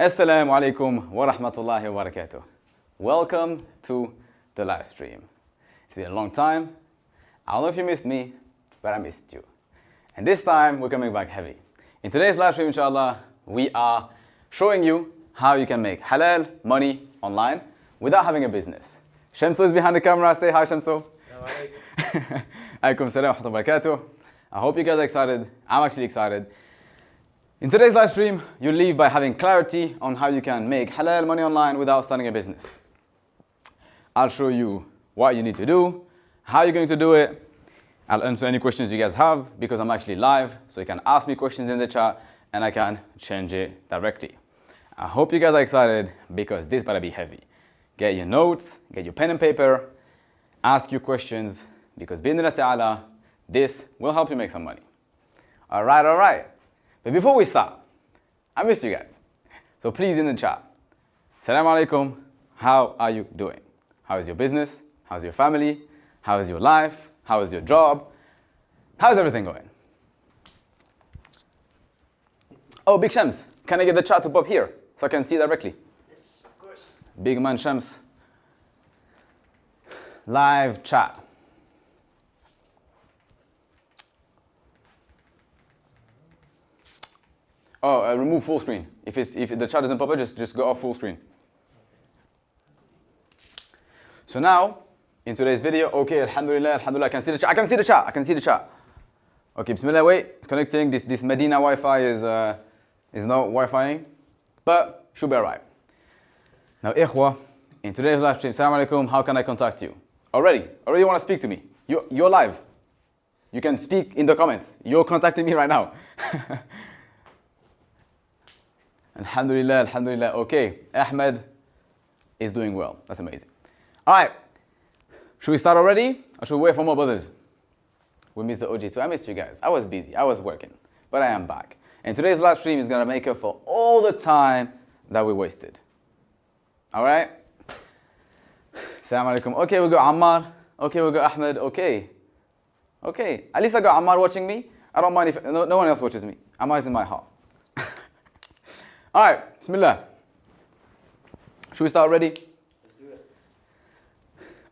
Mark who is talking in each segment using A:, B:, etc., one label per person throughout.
A: Assalamu alaikum wa rahmatullahi wa barakatuh. Welcome to the live stream. It's been a long time. I don't know if you missed me, but I missed you. And this time we're coming back heavy. In today's live stream, inshallah, we are showing you how you can make halal money online without having a business. Shamso is behind the camera. Say hi, Shamso. Alaikum salam wa rahmatullahi wa barakatuh. I hope you guys are excited. I'm actually excited. In today's live stream, you'll leave by having clarity on how you can make halal money online without starting a business. I'll show you what you need to do, how you're going to do it. I'll answer any questions you guys have because I'm actually live, so you can ask me questions in the chat and I can change it directly. I hope you guys are excited because this better be heavy. Get your notes, get your pen and paper, ask your questions because bi'idhnillah ta'ala, this will help you make some money. All right. But before we start, I miss you guys. So please in the chat, Assalamu alaikum, how are you doing? How is your business? How's your family? How is your life? How is your job? How's everything going? Oh, Big Shams, can I get the chat to pop here so I can see directly?
B: Yes, of course.
A: Big man Shams. Live chat. Oh, remove full screen. If the chat doesn't pop up, just go off full screen. So now, in today's video, okay, alhamdulillah, I can see the chat. Okay, bismillah, wait, it's connecting. This Medina Wi-Fi is not Wi-Fiing, but should be alright. Now, ikhwa, in today's live stream, assalamu alaikum, how can I contact you? Already want to speak to me. You're live. You can speak in the comments. You're contacting me right now. Alhamdulillah. Okay, Ahmed is doing well. That's amazing. All right, should we start already or should we wait for more brothers? We missed the OG too. I missed you guys. I was busy. I was working, but I am back. And today's live stream is going to make up for all the time that we wasted. All right? Assalamu alaikum. Okay, we got Ammar. Okay, we got Ahmed. Okay. At least I got Ammar watching me. I don't mind if no one else watches me. Ammar is in my heart. All right, bismillah. Should we start already?
B: Let's do it.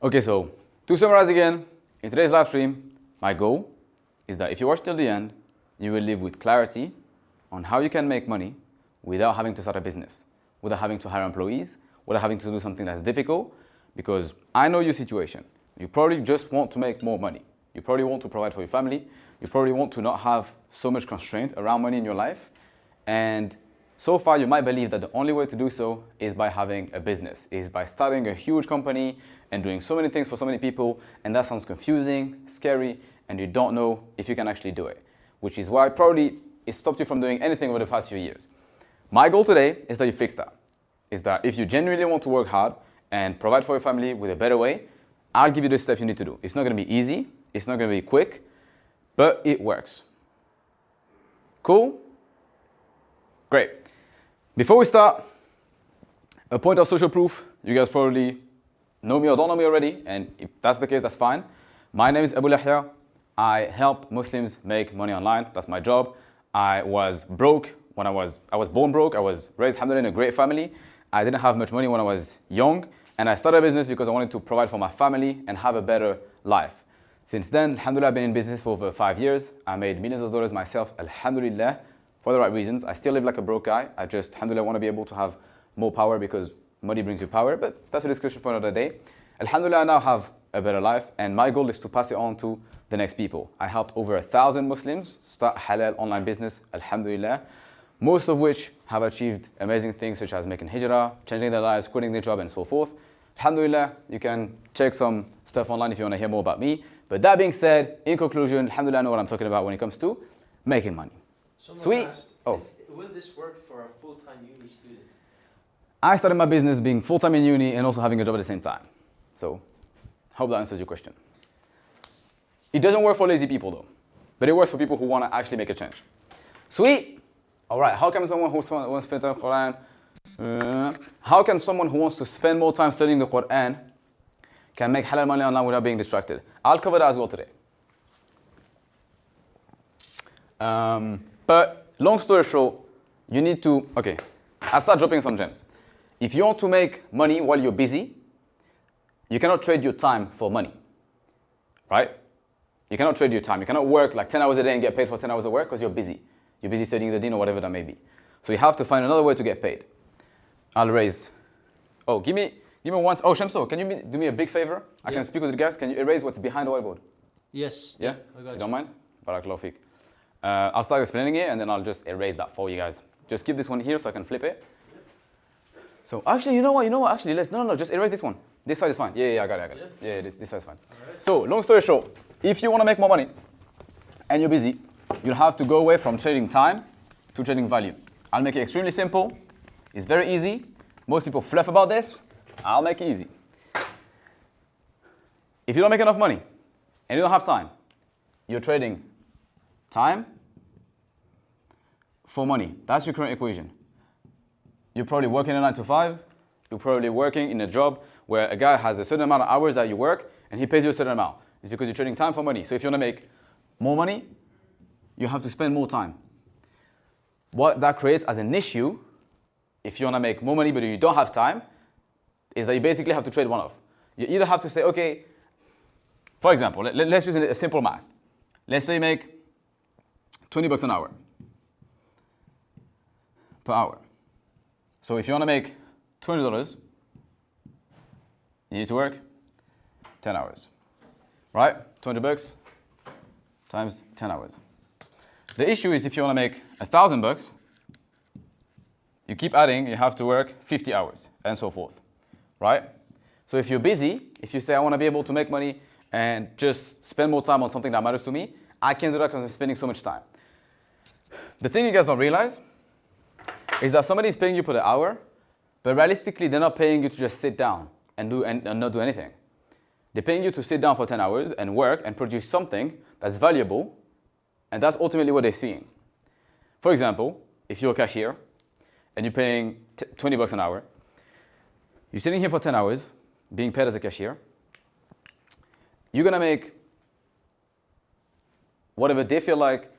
A: Okay, so to summarize again, in today's live stream, my goal is that if you watch till the end, you will live with clarity on how you can make money without having to start a business, without having to hire employees, without having to do something that's difficult, because I know your situation. You probably just want to make more money. You probably want to provide for your family. You probably want to not have so much constraint around money in your life. And so far, you might believe that the only way to do so is by having a business, is by starting a huge company and doing so many things for so many people, and that sounds confusing, scary, and you don't know if you can actually do it, which is why probably it stopped you from doing anything over the past few years. My goal today is that you fix that, is that if you genuinely want to work hard and provide for your family with a better way, I'll give you the steps you need to do. It's not going to be easy, it's not going to be quick, but it works. Cool? Great. Before we start, a point of social proof. You guys probably know me or don't know me already, and if that's the case, that's fine. My name is Abu Lahya. I help Muslims make money online. That's my job. I was broke when I was born broke. I was raised, alhamdulillah, in a great family. I didn't have much money when I was young, and I started a business because I wanted to provide for my family and have a better life. Since then, alhamdulillah, I've been in business for over 5 years. I made millions of dollars myself, alhamdulillah. For the right reasons. I still live like a broke guy. I just, alhamdulillah, want to be able to have more power because money brings you power, but that's a discussion for another day. Alhamdulillah, I now have a better life, and my goal is to pass it on to the next people. I helped over 1,000 Muslims start halal online business, alhamdulillah, most of which have achieved amazing things such as making hijrah, changing their lives, quitting their job, and so forth. Alhamdulillah, you can check some stuff online if you want to hear more about me. But that being said, in conclusion, alhamdulillah, I know what I'm talking about when it comes to making money.
B: Someone asked,
A: Oh.
B: Will this work for a full-time uni student?
A: I started my business being full-time in uni and also having a job at the same time. So, hope that answers your question. It doesn't work for lazy people though, but it works for people who want to actually make a change. Sweet. All right. How can someone who wants to spend time Quran? How can someone who wants to spend more time studying the Quran can make halal money online without being distracted? I'll cover that as well today. But long story short, you need to, okay, I'll start dropping some gems. If you want to make money while you're busy, you cannot trade your time for money, right? You cannot trade your time. You cannot work like 10 hours a day and get paid for 10 hours of work because you're busy. You're busy studying the deen or whatever that may be. So you have to find another way to get paid. I'll raise. Oh, give me one. Oh, Shamso, can you do me a big favor? I can speak with the guys. Can you erase what's behind the whiteboard?
C: Yes.
A: Yeah?
C: I got
A: You don't mind? Barakallahu feek. I'll start explaining it and then I'll just erase that for you guys. Just keep this one here so I can flip it. So actually, you know what? Actually, no, just erase this one. This side is fine. Yeah, I got it. Yeah, this side is fine.
B: Alright.
A: So, long story short, if you want to make more money and you're busy, you'll have to go away from trading time to trading value. I'll make it extremely simple. It's very easy. Most people fluff about this. I'll make it easy. If you don't make enough money and you don't have time, you're trading time for money. That's your current equation. You're probably working a 9 to 5. You're probably working in a job where a guy has a certain amount of hours that you work and he pays you a certain amount. It's because you're trading time for money. So if you want to make more money, you have to spend more time. What that creates as an issue, if you want to make more money but you don't have time, is that you basically have to trade one off. You either have to say, okay, for example, let's use a simple math. Let's say you make 20 bucks an hour per hour. So if you want to make $200, you need to work 10 hours, right? 200 bucks times 10 hours. The issue is if you want to make 1,000 bucks, you keep adding, you have to work 50 hours and so forth, right? So if you're busy, if you say I want to be able to make money and just spend more time on something that matters to me, I can't do that because I'm spending so much time. The thing you guys don't realize is that somebody is paying you per the hour, but realistically, they're not paying you to just sit down and not do anything. They're paying you to sit down for 10 hours and work and produce something that's valuable, and that's ultimately what they're seeing. For example, if you're a cashier and you're paying 20 bucks an hour, you're sitting here for 10 hours, being paid as a cashier, you're gonna make whatever they feel like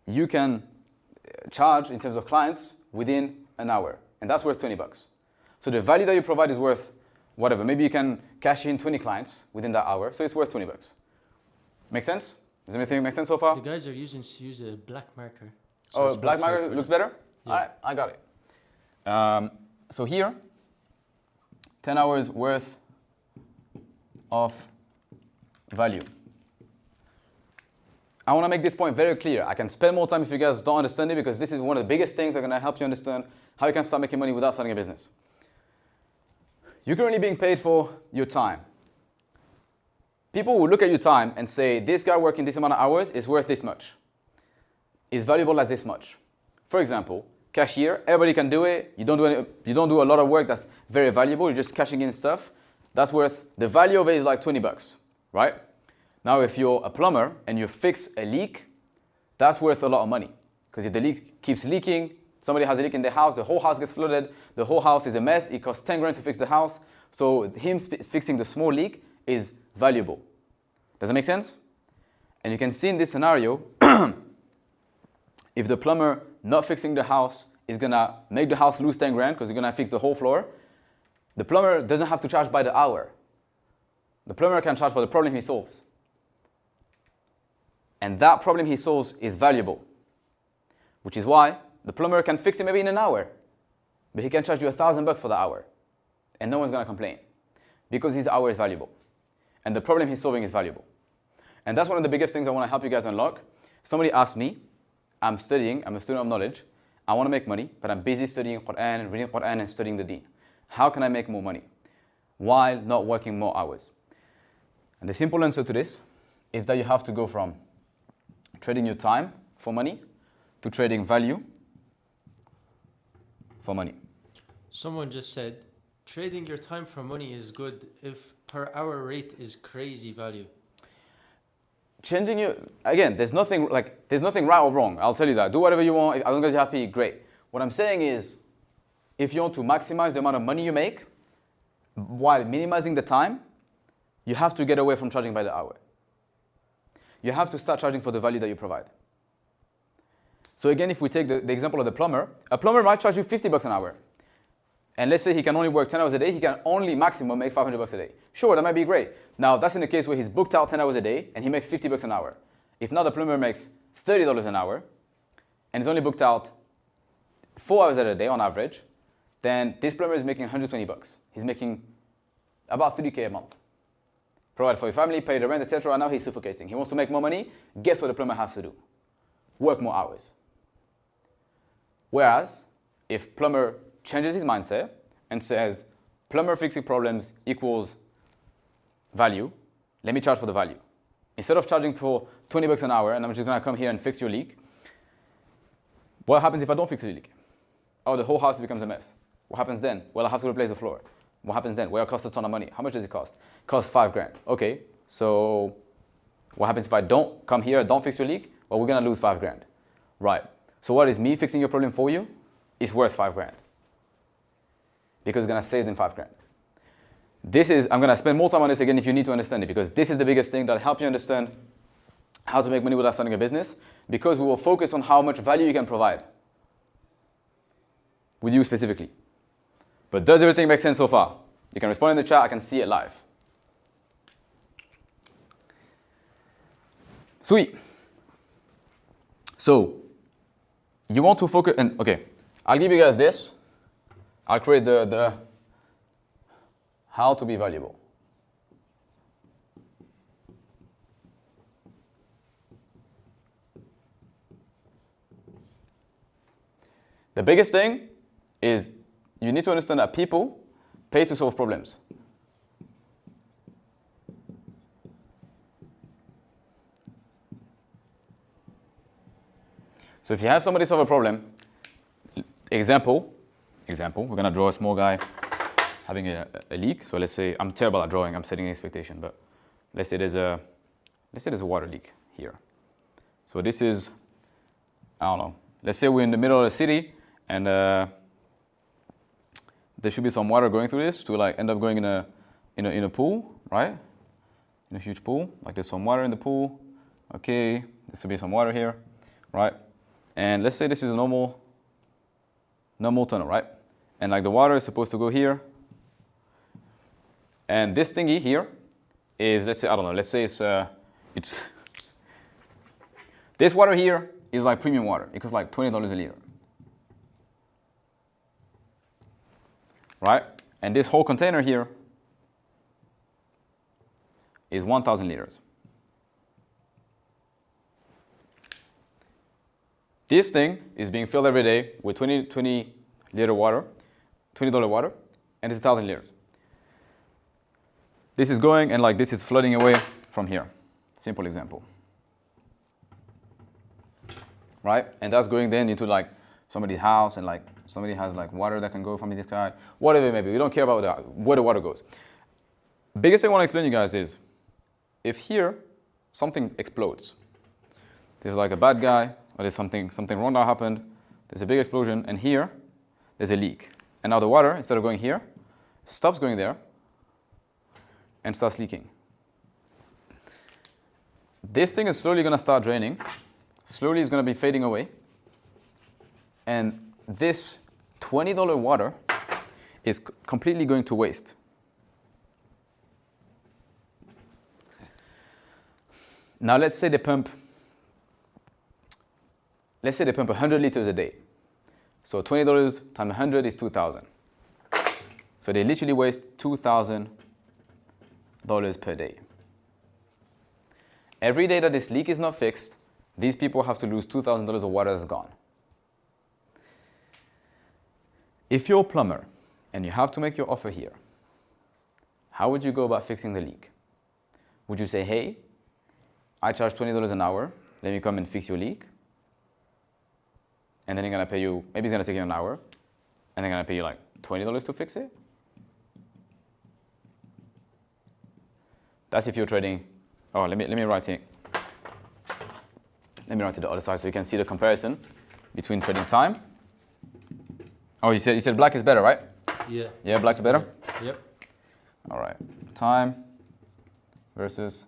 A: you can charge in terms of clients within an hour. And that's worth 20 bucks. So the value that you provide is worth whatever. Maybe you can cash in 20 clients within that hour. So it's worth 20 bucks. Make sense? Does everything make sense so far?
C: The guys are using a black marker.
A: Oh, black marker looks better?
C: Yeah.
A: All right, I got it. So here, 10 hours worth of value. I want to make this point very clear. I can spend more time if you guys don't understand it because this is one of the biggest things that are going to help you understand how you can start making money without starting a business. You're currently being paid for your time. People will look at your time and say, this guy working this amount of hours is worth this much. Is valuable at this much. For example, cashier, everybody can do it. You don't do a lot of work that's very valuable. You're just cashing in stuff. That's worth, the value of it is like 20 bucks, right? Now, if you're a plumber and you fix a leak, that's worth a lot of money. Because if the leak keeps leaking, somebody has a leak in their house, the whole house gets flooded, the whole house is a mess, it costs 10 grand to fix the house. So him fixing the small leak is valuable. Does that make sense? And you can see in this scenario, if the plumber not fixing the house is gonna make the house lose 10 grand because you're gonna fix the whole floor, the plumber doesn't have to charge by the hour. The plumber can charge for the problem he solves. And that problem he solves is valuable, which is why the plumber can fix it maybe in an hour, but he can charge you 1,000 bucks for the hour, and no one's gonna complain because his hour is valuable, and the problem he's solving is valuable. And that's one of the biggest things I want to help you guys unlock. Somebody asked me, I'm a student of knowledge, I want to make money, but I'm busy studying Quran, reading Quran, and studying the deen. How can I make more money while not working more hours? And the simple answer to this is that you have to go from trading your time for money to trading value for money.
C: Someone just said, trading your time for money is good if per hour rate is crazy value.
A: Changing your, again, there's nothing right or wrong. I'll tell you that. Do whatever you want. As long as you're happy, great. What I'm saying is, if you want to maximize the amount of money you make while minimizing the time, you have to get away from charging by the hour. You have to start charging for the value that you provide. So again, if we take the example of the plumber, a plumber might charge you $50 an hour. And let's say he can only work 10 hours a day, he can only maximum make $500 a day. Sure, that might be great. Now, that's in the case where he's booked out 10 hours a day and he makes $50 an hour. If now the plumber makes $30 an hour and he's only booked out 4 hours a day on average, then this plumber is making $120. He's making about $3K a month. Provide for your family, pay the rent, etc. And now he's suffocating. He wants to make more money. Guess what the plumber has to do? Work more hours. Whereas, if plumber changes his mindset and says, plumber fixing problems equals value, let me charge for the value. Instead of charging for $20 an hour and I'm just going to come here and fix your leak, what happens if I don't fix your leak? Oh, the whole house becomes a mess. What happens then? Well, I have to replace the floor. What happens then? Well, it costs a ton of money. How much does it cost? It costs $5,000. Okay, so what happens if I don't come here, don't fix your leak? Well, we're going to lose $5,000. Right. So what is me fixing your problem for you? It's worth $5,000. Because it's going to save them $5,000. I'm going to spend more time on this again if you need to understand it, because this is the biggest thing that'll help you understand how to make money without starting a business, because we will focus on how much value you can provide with you specifically. But does everything make sense so far? You can respond in the chat, I can see it live. Sweet. So, you want to focus, and okay, I'll give you guys this. I'll create the how to be valuable. The biggest thing is you need to understand that people pay to solve problems. So if you have somebody solve a problem, example, we're going to draw a small guy having a leak. So let's say, I'm terrible at drawing, I'm setting an expectation, but let's say there's a water leak here. So this is, I don't know, let's say we're in the middle of the city and there should be some water going through this to like end up going in a pool, right? In a huge pool, like there's some water in the pool. Okay, there should be some water here, right? And let's say this is a normal tunnel, right? And like the water is supposed to go here. And this thingy here is, let's say, I don't know, let's say it's this water here is like premium water. It costs like $20 a liter. Right? And this whole container here is 1,000 liters. This thing is being filled every day with 20 liter water, $20 water, and it's 1,000 liters. This is going and like this is flooding away from here. Simple example. Right? And that's going then into like somebody's house and like somebody has like water that can go from the sky, whatever it may be. We don't care about where the water goes. Biggest thing I want to explain to you guys is if here something explodes, there's like a bad guy or there's something wrong that happened, there's a big explosion, and here there's a leak. And now the water, instead of going here, stops going there and starts leaking. This thing is slowly going to start draining. Slowly it's going to be fading away. And this $20 water is completely going to waste. Now let's say they pump 100 liters a day. So $20 times 100 is 2,000. So they literally waste $2,000 per day. Every day that this leak is not fixed, these people have to lose $2,000 of water that's gone. If you're a plumber and you have to make your offer here, how would you go about fixing the leak? Would you say, hey, I charge $20 an hour, let me come and fix your leak? And then they're going to pay you, maybe it's going to take you an hour, and they're going to pay you like $20 to fix it? That's if you're trading. Oh, let me write it. Let me write to the other side so you can see the comparison between trading time. Oh, you said black is better, right?
C: Yeah.
A: Yeah, black is better?
C: Yep.
A: All right. Time versus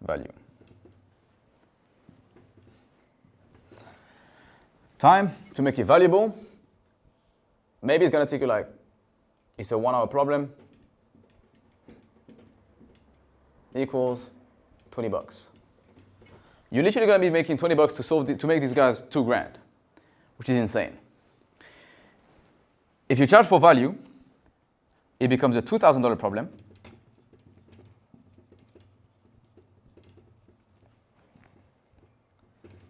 A: value. Time to make it valuable. Maybe it's gonna take you like, it's a 1 hour problem, equals $20. You're literally gonna be making $20 to make these guys $2,000, which is insane. If you charge for value, it becomes a $2,000 problem.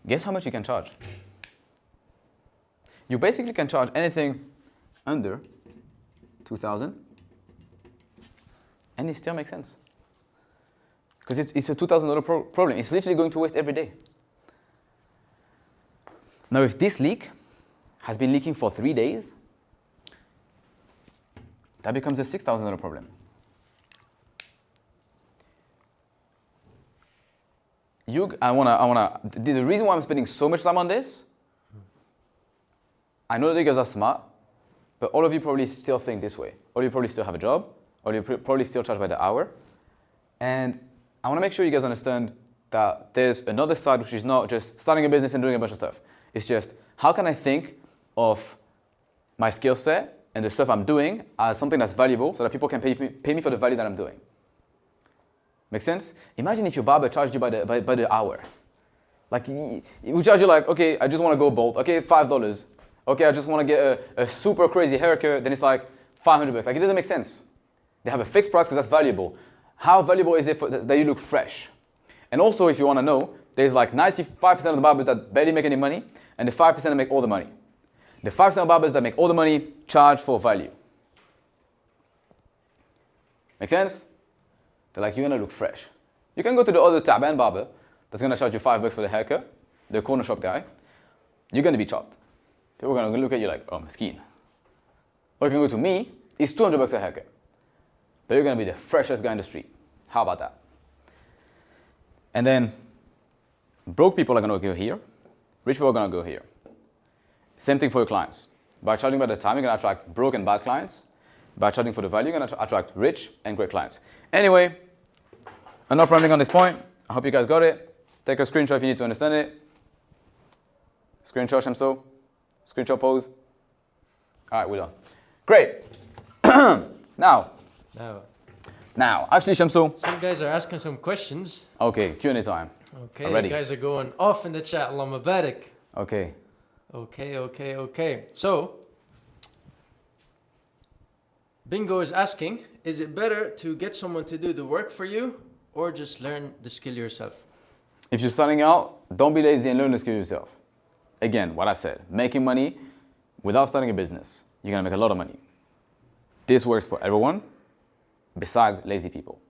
A: Guess how much you can charge? You basically can charge anything under 2,000, and it still makes sense. Because it's a $2,000 problem. It's literally going to waste every day. Now, if this leak has been leaking for 3 days, that becomes a $6,000 problem. The reason why I'm spending so much time on this, I know that you guys are smart, but all of you probably still think this way. All of you probably still have a job, or you probably still charge by the hour. And I want to make sure you guys understand that there's another side which is not just starting a business and doing a bunch of stuff. It's just, how can I think of my skill set and the stuff I'm doing as something that's valuable so that people can pay me for the value that I'm doing? Make sense? Imagine if your barber charged you by the hour. Like, he would charge you like, okay, I just want to go bald. Okay, $5. Okay, I just want to get a super crazy haircut. Then it's like $500. Like, it doesn't make sense. They have a fixed price because that's valuable. How valuable is it that you look fresh? And also, if you want to know, there's like 95% of the barbers that barely make any money, and the 5% that make all the money. The 5% of barbers that make all the money charge for value. Make sense? They're like, you're gonna look fresh. You can go to the other Taban barber that's gonna charge you $5 for the haircut, the corner shop guy. You're gonna be chopped. People are gonna look at you like, oh, mesquite. Or you can go to me, it's $200 a haircut. But you're gonna be the freshest guy in the street. How about that? And then, broke people are gonna go here, rich people are gonna go here. Same thing for your clients. By charging by the time, you're gonna attract broke and bad clients. By charging for the value, you're gonna attract rich and great clients. Anyway, enough rambling on this point. I hope you guys got it. Take a screenshot if you need to understand it. Screenshot, Shamso. Screenshot pose. All right, we're done. Great. Now, actually, Shamso.
C: Some guys are asking some questions.
A: Okay, Q&A time.
C: Okay, you guys are going off in the chat. Allah Mubarak.
A: Okay.
C: Okay. So, Bingo is asking, is it better to get someone to do the work for you or just learn the skill yourself?
A: If you're starting out, don't be lazy and learn the skill yourself. Again, what I said, making money without starting a business, you're gonna make a lot of money. This works for everyone besides lazy people.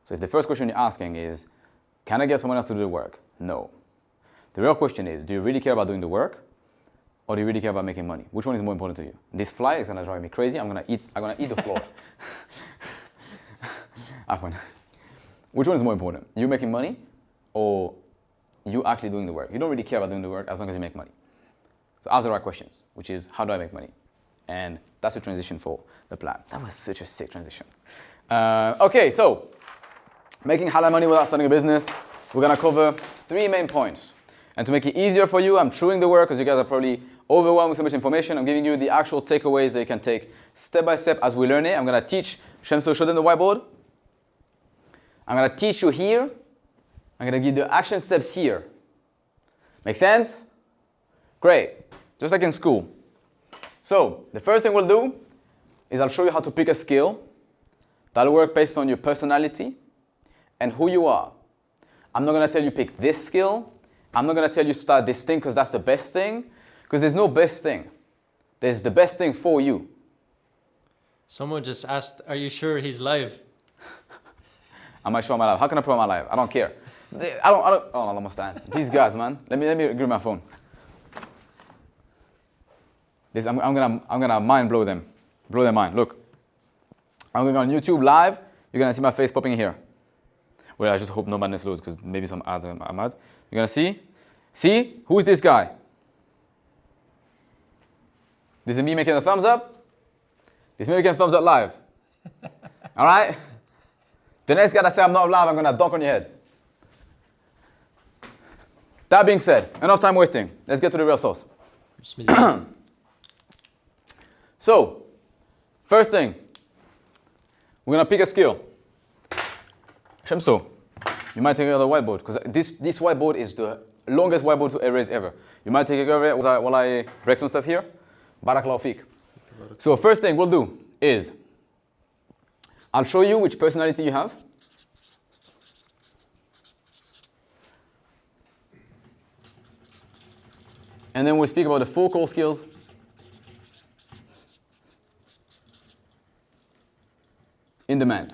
A: So if the first question you're asking is, can I get someone else to do the work? No. The real question is, do you really care about doing the work? Or do you really care about making money? Which one is more important to you? This fly is gonna drive me crazy. I'm gonna eat the floor. Afwan. Which one is more important? You making money or you actually doing the work? You don't really care about doing the work as long as you make money. So ask the right questions, which is, how do I make money? And that's the transition for the plan. That was such a sick transition. Okay, so making halal money without starting a business. We're gonna cover 3 main points. And to make it easier for you, I'm chewing the word because you guys are probably overwhelmed with so much information. I'm giving you the actual takeaways that you can take step by step as we learn it. I'm gonna teach, Shamso, show them the whiteboard. I'm gonna teach you here. I'm gonna give you the action steps here. Make sense? Great, just like in school. So, the first thing we'll do is I'll show you how to pick a skill that'll work based on your personality and who you are. I'm not gonna tell you pick this skill. I'm not gonna tell you start this thing because that's the best thing, because there's no best thing. There's the best thing for you.
C: Someone just asked, are you sure he's live?
A: Am I sure I'm alive? How can I prove I'm alive? I don't care. I don't, oh, Allah musta'an. These guys, man. Let me grab my phone. I'm gonna mind blow them. Blow their mind. Look. I'm going on YouTube live. You're gonna see my face popping here. Well, I just hope no madness loads because maybe some ads are mad. You're gonna see? See? Who is this guy? This is me making a thumbs up. This is me making a thumbs up live. Alright? The next guy that says I'm not live, I'm gonna dunk on your head. That being said, enough time wasting. Let's get to the real sauce.
C: Bismillah.
A: So, first thing, we're gonna pick a skill. Shamso, you might take another whiteboard because this whiteboard is the longest whiteboard to erase ever. You might take it over while I break some stuff here. Barakallahu feek. So first thing we'll do is I'll show you which personality you have. And then we'll speak about the 4 core skills. In demand.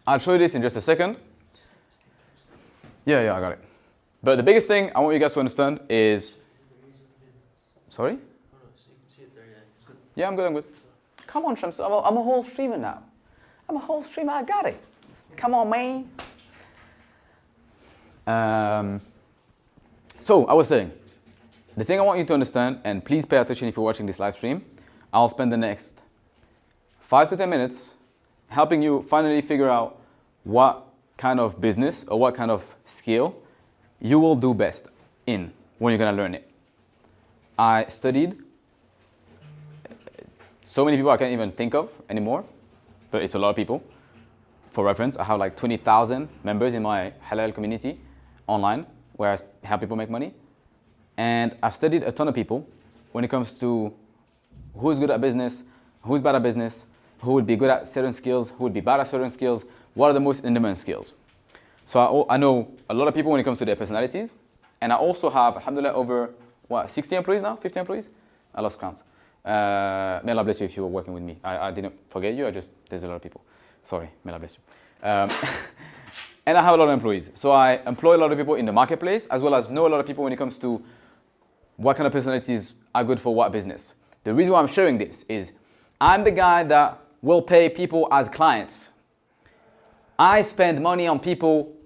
A: I'll show you this in just a second. Yeah, I got it. But the biggest thing I want you guys to understand is... Sorry? Yeah, I'm good. Come on, Shams. I'm a whole streamer now. I'm a whole streamer. I got it. Come on, man. So, I was saying, the thing I want you to understand, and please pay attention if you're watching this live stream, I'll spend the next 5 to 10 minutes helping you finally figure out what kind of business or what kind of skill you will do best in when you're going to learn it. I studied so many people I can't even think of anymore, but it's a lot of people. For reference, I have like 20,000 members in my Halal community online where I help people make money. And I've studied a ton of people when it comes to who's good at business, who's bad at business, who would be good at certain skills, who would be bad at certain skills, what are the most in-demand skills. So I know a lot of people when it comes to their personalities, and I also have, alhamdulillah, over, 60 employees now, 50 employees? I lost count. May Allah bless you if you were working with me. I didn't forget you, there's a lot of people. Sorry, may Allah bless you. And I have a lot of employees. So I employ a lot of people in the marketplace, as well as know a lot of people when it comes to what kind of personalities are good for what business. The reason why I'm sharing this is I'm the guy that will pay people as clients. I spend money on people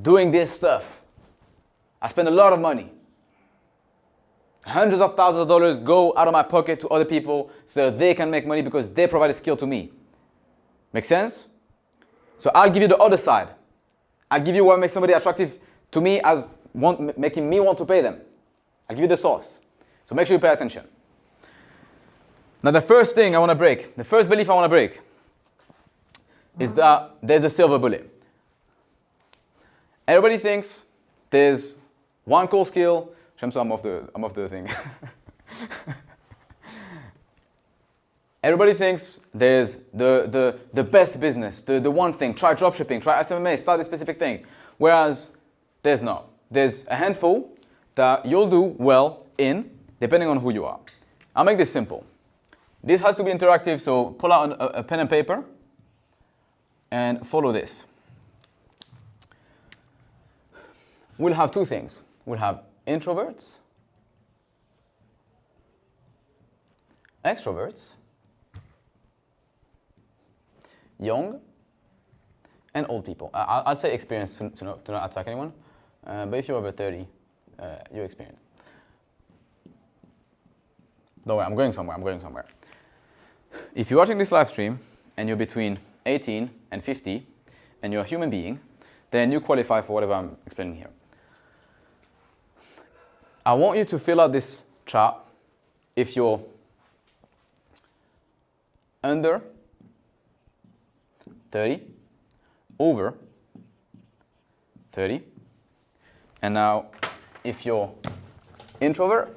A: doing this stuff. I spend a lot of money. Hundreds of thousands of dollars go out of my pocket to other people so that they can make money because they provide a skill to me. Make sense? So I'll give you the other side. I'll give you what makes somebody attractive to me as making me want to pay them. I'll give you the sauce. So make sure you pay attention. Now the first thing I want to break, the first belief I want to break is that there's a silver bullet. Everybody thinks there's one core skill. Shamsu, I'm off the thing. Everybody thinks there's the best business, the one thing. Try dropshipping, try SMA, start a specific thing. Whereas there's not. There's a handful that you'll do well in, depending on who you are. I'll make this simple. This has to be interactive, so pull out a pen and paper and follow this. We'll have 2 things. We'll have introverts, extroverts, young, and old people. I'll say experienced to not attack anyone, but if you're over 30, you're experienced. Don't worry, I'm going somewhere. If you're watching this live stream and you're between 18 and 50 and you're a human being, then you qualify for whatever I'm explaining here. I want you to fill out this chart if you're under 30, over 30, and now if you're introvert,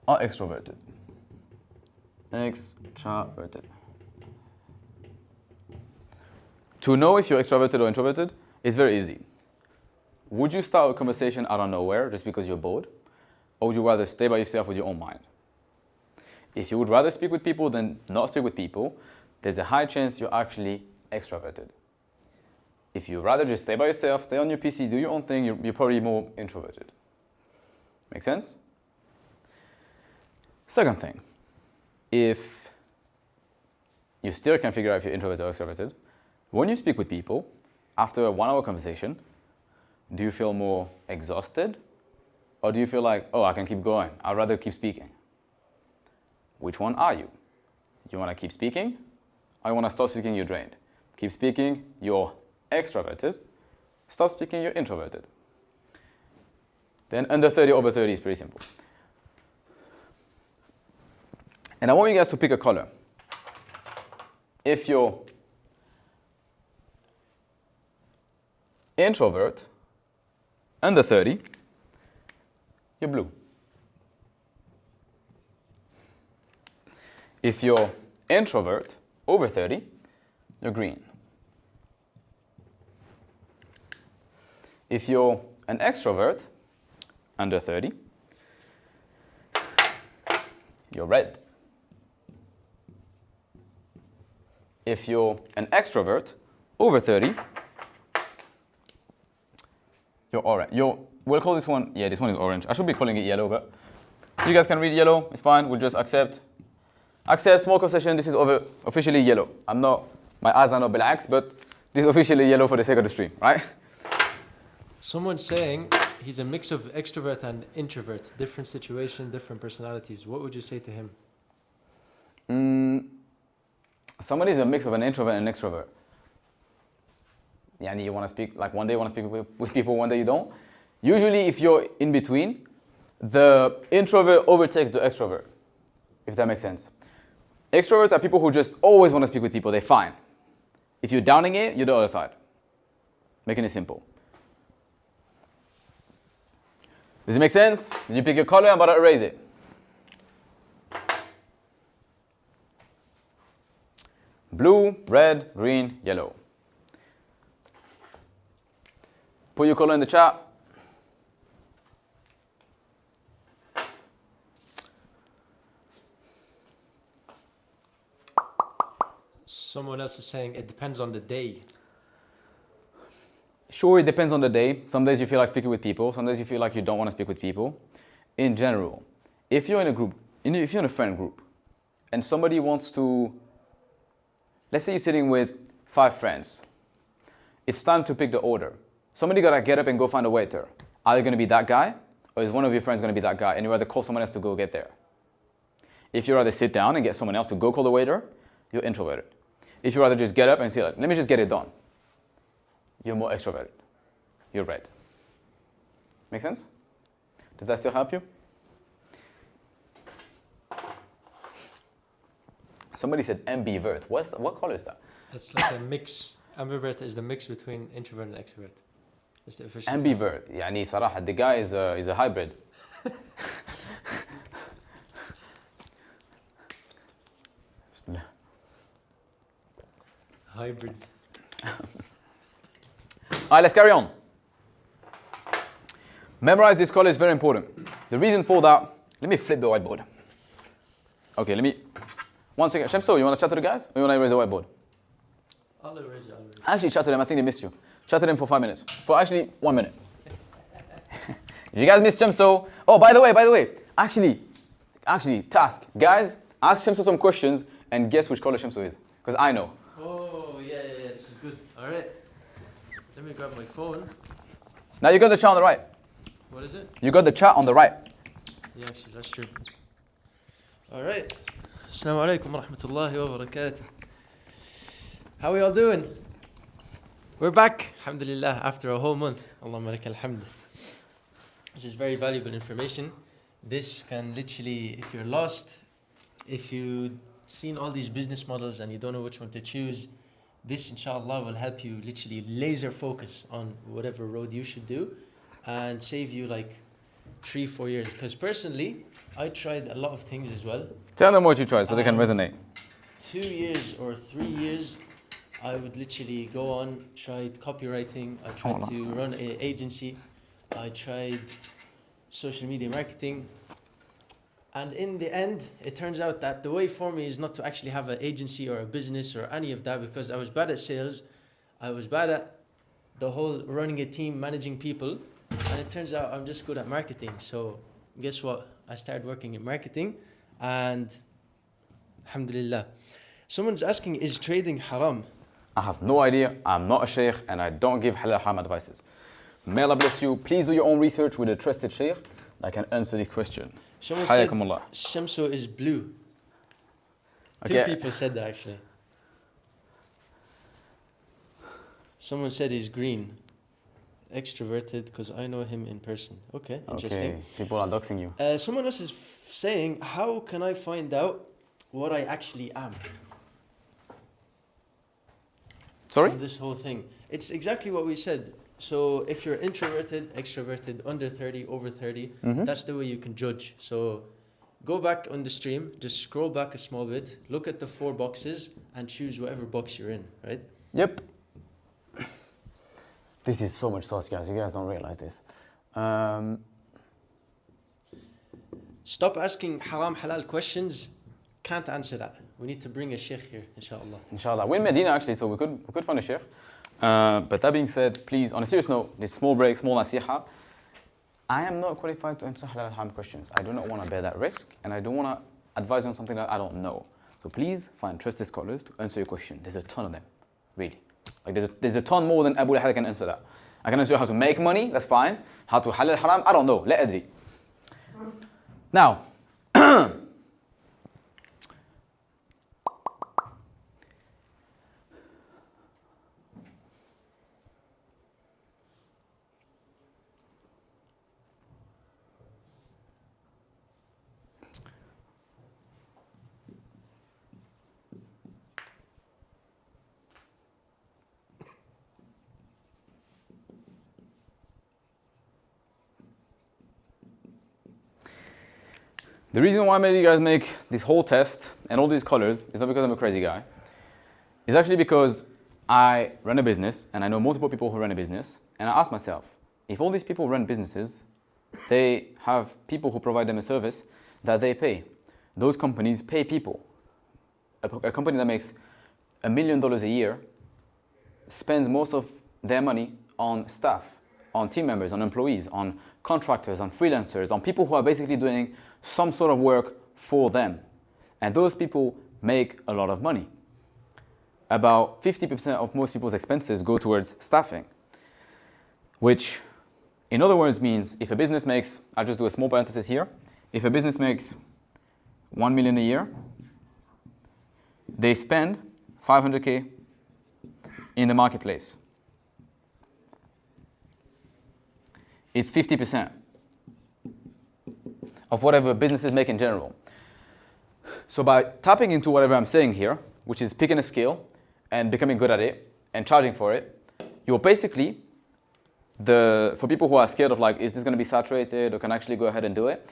A: or extroverted. Extroverted. To know if you're extroverted or introverted is very easy. Would you start a conversation out of nowhere just because you're bored? Or would you rather stay by yourself with your own mind? If you would rather speak with people than not speak with people, there's a high chance you're actually extroverted. If you rather just stay by yourself, stay on your PC, do your own thing, you're probably more introverted. Make sense? Second thing, if you still can't figure out if you're introverted or extroverted, when you speak with people, after a 1-hour conversation, do you feel more exhausted? Or do you feel like, oh, I can keep going, I'd rather keep speaking? Which one are you? You want to keep speaking, or I want to stop speaking, you're drained. Keep speaking, you're extroverted. Stop speaking, you're introverted. Then under 30, over 30 is pretty simple. And I want you guys to pick a color. If you're introvert, under 30, you're blue. If you're introvert, over 30, you're green. If you're an extrovert, under 30, you're red. If you're an extrovert, over 30, you're orange. We'll call this one, yeah, this one is orange. I should be calling it yellow, but you guys can read yellow, it's fine, we'll just accept. Accept, small concession, this is officially yellow. My eyes are not بالعكس, but this is officially yellow for the sake of the stream, right?
C: Someone's saying he's a mix of extrovert and introvert. Different situation, different personalities. What would you say to him?
A: Somebody is a mix of an introvert and an extrovert. Yani you want to speak, like one day you want to speak with people, one day you don't. Usually if you're in between, the introvert overtakes the extrovert, if that makes sense. Extroverts are people who just always want to speak with people, they're fine. If you're downing it, you're the other side. Making it simple. Does it make sense? Did you pick your color? I'm about to erase it. Blue, red, green, yellow. Put your color in the chat.
C: Someone else is saying it depends on the day.
A: Sure, it depends on the day. Some days you feel like speaking with people. Some days you feel like you don't want to speak with people. In general, if you're in a group, if you're in a friend group, and somebody wants to, let's say you're sitting with 5 friends. It's time to pick the order. Somebody gotta get up and go find a waiter. Are you gonna be that guy? Or is one of your friends gonna be that guy and you rather call someone else to go get there? If you rather sit down and get someone else to go call the waiter, you're introverted. If you rather just get up and say, like, let me just get it done, you're more extroverted. You're red. Make sense? Does that still help you? Somebody said ambivert. What color is that?
C: That's like a mix. Ambivert is the mix between introvert and extrovert. It's the official term.
A: Ambivert. يعني صراحة the guy is a hybrid. Bismillah.
C: Hybrid.
A: Alright, let's carry on. Memorize this color is very important. The reason for that, let me flip the whiteboard. Okay, one second. Shamso, you want to chat to the guys? Or you want to erase the whiteboard?
C: I'll erase it.
A: Actually, chat to them. I think they missed you. Chat to them for 5 minutes. For actually 1 minute. If you guys missed Shamso, oh, by the way, actually, task. Guys, ask Shamso some questions and guess which color Shamso is. Because I know.
C: Oh, yeah, this is good. All right. Let me grab my phone.
A: Now you got the chat on the right.
C: What is it?
A: You got the chat on the right.
C: Yeah, actually, that's true. All right. Assalamu alaikum wa rahmatullahi wa barakatuh. How are y'all doing? We're back, alhamdulillah, after a whole month. Allahumma lakal hamd. This is very valuable information. This can literally, if you're lost, if you've seen all these business models and you don't know which one to choose, this inshallah will help you literally laser focus on whatever road you should do and save you like 3-4 years. Because personally, I tried a lot of things as well.
A: Tell them what you tried so they can resonate.
C: 2 years or 3 years, I would literally go on, tried copywriting, I tried to run an agency, I tried social media marketing. And in the end, it turns out that the way for me is not to actually have an agency or a business or any of that, because I was bad at sales. I was bad at the whole running a team, managing people. And it turns out I'm just good at marketing. So guess what? I started working in marketing and alhamdulillah. Someone's asking, is trading haram?
A: I have no idea. I'm not a sheikh and I don't give halal haram advices. May Allah bless you. Please do your own research with a trusted sheikh that can answer the question.
C: Someone said
A: Hayakumullah.
C: Shamso is blue.
A: Okay.
C: 2 people said that actually. Someone said he's green. Extroverted because I know him in person. Okay, interesting.
A: Okay, people are doxing you.
C: Someone else is saying, how can I find out what I actually am?
A: Sorry?
C: From this whole thing. It's exactly what we said. So if you're introverted, extroverted, under 30, over 30, that's the way you can judge. So go back on the stream, just scroll back a small bit, look at the 4 boxes and choose whatever box you're in, right?
A: Yep. This is so much sauce, guys. You guys don't realize this.
C: Stop asking haram halal questions. Can't answer that. We need to bring a sheikh here, inshallah.
A: Inshallah. We're in Medina actually, so we could find a sheikh. But that being said, please, on a serious note, this small break, small nasiha, I am not qualified to answer halal haram questions. I do not want to bear that risk, and I don't want to advise you on something that I don't know. So please find trusted scholars to answer your question. There's a ton of them, really. Like there's a ton more than Abu Lahad can answer that. I can answer you how to make money, that's fine. How to halal haram, I don't know, la adri. Now, the reason why I made you guys make this whole test and all these colors is not because I'm a crazy guy. It's actually because I run a business and I know multiple people who run a business, and I ask myself, if all these people run businesses, they have people who provide them a service that they pay. Those companies pay people. A company that makes $1 million a year spends most of their money on staff, on team members, on employees, on contractors, on freelancers, on people who are basically doing some sort of work for them. And those people make a lot of money. About 50% of most people's expenses go towards staffing, which in other words means if a business makes, I'll just do a small parenthesis here, if a business makes 1 million a year, they spend 500K in the marketplace. It's 50% of whatever businesses make in general. So by tapping into whatever I'm saying here, which is picking a skill and becoming good at it and charging for it, you're basically, for people who are scared of like, is this going to be saturated or can I actually go ahead and do it?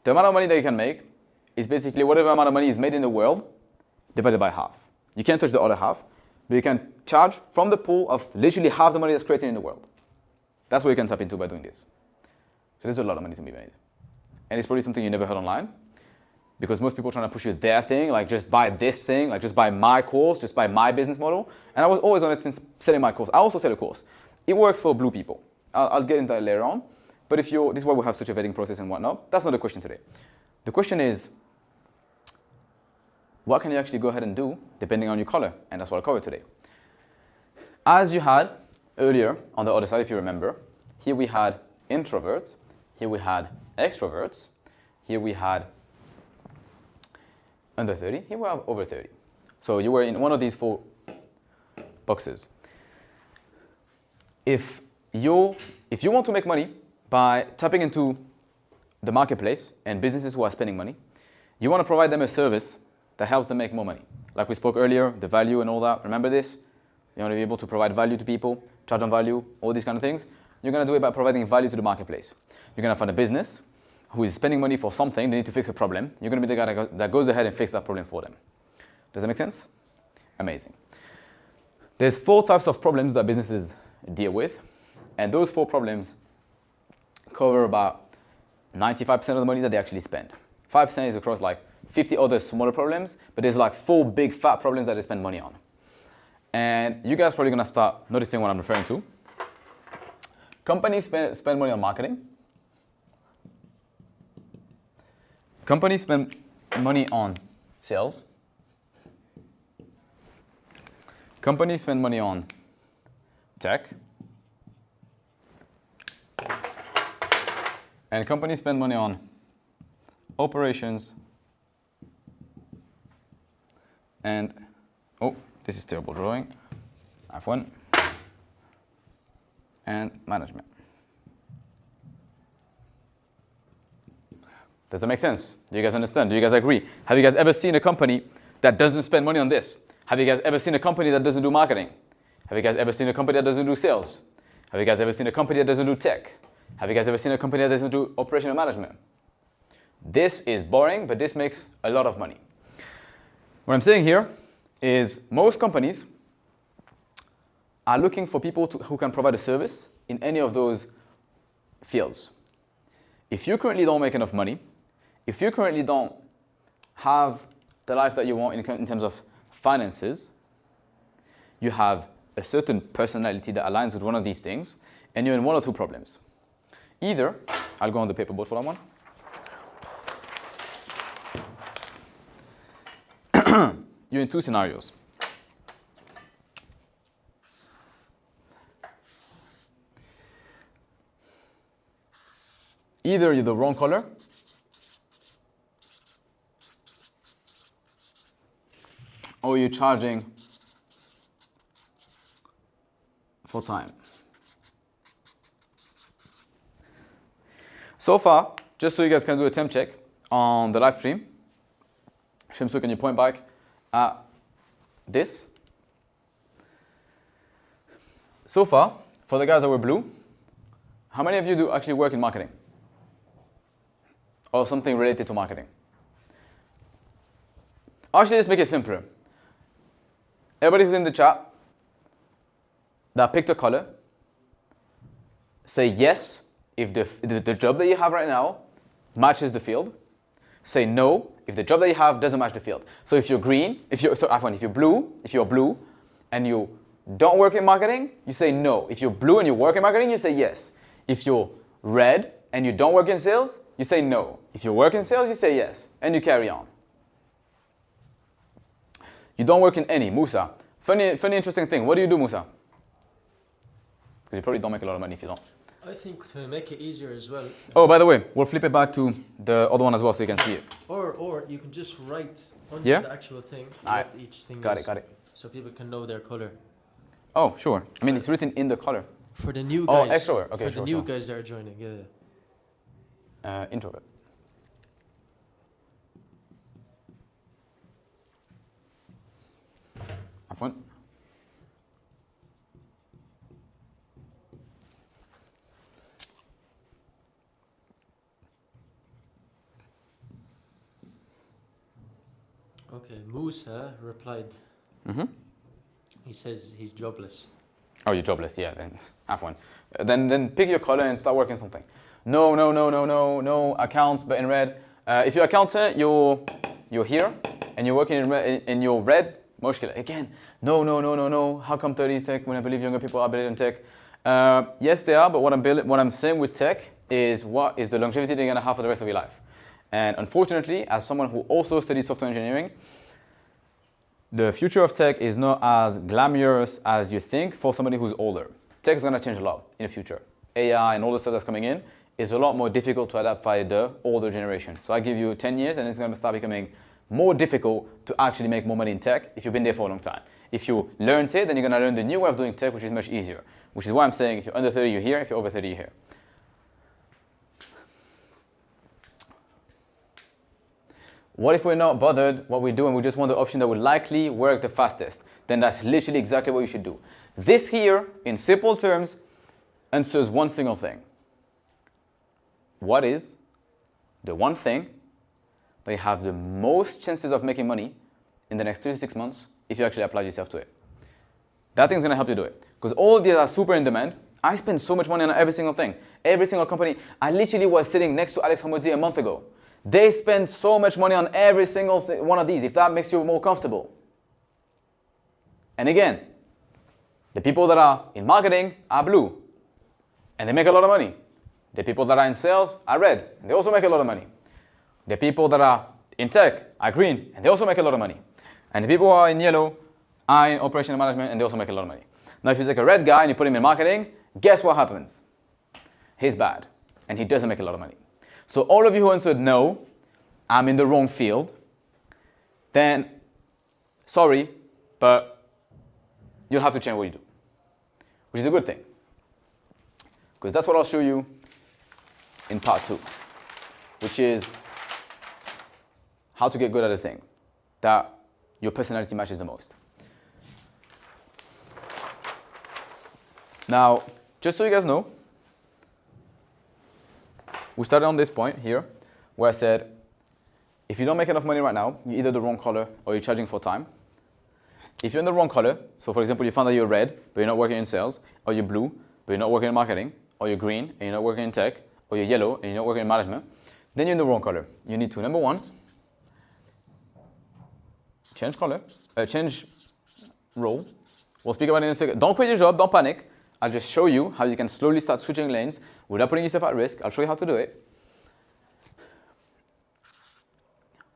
A: The amount of money that you can make is basically whatever amount of money is made in the world divided by half. You can't touch the other half, but you can charge from the pool of literally half the money that's created in the world. That's what you can tap into by doing this. So there's a lot of money to be made. And it's probably something you never heard online, because most people are trying to push you their thing, like just buy this thing, like just buy my course, just buy my business model. And I was always honest since selling my course. I also sell a course. It works for blue people. I'll get into that later on. But this is why we have such a vetting process and whatnot. That's not the question today. The question is, what can you actually go ahead and do depending on your color? And that's what I'll cover today. As you had earlier on the other side, if you remember, here we had introverts, here we had extroverts, here we had under 30, here we have over 30. So you were in one of these 4 boxes. If you want to make money by tapping into the marketplace and businesses who are spending money, you want to provide them a service that helps them make more money. Like we spoke earlier, the value and all that, remember this? You want to be able to provide value to people, charge on value, all these kind of things. You're going to do it by providing value to the marketplace. You're going to find a business who is spending money for something, they need to fix a problem. You're going to be the guy that goes ahead and fixes that problem for them. Does that make sense? Amazing. There's 4 types of problems that businesses deal with, and those 4 problems cover about 95% of the money that they actually spend. 5% is across like 50 other smaller problems, but there's like 4 big fat problems that they spend money on. And you guys are probably going to start noticing what I'm referring to. Companies spend money on marketing. Companies spend money on sales. Companies spend money on tech. And companies spend money on operations. And, oh, this is terrible drawing. I have one. and management. Does that make sense? Do you guys understand? Do you guys agree? Have you guys ever seen a company that doesn't spend money on this? Have you guys ever seen a company that doesn't do marketing? Have you guys ever seen a company that doesn't do sales? Have you guys ever seen a company that doesn't do tech? Have you guys ever seen a company that doesn't do operational management? This is boring, but this makes a lot of money. What I'm saying here is most companies are looking for people who can provide a service in any of those fields. If you currently don't make enough money, if you currently don't have the life that you want in terms of finances, you have a certain personality that aligns with one of these things, and you're in one or two problems. Either, I'll go on the paperboard for that one. You're in two scenarios. Either you're the wrong color, or you're charging for time. So far, just so you guys can do a temp check on the live stream, Shamsu, can you point back at this? So far, for the guys that were blue, how many of you do actually work in marketing? Or something related to marketing? Actually, let's make it simpler. Everybody who's in the chat that picked a color, say yes if the job that you have right now matches the field. Say no if the job that you have doesn't match the field. So if you're green, if you're blue and you don't work in marketing, you say no. If you're blue and you work in marketing, you say yes. If you're red and you don't work in sales, you say no. If you work in sales, you say yes, and you carry on. You don't work in any. Musa, funny interesting thing. What do you do, Musa? Because you probably don't make a lot of money if you don't.
C: I think to make it easier as well.
A: Oh, by the way, we'll flip it back to the other one as well so you can see it.
C: Or you can just write on
A: Yeah?
C: the actual thing
A: Alright.
C: what each thing
A: Got
C: is.
A: it.
C: So people can know their color.
A: Oh, sure. I mean, it's written in the color.
C: For the new
A: Oh,
C: guys.
A: extrovert. Okay,
C: for
A: sure,
C: the new
A: sure.
C: guys that are joining, yeah.
A: Introvert. Have fun.
C: Okay, Musa replied.
A: Mm-hmm.
C: He says he's jobless.
A: Oh, you're jobless. Yeah, then have one. Then pick your color and start working something. No. Accounts, but in red. If you're accountant, you're here and you're working in red. In your red, mushkila. Again, no. How come 30 is tech when I believe younger people are better in tech? Yes, they are. But what I'm saying with tech is what is the longevity they're gonna have for the rest of your life. And unfortunately, as someone who also studied software engineering, the future of tech is not as glamorous as you think for somebody who's older. Tech is going to change a lot in the future. AI and all the stuff that's coming in is a lot more difficult to adapt by the older generation. So I give you 10 years and it's going to start becoming more difficult to actually make more money in tech if you've been there for a long time. If you learned it, then you're going to learn the new way of doing tech, which is much easier. Which is why I'm saying if you're under 30, you're here. If you're over 30, you're here. What if we're not bothered what we do and we just want the option that would likely work the fastest? Then that's literally exactly what you should do. This here, in simple terms, answers one single thing. What is the one thing that you have the most chances of making money in the next 3 to 6 months if you actually apply yourself to it? That thing's going to help you do it. Because all these are super in demand. I spend so much money on every single thing. Every single company. I literally was sitting next to Alex Homodzi a month ago. They spend so much money on every single one of these, if that makes you more comfortable. And again, the people that are in marketing are blue, and they make a lot of money. The people that are in sales are red, and they also make a lot of money. The people that are in tech are green, and they also make a lot of money. And the people who are in yellow are in operational management, and they also make a lot of money. Now, if you take a red guy and you put him in marketing, guess what happens? He's bad, and he doesn't make a lot of money. So all of you who answered no, I'm in the wrong field, then sorry, but you'll have to change what you do, which is a good thing. because that's what I'll show you in part 2, which is how to get good at a thing that your personality matches the most. Now, just so you guys know, we started on this point here where I said, if you don't make enough money right now, you're either the wrong color or you're charging for time. If you're in the wrong color, so for example, you found that you're red, but you're not working in sales, or you're blue, but you're not working in marketing, or you're green, and you're not working in tech, or you're yellow, and you're not working in management, then you're in the wrong color. You need to, number one, change color, change role. We'll speak about it in a second. Don't quit your job, don't panic. I'll just show you how you can slowly start switching lanes without putting yourself at risk. I'll show you how to do it.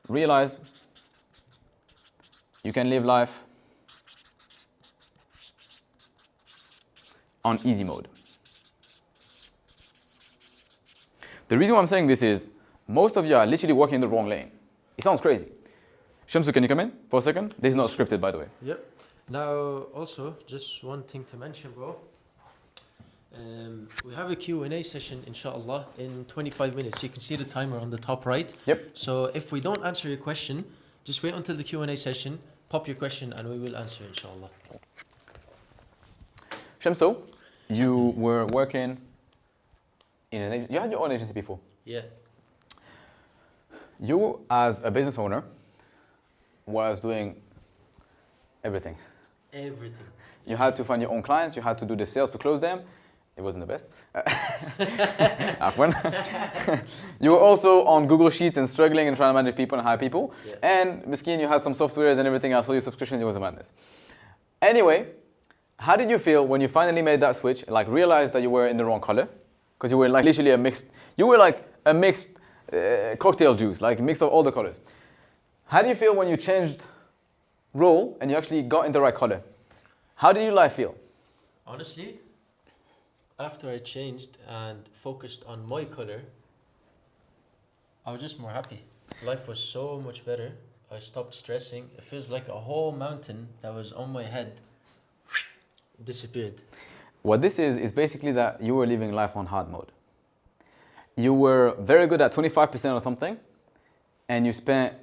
A: Realize you can live life on easy mode. The reason why I'm saying this is most of you are literally working in the wrong lane. It sounds crazy. Shamsu, can you come in for a second? This is not scripted, by the way.
C: Yep. Now, also, just one thing to mention, bro. We have a Q&A session, inshallah, in 25 minutes. You can see the timer on the top right.
A: Yep.
C: So if we don't answer your question, just wait until the Q&A session, pop your question, and we will answer, inshallah.
A: Shamsu, you were working in an agency. You had your own agency before.
C: Yeah.
A: You, as a business owner, was doing everything.
C: Everything.
A: You had to find your own clients. You had to do the sales to close them. It wasn't the best. Afwan. You were also on Google Sheets and struggling and trying to manage people and hire people.
C: Yeah.
A: And Miskin, you had some softwares and everything. I saw your subscriptions. It was a madness. Anyway, how did you feel when you finally made that switch, like realized that you were in the wrong color? Because you were like literally a mixed cocktail juice, like a mix of all the colors. How do you feel when you changed role and you actually got in the right color? How did your life feel?
C: Honestly, after I changed and focused on my color, I was just more happy. Life was so much better. I stopped stressing. It feels like a whole mountain that was on my head disappeared.
A: What this is basically that you were living life on hard mode. You were very good at 25% of something, and you spent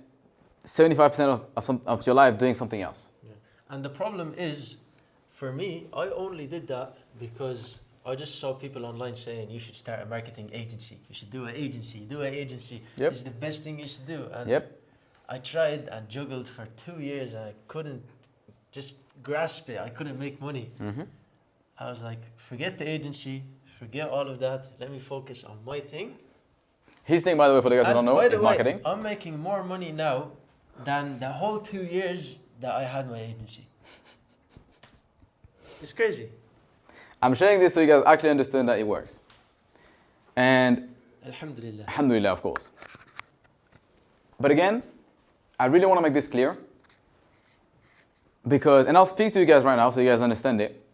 A: 75% of your life doing something else.
C: Yeah. And the problem is, for me, I only did that because I just saw people online saying you should start a marketing agency. You should do an agency.
A: Yep.
C: It's the best thing you should do. And
A: Yep.
C: I tried and juggled for 2 years and I couldn't just grasp it. I couldn't make money.
A: Mm-hmm.
C: I was like, forget the agency, forget all of that. Let me focus on my thing.
A: His thing, by the way, for the guys who don't know,
C: by the
A: is
C: way,
A: marketing.
C: I'm making more money now than the whole 2 years that I had my agency. It's crazy.
A: I'm sharing this so you guys actually understand that it works. And
C: Alhamdulillah.
A: alhamdulillah, of course. But again, I really want to make this clear because, and I'll speak to you guys right now so you guys understand it.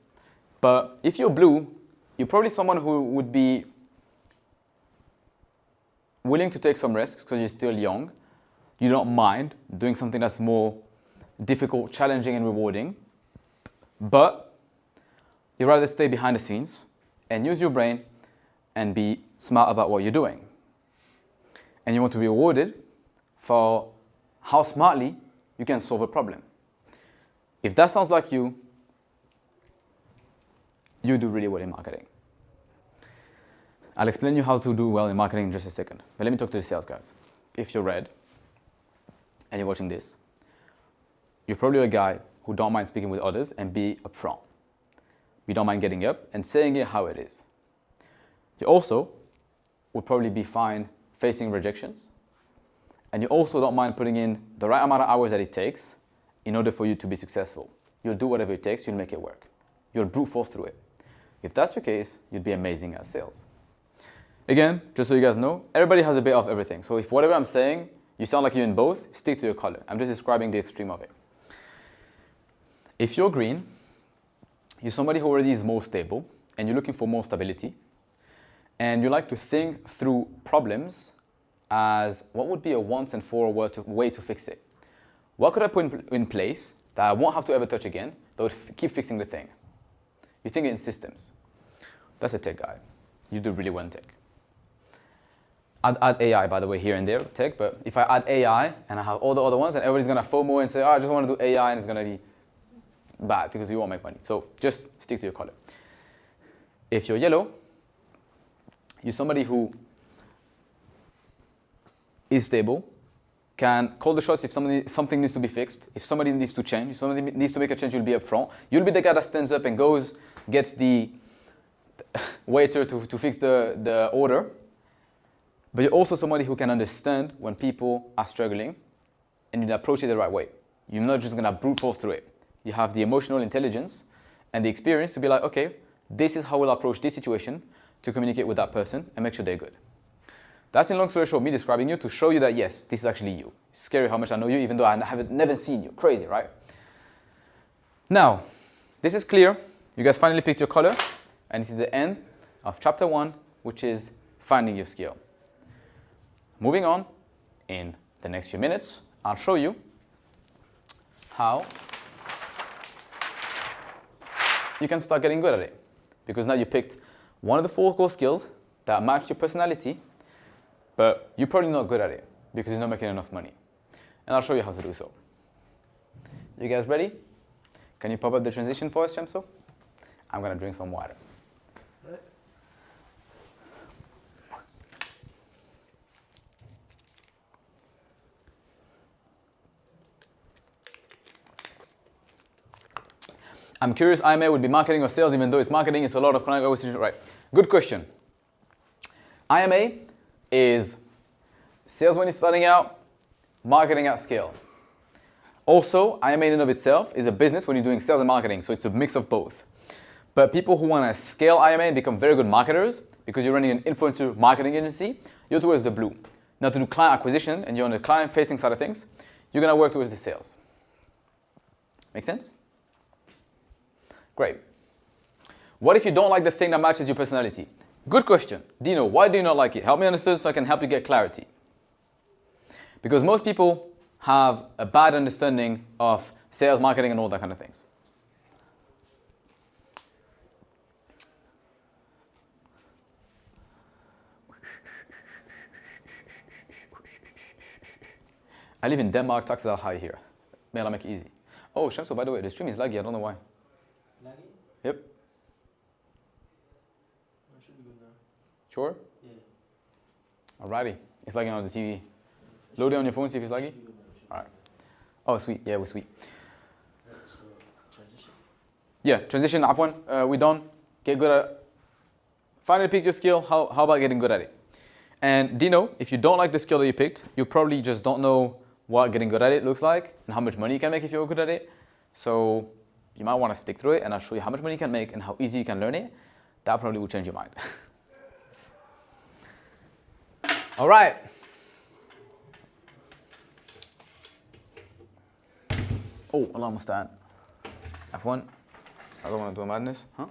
A: But if you're blue, you're probably someone who would be willing to take some risks because you're still young. You don't mind doing something that's more difficult, challenging, and rewarding. But you'd rather stay behind the scenes and use your brain and be smart about what you're doing. And you want to be rewarded for how smartly you can solve a problem. If that sounds like you do really well in marketing. I'll explain you how to do well in marketing in just a second. But let me talk to the sales guys. If you're red and you're watching this, you're probably a guy who don't mind speaking with others and be upfront. You don't mind getting up and saying it how it is. You also would probably be fine facing rejections. And you also don't mind putting in the right amount of hours that it takes in order for you to be successful. You'll do whatever it takes, you'll make it work. You'll brute force through it. If that's the case, you'd be amazing at sales. Again, just so you guys know, everybody has a bit of everything. So if whatever I'm saying, you sound like you're in both, stick to your color. I'm just describing the extreme of it. If you're green, you're somebody who already is more stable and you're looking for more stability. And you like to think through problems as what would be a once and for all way to fix it. What could I put in place that I won't have to ever touch again that would keep fixing the thing? You think in systems. That's a tech guy. you do really well in tech. I'd add AI, by the way, here and there, tech, but if I add AI and I have all the other ones, then everybody's going to FOMO and say, oh, I just want to do AI, and it's going to be bad because you won't make money. So just stick to your color. If you're yellow, you're somebody who is stable, can call the shots if something needs to be fixed, if somebody needs to change, if somebody needs to make a change, you'll be up front. You'll be the guy that stands up and goes, gets the waiter to fix the order. But you're also somebody who can understand when people are struggling and you approach it the right way. You're not just going to brute force through it. You have the emotional intelligence and the experience to be like, okay, this is how we'll approach this situation to communicate with that person and make sure they're good. That's in long story short, me describing you to show you that yes, this is actually you. It's scary how much I know you, even though I haven't never seen you. Crazy, right? Now, this is clear. You guys finally picked your color, and this is the end of chapter 1, which is finding your skill. Moving on, in the next few minutes, I'll show you how you can start getting good at it. Because now you picked one of the 4 core skills that match your personality, but you're probably not good at it because you're not making enough money. And I'll show you how to do so. You guys ready? Can you pop up the transition for us, Shamso? I'm going to drink some water.
C: Right.
A: I'm curious, IMA would be marketing or sales, even though it's marketing, it's a lot of client acquisition. Right. Good question. IMA is sales when you're starting out, marketing at scale. Also, IMA in and of itself is a business when you're doing sales and marketing, so it's a mix of both. But people who want to scale IMA and become very good marketers, because you're running an influencer marketing agency, you're towards the blue. Now to do client acquisition, and you're on the client-facing side of things, you're going to work towards the sales. Make sense? Great. What if you don't like the thing that matches your personality? Good question. Dino, why do you not like it? Help me understand so I can help you get clarity. Because most people have a bad understanding of sales, marketing, and all that kind of things. I live in Denmark, taxes are high here. May I make it easy. Oh, Shamso, by the way, the stream is laggy, I don't know why.
B: Laggy?
A: Yep.
B: Oh, should be good now.
A: Sure?
B: Yeah.
A: Alrighty. It's lagging on the TV. Load it on your phone, see if it's laggy. Alright. Oh, sweet. Yeah, we're sweet.
B: Right, so transition.
A: Yeah, transition, Afwan. We're done. Get good at it. Finally pick your skill. How about getting good at it? And Dino, if you don't like the skill that you picked, you probably just don't know what getting good at it looks like and how much money you can make if you're good at it. So you might want to stick through it, and I'll show you how much money you can make and how easy you can learn it. That probably will change your mind. All right. Oh, Allah musta'an. Afwan, I don't want to do a madness, huh?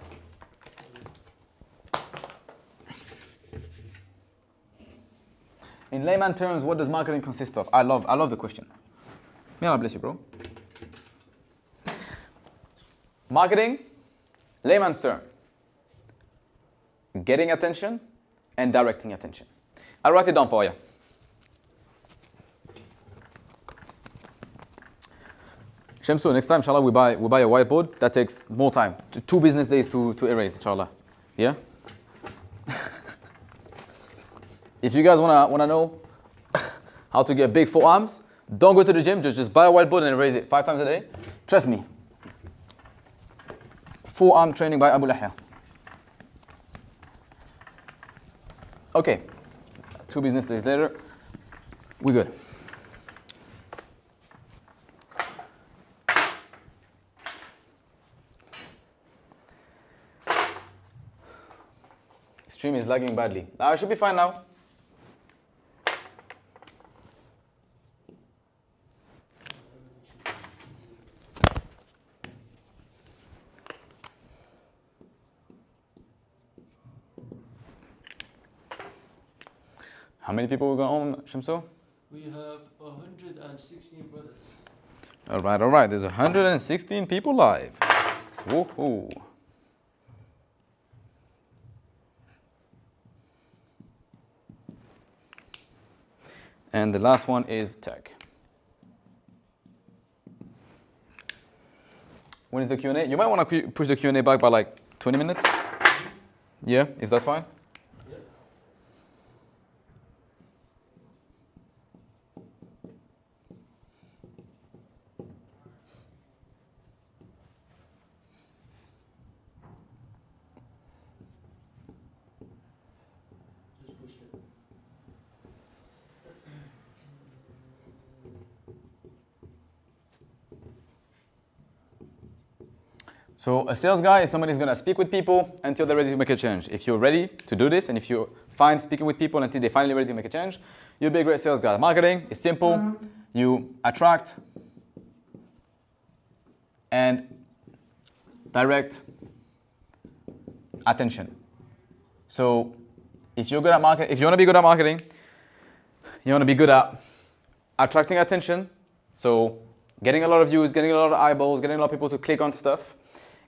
A: In layman terms, what does marketing consist of? I love the question. May Allah bless you, bro. Marketing, layman's term. Getting attention and directing attention. I'll write it down for you. Shamsu, next time, inshallah, we buy a whiteboard. That takes more time. 2 business days to erase, inshallah. Yeah? If you guys wanna know how to get big forearms, don't go to the gym, just buy a whiteboard and erase it 5 times a day. Trust me. Forearm training by Abu Lahya. Okay, 2 business days later, we're good. Stream is lagging badly. I should be fine now. How many people we got on, Shamso?
B: We have 116 brothers.
A: All right. There's 116 people live. Woohoo. And the last one is tech. When is the Q&A? You might want to push the Q&A back by like 20 minutes. Yeah, if that's fine.
B: Yeah. Just push it.
A: So a sales guy is somebody who's going to speak with people until they're ready to make a change. If you're ready to do this, and if you're fine speaking with people until they're finally ready to make a change, you'll be a great sales guy. Marketing is simple. You attract and direct attention. So if you're good at marketing, if you want to be good at marketing, you want to be good at attracting attention. So getting a lot of views, getting a lot of eyeballs, getting a lot of people to click on stuff,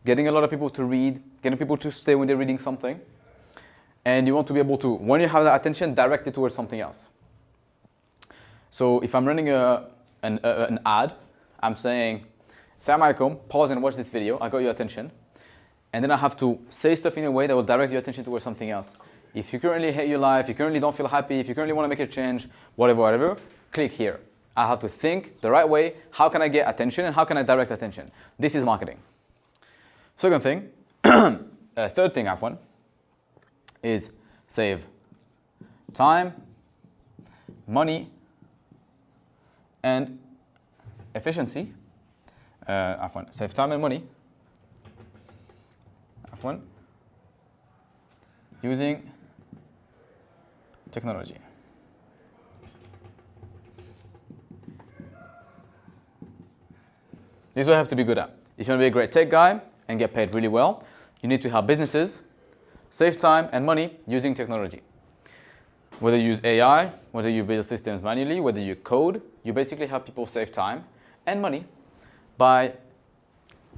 A: getting a lot of people to read, getting people to stay when they're reading something. And you want to be able to, when you have that attention, direct it towards something else. So if I'm running an ad, I'm saying, Assalamu alaikum, pause and watch this video, I got your attention. And then I have to say stuff in a way that will direct your attention towards something else. If you currently hate your life, if you currently don't feel happy, if you currently want to make a change, whatever, click here. I have to think the right way, how can I get attention and how can I direct attention? This is marketing. Second thing, third thing Afwan, is save time, money, and efficiency. Save time and money. Using technology. This is what you have to be good at. If you want to be a great tech guy and get paid really well, you need to help businesses save time and money using technology. Whether you use AI, whether you build systems manually, whether you code, you basically help people save time and money by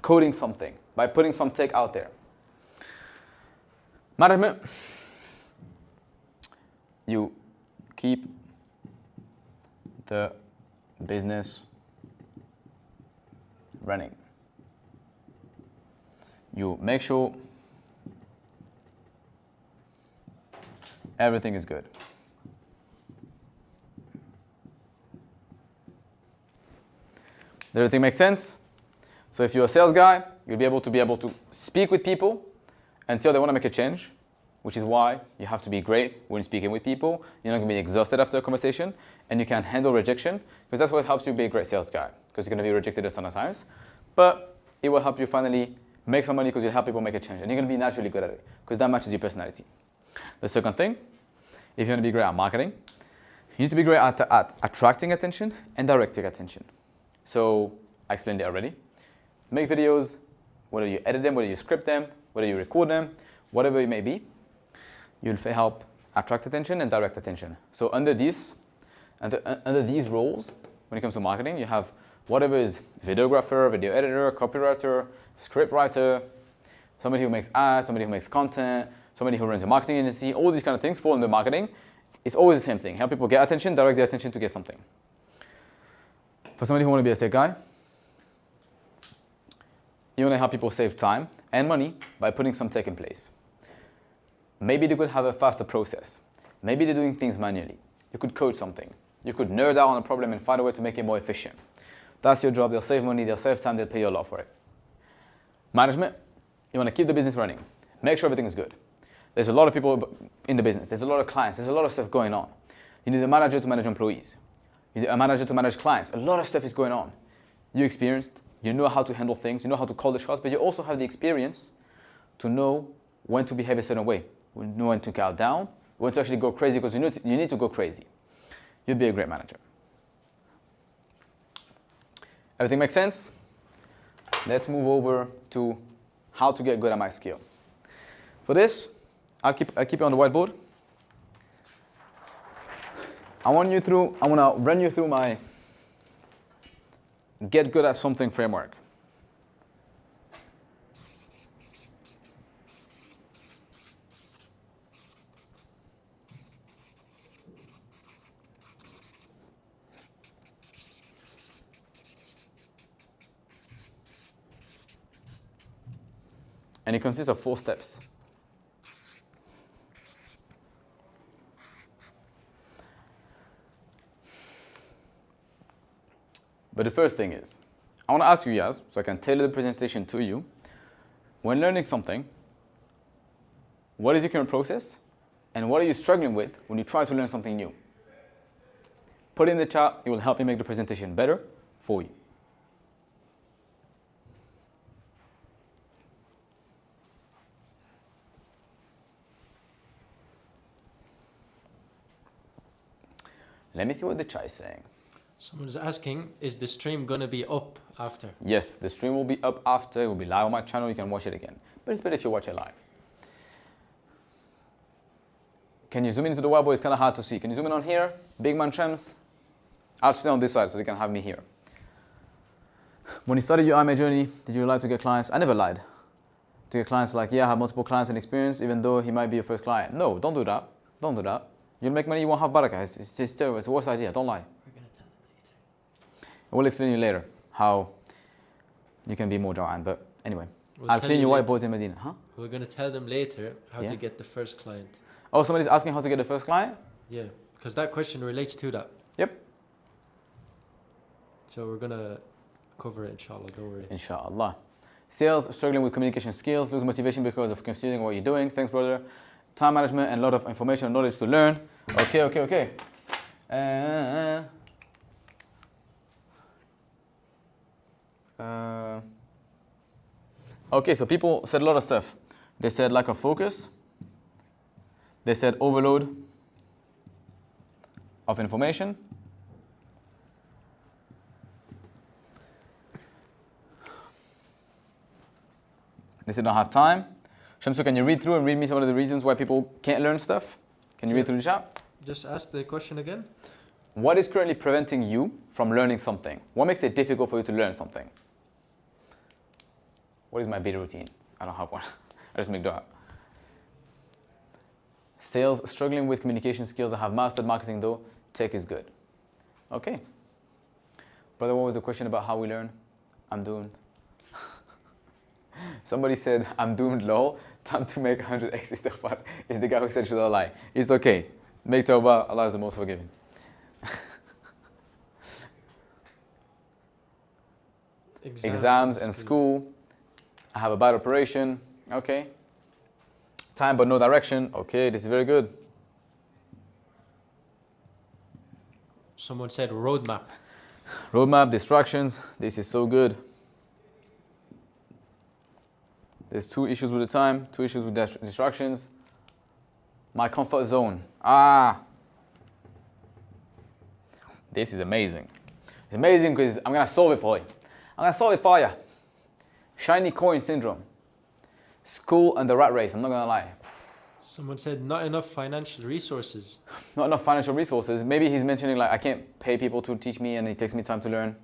A: coding something, by putting some tech out there. Management, you keep the business running. You make sure everything is good. Does everything make sense? So if you're a sales guy, you'll be able to speak with people until they want to make a change, which is why you have to be great when speaking with people. You're not going to be exhausted after a conversation, and you can handle rejection, because that's what helps you be a great sales guy, because you're going to be rejected a ton of times. But it will help you finally make some money because you help people make a change, and you're going to be naturally good at it, because that matches your personality. The second thing, if you want to be great at marketing, you need to be great at attracting attention and directing attention. So I explained it already. Make videos, whether you edit them, whether you script them, whether you record them, whatever it may be, you'll help attract attention and direct attention. So under these roles, when it comes to marketing, you have whatever is videographer, video editor, copywriter, script writer, somebody who makes ads, somebody who makes content, somebody who runs a marketing agency, all these kind of things fall under marketing. It's always the same thing. Help people get attention, direct their attention to get something. For somebody who wants to be a tech guy, you want to help people save time and money by putting some tech in place. Maybe they could have a faster process. Maybe they're doing things manually. You could code something. You could nerd out on a problem and find a way to make it more efficient. That's your job. They'll save money, they'll save time, they'll pay you a lot for it. Management, you want to keep the business running. Make sure everything is good. There's a lot of people in the business. There's a lot of clients. There's a lot of stuff going on. You need a manager to manage employees. You need a manager to manage clients. A lot of stuff is going on. You're experienced. You know how to handle things. You know how to call the shots, but you also have the experience to know when to behave a certain way. You know when to calm down, when to actually go crazy, because you need to go crazy. You'll be a great manager. Everything makes sense? Let's move over to how to get good at my skill. For this, I'll keep it on the whiteboard. I want to run you through my get good at something framework. And it consists of 4 steps. But the first thing is, I want to ask you guys, so I can tailor the presentation to you. When learning something, what is your current process? And what are you struggling with when you try to learn something new? Put it in the chat, it will help me make the presentation better for you. Let me see what the chat is saying.
C: Someone's asking, is the stream going to be up after?
A: Yes, the stream will be up after. It will be live on my channel. You can watch it again. But it's better if you watch it live. Can you zoom into the whiteboard? It's kind of hard to see. Can you zoom in on here? Big man Shems? I'll stay on this side so they can have me here. When you started your IMA journey, did you lie to get clients? I never lied. To get clients like, yeah, I have multiple clients and experience, even though he might be your first client. No, don't do that. Don't do that. You'll make money, you won't have barakah. It's terrible. It's the worst idea. Don't lie.
C: We're going to tell them later.
A: I will explain you later how you can be more Jawaan. But anyway,
C: We'll
A: I'll
C: tell
A: clean
C: you
A: your
C: later.
A: whiteboards in Medina. Huh?
C: We're going to tell them later how
A: Yeah.
C: to get the first client.
A: Oh, somebody's asking how to get the first client?
C: Yeah, because that question relates to that.
A: Yep.
C: So we're going to cover it, inshallah, don't worry.
A: Inshallah. Sales, struggling with communication skills, lose motivation because of considering what you're doing. Thanks, brother. Time management and a lot of information and knowledge to learn. Okay. Okay, so people said a lot of stuff. They said lack of focus. They said overload of information. They said don't have time. Shamsu, can you read through and read me some of the reasons why people can't learn stuff? Can you read through the chat?
C: Just ask the question again.
A: What is currently preventing you from learning something? What makes it difficult for you to learn something? What is my beta routine? I don't have one. I just make dua. Sales, struggling with communication skills. I have mastered marketing though. Tech is good. Okay. Brother, what was the question about how we learn? I'm doomed. Somebody said, I'm doomed, lol. Time to make 100x istighfar. Is the guy who said should I lie? It's okay. Make tawbah. Allah is the most forgiving. Exams and school. I have a bad operation. Okay. Time but no direction. Okay, this is very good.
C: Someone said roadmap.
A: Roadmap, distractions. This is so good. There's 2 issues with the time, 2 issues with distractions. My comfort zone. This is amazing. It's amazing because I'm going to solve it for you. I'm going to solve it for you. Shiny coin syndrome. School and the rat race. I'm not going to lie.
C: Someone said not enough financial resources.
A: Not enough financial resources. Maybe he's mentioning like I can't pay people to teach me and it takes me time to learn.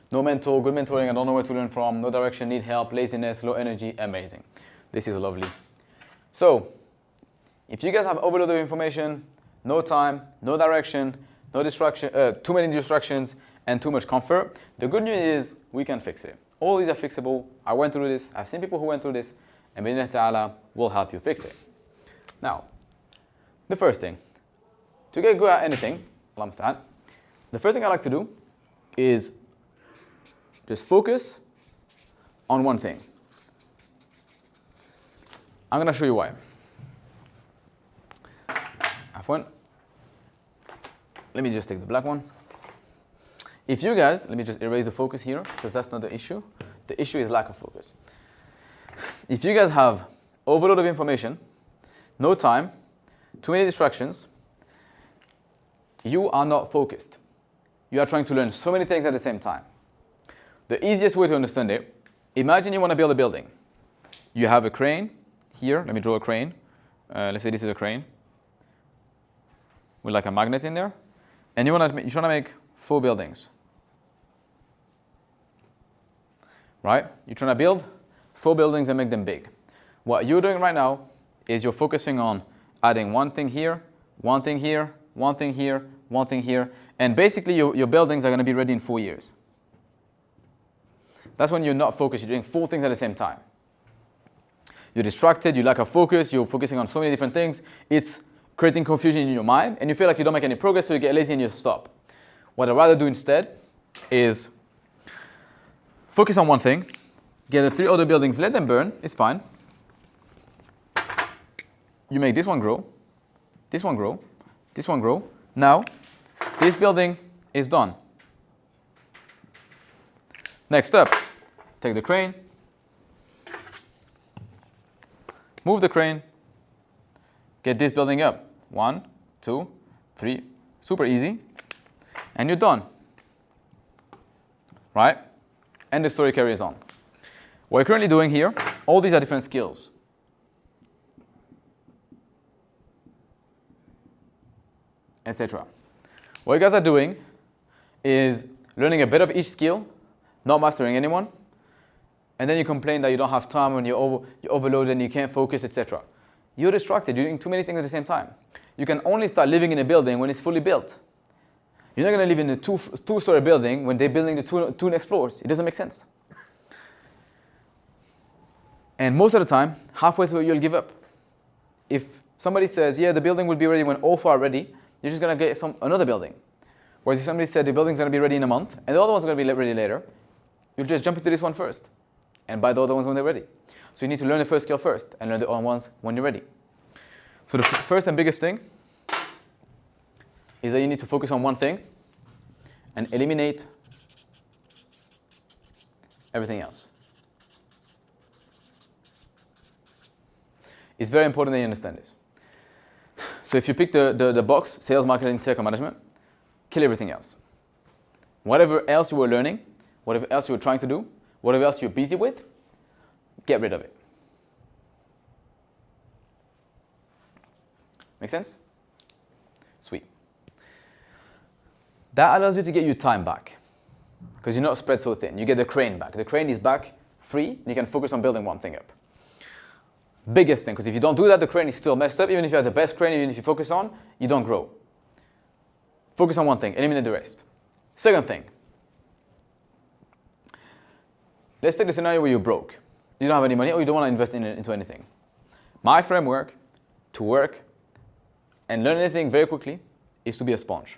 A: No mentor, good mentoring, I don't know where to learn from. No direction, need help, laziness, low energy, amazing. This is lovely. So, if you guys have overload of information, no time, no direction, no distraction, too many distractions, and too much comfort, the good news is we can fix it. All these are fixable. I went through this. I've seen people who went through this, and Bidnillah Ta'ala will help you fix it. Now, the first thing, to get good at anything, Allah musta'an, the first thing I like to do is just focus on one thing. I'm going to show you why. Afwan. Let me just take the black one. If you guys, let me just erase the focus here because that's not the issue. The issue is lack of focus. If you guys have overload of information, no time, too many distractions, you are not focused. You are trying to learn so many things at the same time. The easiest way to understand it, imagine you want to build a building. You have a crane here. Let me draw a crane. Let's say this is a crane with like a magnet in there. And you're trying to make 4 buildings. Right? You're trying to build 4 buildings and make them big. What you're doing right now is you're focusing on adding one thing here, one thing here, one thing here, one thing here. And basically your buildings are going to be ready in 4 years. That's when you're not focused. You're doing 4 things at the same time. you're distracted, you lack of focus, you're focusing on so many different things. It's creating confusion in your mind, and you feel like you don't make any progress, so you get lazy and you stop. What I'd rather do instead is focus on one thing, get the 3 other buildings, let them burn, it's fine. You make this one grow, this one grow, this one grow. Now, this building is done. Next up, take the crane, move the crane, get this building up. 1, 2, 3, super easy, and you're done, right? And the story carries on. What you're currently doing here, all these are different skills. Etc. What you guys are doing is learning a bit of each skill, not mastering anyone, and then you complain that you don't have time when you're overloaded and you can't focus, etc. You're distracted, you're doing too many things at the same time. You can only start living in a building when it's fully built. You're not going to live in a two-story building when they're building the two next floors. It doesn't make sense. And most of the time, halfway through, you'll give up. If somebody says, yeah, the building will be ready when all 4 are ready, you're just going to get another building. Whereas if somebody said the building's going to be ready in a month, and the other one's going to be ready later, you'll just jump into this one first, and buy the other ones when they're ready. So you need to learn the first skill first, and learn the other ones when you're ready. So the first and biggest thing is that you need to focus on one thing and eliminate everything else. It's very important that you understand this. So if you pick the box, sales, marketing, tech, or management, kill everything else. Whatever else you were learning, whatever else you were trying to do, whatever else you're busy with, get rid of it. Make sense? Sweet. That allows you to get your time back because you're not spread so thin. You get the crane back. The crane is back free, and you can focus on building one thing up. Biggest thing, because if you don't do that, the crane is still messed up. Even if you have the best crane, even if you focus on, you don't grow. Focus on one thing, eliminate the rest. Second thing, let's take the scenario where you're broke. You don't have any money or you don't want to invest into anything. My framework to work and learn anything very quickly is to be a sponge.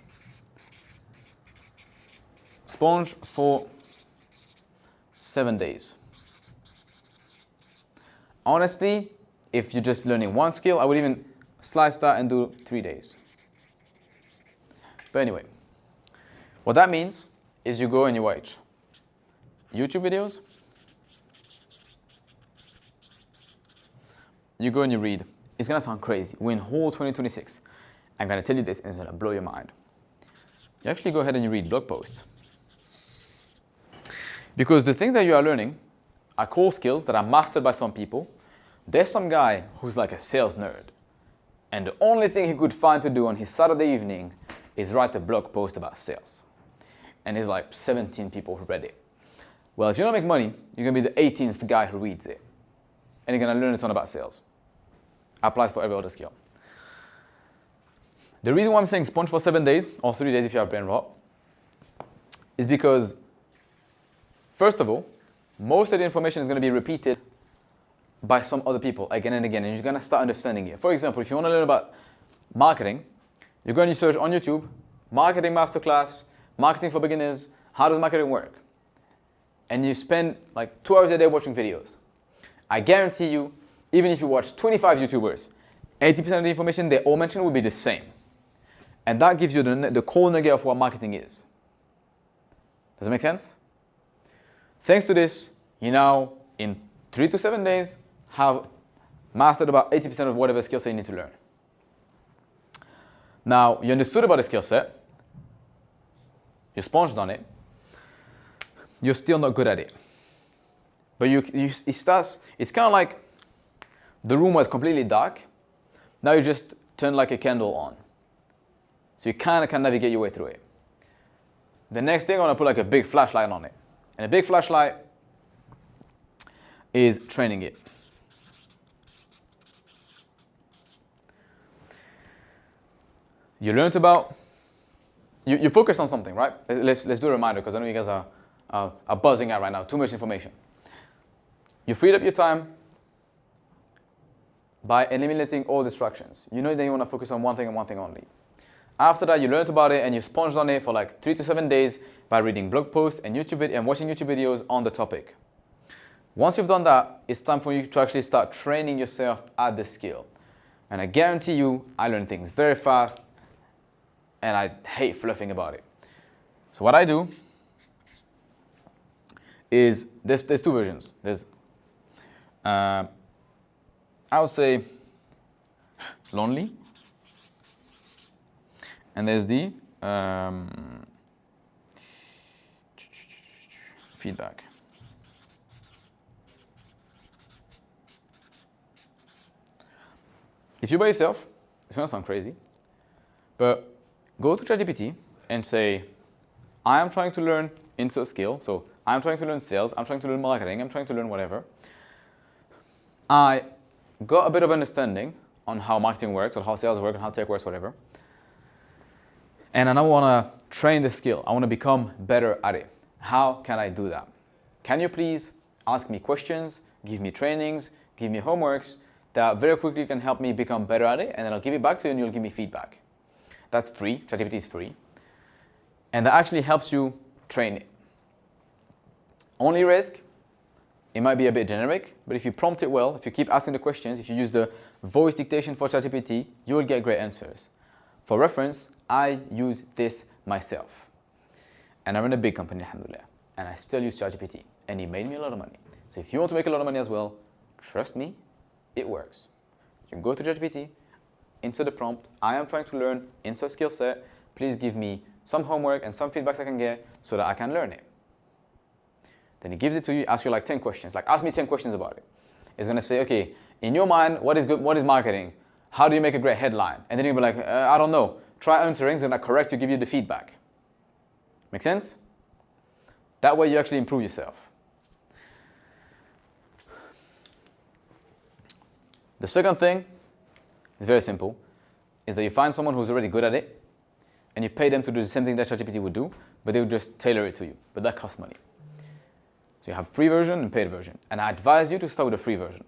A: Sponge for 7 days. Honestly, if you're just learning one skill, I would even slice that and do 3 days. But anyway, what that means is you go and you watch YouTube videos, you go and you read. It's going to sound crazy. We're in whole 2026. I'm going to tell you this and it's going to blow your mind. You actually go ahead and you read blog posts. Because the things that you are learning are core skills that are mastered by some people. There's some guy who's like a sales nerd. And the only thing he could find to do on his Saturday evening is write a blog post about sales. And there's like 17 people who read it. Well, if you don't make money, you're going to be the 18th guy who reads it. And you're going to learn a ton about sales. Applies for every other skill. The reason why I'm saying sponge for 7 days, or 3 days if you have brain rot, is because, first of all, most of the information is going to be repeated by some other people again and again, and you're going to start understanding it. For example, if you want to learn about marketing, you're going to search on YouTube, marketing masterclass, marketing for beginners, how does marketing work? And you spend like 2 hours a day watching videos. I guarantee you, even if you watch 25 YouTubers, 80% of the information they all mention will be the same. And that gives you the core nugget of what marketing is. Does that make sense? Thanks to this, you now, in 3 to 7 days, have mastered about 80% of whatever skill set you need to learn. Now, you understood about the skill set, you sponged on it, you're still not good at it. But it's kind of like the room was completely dark, now you just turn like a candle on. So you kind of can navigate your way through it. The next thing, I want to put like a big flashlight on it. And a big flashlight is training it. You learned about, you focused on something, right? Let's do a reminder because I know you guys are buzzing out right now, too much information. You freed up your time by eliminating all distractions. You know that you want to focus on one thing and one thing only. After that, you learned about it and you sponged on it for like 3 to 7 days by reading blog posts and watching YouTube videos on the topic. Once you've done that, it's time for you to actually start training yourself at the skill. And I guarantee you, I learn things very fast and I hate fluffing about it. So what I do is, there's 2 versions. There's, I would say, lonely. And there's the feedback. If you're by yourself, it's going to sound crazy, but go to ChatGPT and say, I am trying to learn insert skill. So I'm trying to learn sales, I'm trying to learn marketing, I'm trying to learn whatever. I got a bit of understanding on how marketing works, or how sales work, and how tech works, whatever. And I want to train the skill. I want to become better at it. How can I do that? Can you please ask me questions, give me trainings, give me homeworks that very quickly can help me become better at it, and then I'll give it back to you and you'll give me feedback. That's free. ChatGPT is free. And that actually helps you train it. Only risk, it might be a bit generic, but if you prompt it well, if you keep asking the questions, if you use the voice dictation for ChatGPT, you will get great answers. For reference, I use this myself. And I run a big company, alhamdulillah. And I still use ChatGPT. And it made me a lot of money. So if you want to make a lot of money as well, trust me, it works. You can go to ChatGPT, insert the prompt, I am trying to learn, insert skill set, please give me some homework and some feedbacks I can get so that I can learn it. Then it gives it to you, asks you like 10 questions. Like, ask me 10 questions about it. It's going to say, okay, in your mind, what is good? What is marketing? How do you make a great headline? And then you'll be like, I don't know. Try answering, it's going to correct you, give you the feedback. Make sense? That way you actually improve yourself. The second thing is very simple, is that you find someone who's already good at it and you pay them to do the same thing that ChatGPT would do, but they will just tailor it to you. But that costs money. So you have free version and paid version. And I advise you to start with the free version.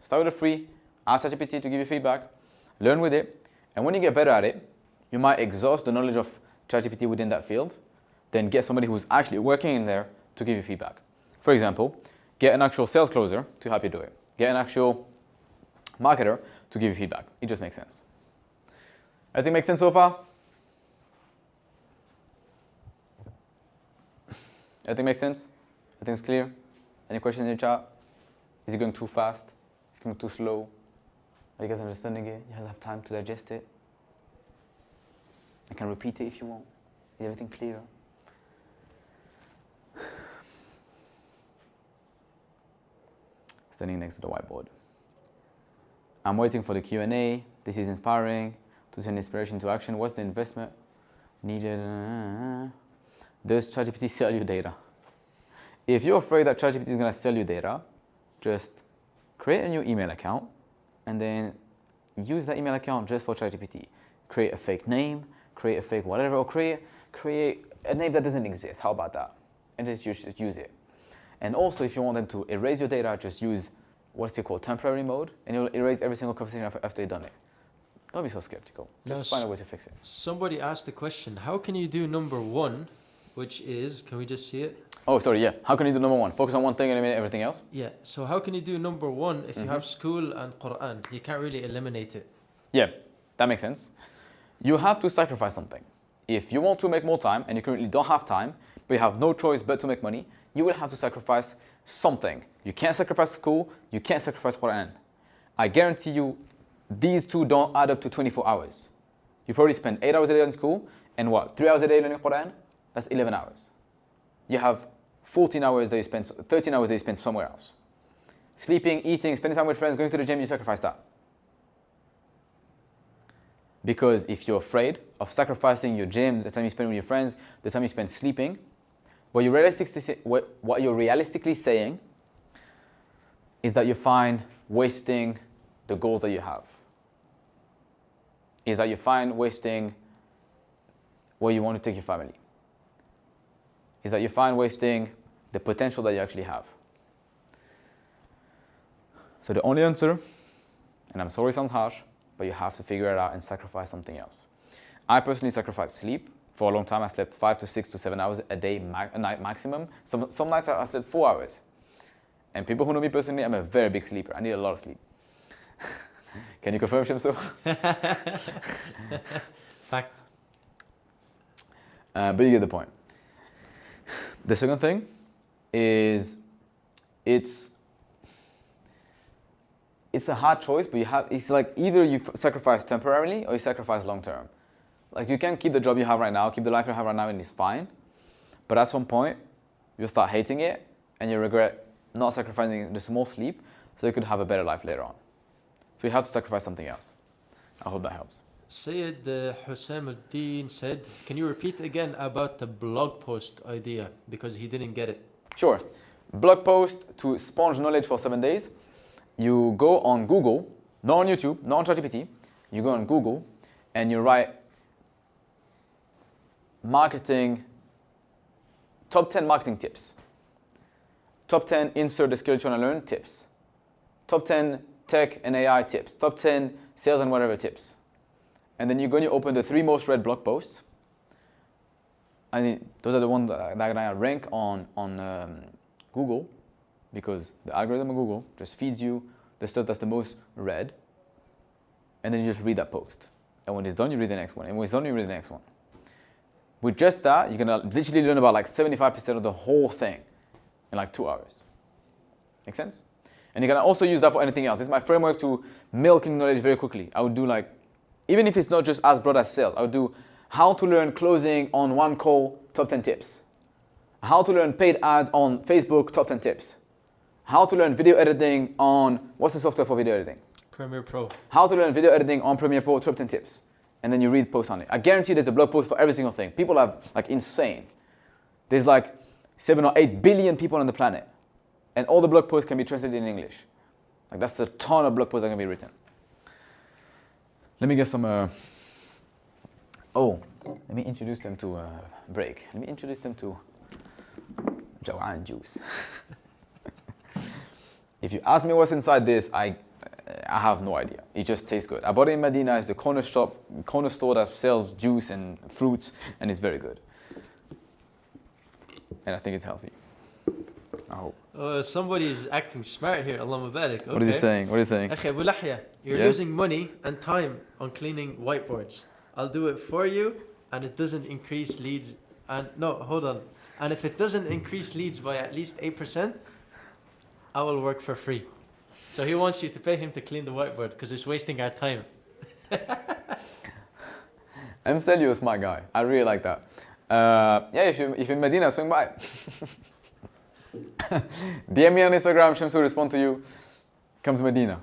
A: Start with the free, ask ChatGPT to give you feedback, learn with it, and when you get better at it, you might exhaust the knowledge of ChatGPT within that field, then get somebody who's actually working in there to give you feedback. For example, get an actual sales closer to help you do it. Get an actual marketer to give you feedback. It just makes sense. Everything makes sense so far? Everything makes sense? Everything's clear? Any questions in the chat? Is it going too fast? Is it going too slow? Are you guys understanding it? You guys have time to digest it? I can repeat it if you want. Is everything clear? Standing next to the whiteboard. I'm waiting for the Q&A. This is inspiring. To send inspiration to action. What's the investment needed? Does ChatGPT sell you data? If you're afraid that ChatGPT is going to sell you data, just create a new email account and then use that email account just for ChatGPT. Create a fake name, create a fake whatever, or create a name that doesn't exist. How about that? And just use it. And also, if you want them to erase your data, just use what's it called, temporary mode, and it will erase every single conversation after you've done it. Don't be so skeptical. Just find a way to fix it.
C: Somebody asked the question, how can you do number 1, which is, can we just see it?
A: Oh, sorry, yeah. How can you do number 1? Focus on one thing and eliminate everything else?
C: Yeah, so how can you do number 1 if you have school and Quran? You can't really eliminate it.
A: Yeah, that makes sense. You have to sacrifice something. If you want to make more time and you currently don't have time, but you have no choice but to make money, you will have to sacrifice something. You can't sacrifice school, you can't sacrifice Quran. I guarantee you, these two don't add up to 24 hours. You probably spend 8 hours a day in school, and what, 3 hours a day learning Quran? That's 11 hours. You have 14 hours that you spend, 13 hours that you spend somewhere else. Sleeping, eating, spending time with friends, going to the gym, you sacrifice that. Because if you're afraid of sacrificing your gym, the time you spend with your friends, the time you spend sleeping, what you're realistically saying is that you find wasting the goals that you have. Is that you find wasting where you want to take your family. Is that you find wasting the potential that you actually have. So the only answer And I'm sorry it sounds harsh, but you have to figure it out and sacrifice something else. I personally sacrificed sleep. For a long time, I slept 5 to 6 to 7 hours a day, a night maximum. Some nights I slept 4 hours. And people who know me personally, I'm a very big sleeper. I need a lot of sleep. Can you confirm, Shamsu?
C: Fact.
A: But you get the point. The second thing is it's a hard choice, but it's like either you sacrifice temporarily or you sacrifice long term. Like you can keep the job you have right now, keep the life you have right now, and it's fine. But at some point, you'll start hating it and you regret not sacrificing the small sleep so you could have a better life later on. So you have to sacrifice something else. I hope that helps.
C: Sayyid Hussein al-Din said, can you repeat again about the blog post idea? Because he didn't get it.
A: Sure. Blog post to sponge knowledge for 7 days. You go on Google, not on YouTube, not on ChatGPT. You go on Google and you write top 10 marketing tips. Top 10 insert the skill you're trying to learn tips. Top 10 tech and AI tips. Top 10 sales and whatever tips. And then you're going to open the 3 most read blog posts. I mean, those are the ones that I rank on Google, because the algorithm of Google just feeds you the stuff that's the most read. And then you just read that post. And when it's done, you read the next one. And when it's done, you read the next one. With just that, you're going to literally learn about like 75% of the whole thing in like 2 hours. Make sense? And you can also use that for anything else. This is my framework to milking knowledge very quickly. I would do like, even if it's not just as broad as sales, I would do how to learn closing on one call, top 10 tips. How to learn paid ads on Facebook, top 10 tips. How to learn video editing on, what's the software for video editing?
C: Premiere Pro.
A: How to learn video editing on Premiere Pro, top 10 tips. And then you read posts on it. I guarantee there's a blog post for every single thing. People are like insane. There's like 7 or 8 billion people on the planet. And all the blog posts can be translated in English. Like that's a ton of blog posts that can be written. Let me get some, let me introduce them to break. Let me introduce them to Jawan juice. If you ask me what's inside this, I have no idea. It just tastes good. I bought it in Medina. It's the corner store that sells juice and fruits, and it's very good. And I think it's healthy. I hope.
C: Somebody is acting smart here. Allah Mubarak. Okay.
A: What is he saying? What is he saying?
C: Akhi Abu Lahya, you're
A: Yeah?
C: losing money and time on cleaning whiteboards. I'll do it for you, and it doesn't increase leads. And no, hold on. And if it doesn't increase leads by at least 8%, I will work for free. So he wants you to pay him to clean the whiteboard because it's wasting our time.
A: I'm telling you, a smart guy. I really like that. Yeah, if you're in Medina, swing by. DM me on Instagram, Shamsu will respond to you. Come to Medina.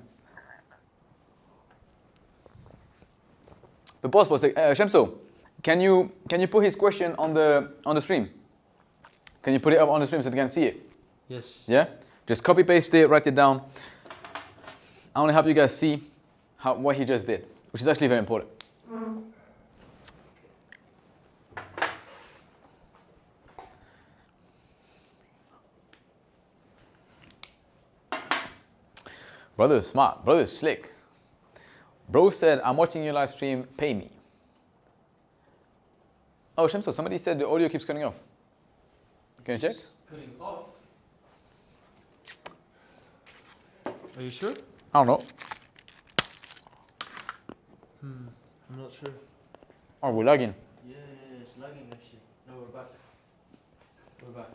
A: But pause for a sec. Shamsu, can you put his question on the stream? Can you put it up on the stream so they can see it?
C: Yes.
A: Yeah? Just copy paste it, write it down. I want to help you guys see what he just did, which is actually very important. Brother is smart. Brother is slick. Bro said, I'm watching your live stream, pay me. Oh, Shamsu, somebody said the audio keeps cutting off. Can you check?
C: Cutting off. Are you sure?
A: I don't know.
C: I'm not sure.
A: Oh, we're lagging.
C: Yeah, it's lagging actually. No, we're back. We're back.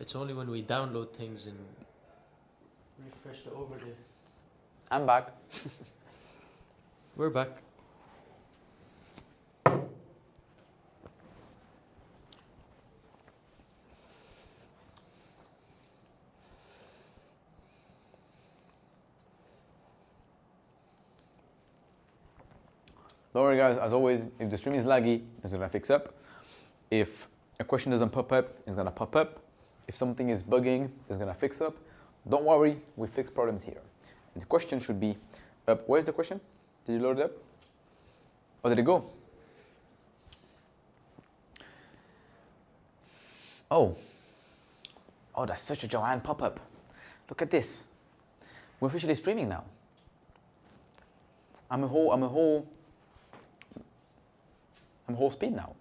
C: It's only when we download things and refresh the overlay.
A: I'm back.
C: We're back.
A: Don't worry guys, as always, if the stream is laggy, it's gonna fix up. If a question doesn't pop up, it's gonna pop up. If something is bugging, it's gonna fix up. Don't worry, we fix problems here. And the question should be up. Where's the question? Did you load it up? Or did it go? Oh. Oh, that's such a giant pop-up. Look at this. We're officially streaming now. I'm a whole speed now.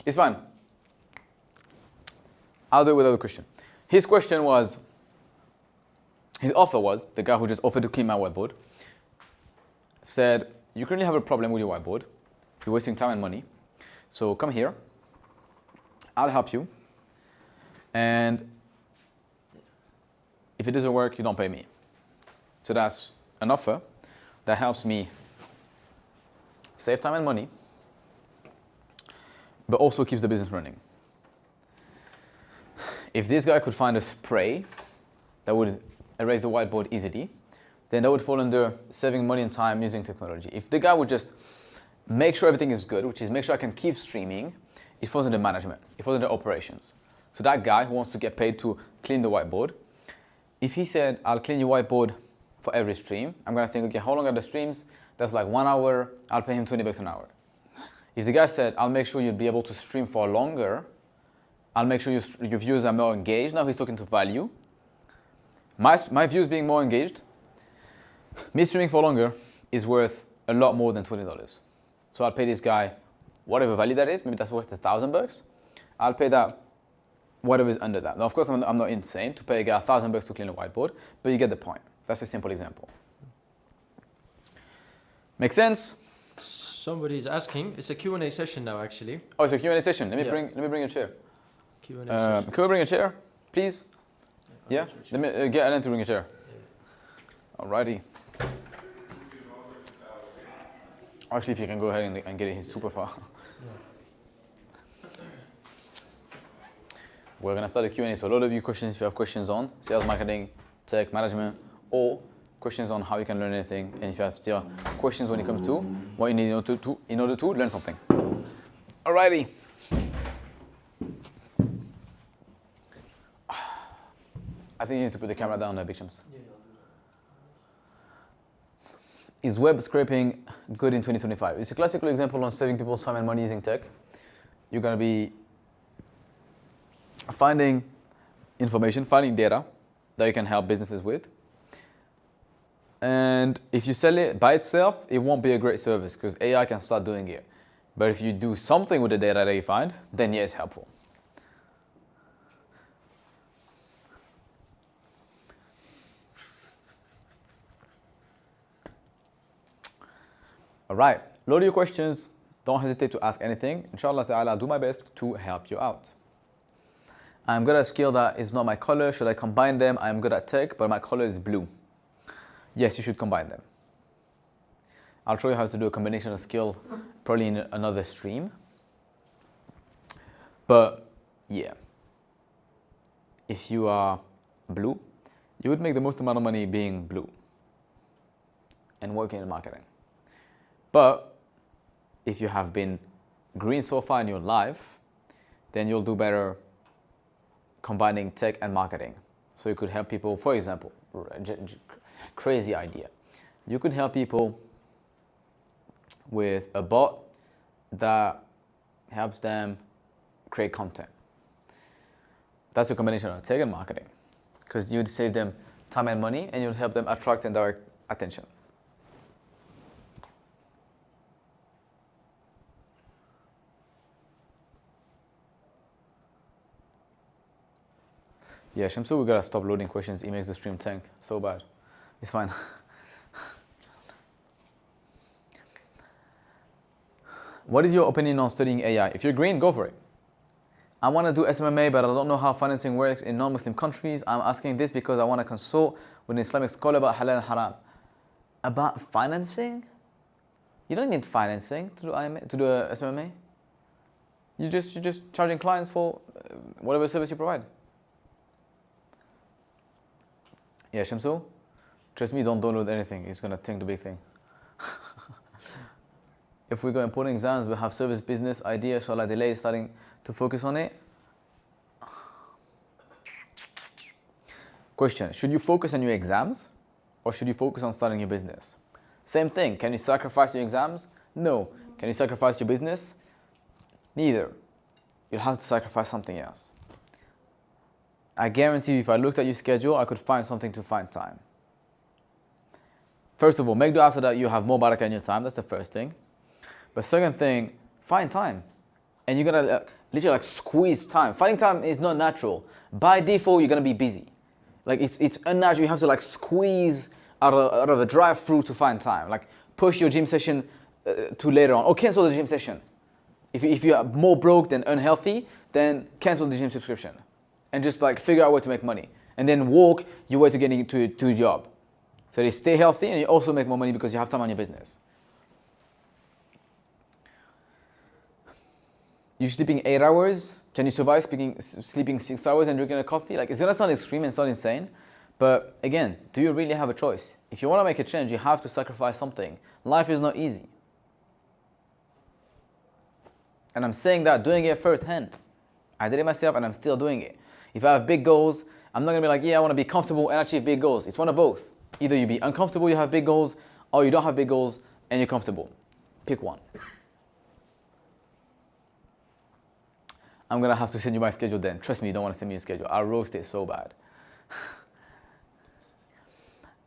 A: It's fine. I'll do it without a question. His offer was, the guy who just offered to clean my whiteboard, said, you currently have a problem with your whiteboard. You're wasting time and money. So come here. I'll help you. And if it doesn't work, you don't pay me. So that's an offer that helps me save time and money, but also keeps the business running. If this guy could find a spray that would erase the whiteboard easily, then that would fall under saving money and time using technology. If the guy would just make sure everything is good, which is make sure I can keep streaming, it falls under management, it falls under operations. So that guy who wants to get paid to clean the whiteboard, if he said, I'll clean your whiteboard for every stream, I'm gonna think, okay, how long are the streams? That's like 1 hour, I'll pay him $20 an hour. If the guy said, I'll make sure you'll be able to stream for longer, I'll make sure your viewers are more engaged. Now he's talking to value. My views being more engaged, me streaming for longer is worth a lot more than $20. So I'll pay this guy whatever value that is. Maybe that's worth $1,000. I'll pay that whatever is under that. Now, of course, I'm not insane to pay a guy $1,000 to clean a whiteboard, but you get the point. That's a simple example. Make sense?
C: Somebody's asking. It's a Q&A session now, actually.
A: Oh, it's a Q&A session. Let me bring a chair.
C: Q&A session.
A: Can we bring a chair, please? Yeah? Let me get Alan to bring a chair. Alrighty. Actually, if you can go ahead and get it, he's super far. We're going to start the Q&A. So a lot of you questions, if you have questions on sales, marketing, tech, management, or questions on how you can learn anything, and if you have still questions when it comes to what you need in order to learn something. Alrighty. I think you need to put the camera down there, Big Chums.
B: Yeah, I'll do that.
A: Is web scraping good in 2025? It's a classical example on saving people's time and money using tech. You're going to be finding information, finding data that you can help businesses with. And if you sell it by itself, it won't be a great service because AI can start doing it. But if you do something with the data that you find, then yeah, it's helpful. All right, load your questions. Don't hesitate to ask anything. Inshallah ta'ala, I'll do my best to help you out. I'm good at a skill that is not my color. Should I combine them? I'm good at tech, but my color is blue. Yes, you should combine them. I'll show you how to do a combination of skill probably in another stream. But yeah, if you are blue, you would make the most amount of money being blue and working in marketing. But if you have been green so far in your life, then you'll do better combining tech and marketing. So you could help people, for example, crazy idea. You could help people with a bot that helps them create content. That's a combination of tech and marketing because you'd save them time and money and you'll help them attract and direct attention. Yeah, Shamsu, we gotta stop loading questions. It makes the stream tank so bad. It's fine. What is your opinion on studying AI? If you're green, go for it. I want to do SMMA, but I don't know how financing works in non-Muslim countries. I'm asking this because I want to consult with an Islamic scholar about halal and haram. About financing? You don't need financing to do SMMA. You're just charging clients for whatever service you provide. Yeah, Shamsu, trust me, don't download anything. It's going to think the big thing. If we go important exams, we have service business idea, shall I delay starting to focus on it? Question, should you focus on your exams or should you focus on starting your business? Same thing, can you sacrifice your exams? No. Can you sacrifice your business? Neither. You'll have to sacrifice something else. I guarantee you, if I looked at your schedule, I could find something to find time. First of all, make dua so that you have more barakah in your time. That's the first thing. But second thing, find time. And you're going to literally like squeeze time. Finding time is not natural. By default, you're going to be busy. Like it's unnatural. You have to like squeeze out of a dry fruit to find time. Like push your gym session to later on, or cancel the gym session. If you are more broke than unhealthy, then cancel the gym subscription. And just like figure out a way to make money. And then walk your way to getting to a job. So they stay healthy and you also make more money because you have time on your business. You're sleeping 8 hours. Can you survive sleeping 6 hours and drinking a coffee? Like, it's gonna sound extreme and sound insane, but again, do you really have a choice? If you want to make a change, you have to sacrifice something. Life is not easy. And I'm saying that, doing it firsthand. I did it myself and I'm still doing it. If I have big goals, I'm not gonna be like, yeah, I want to be comfortable and achieve big goals. It's one of both. Either you be uncomfortable, you have big goals, or you don't have big goals and you're comfortable. Pick one. I'm gonna have to send you my schedule then. Trust me, you don't want to send me your schedule. I'll roast it so bad.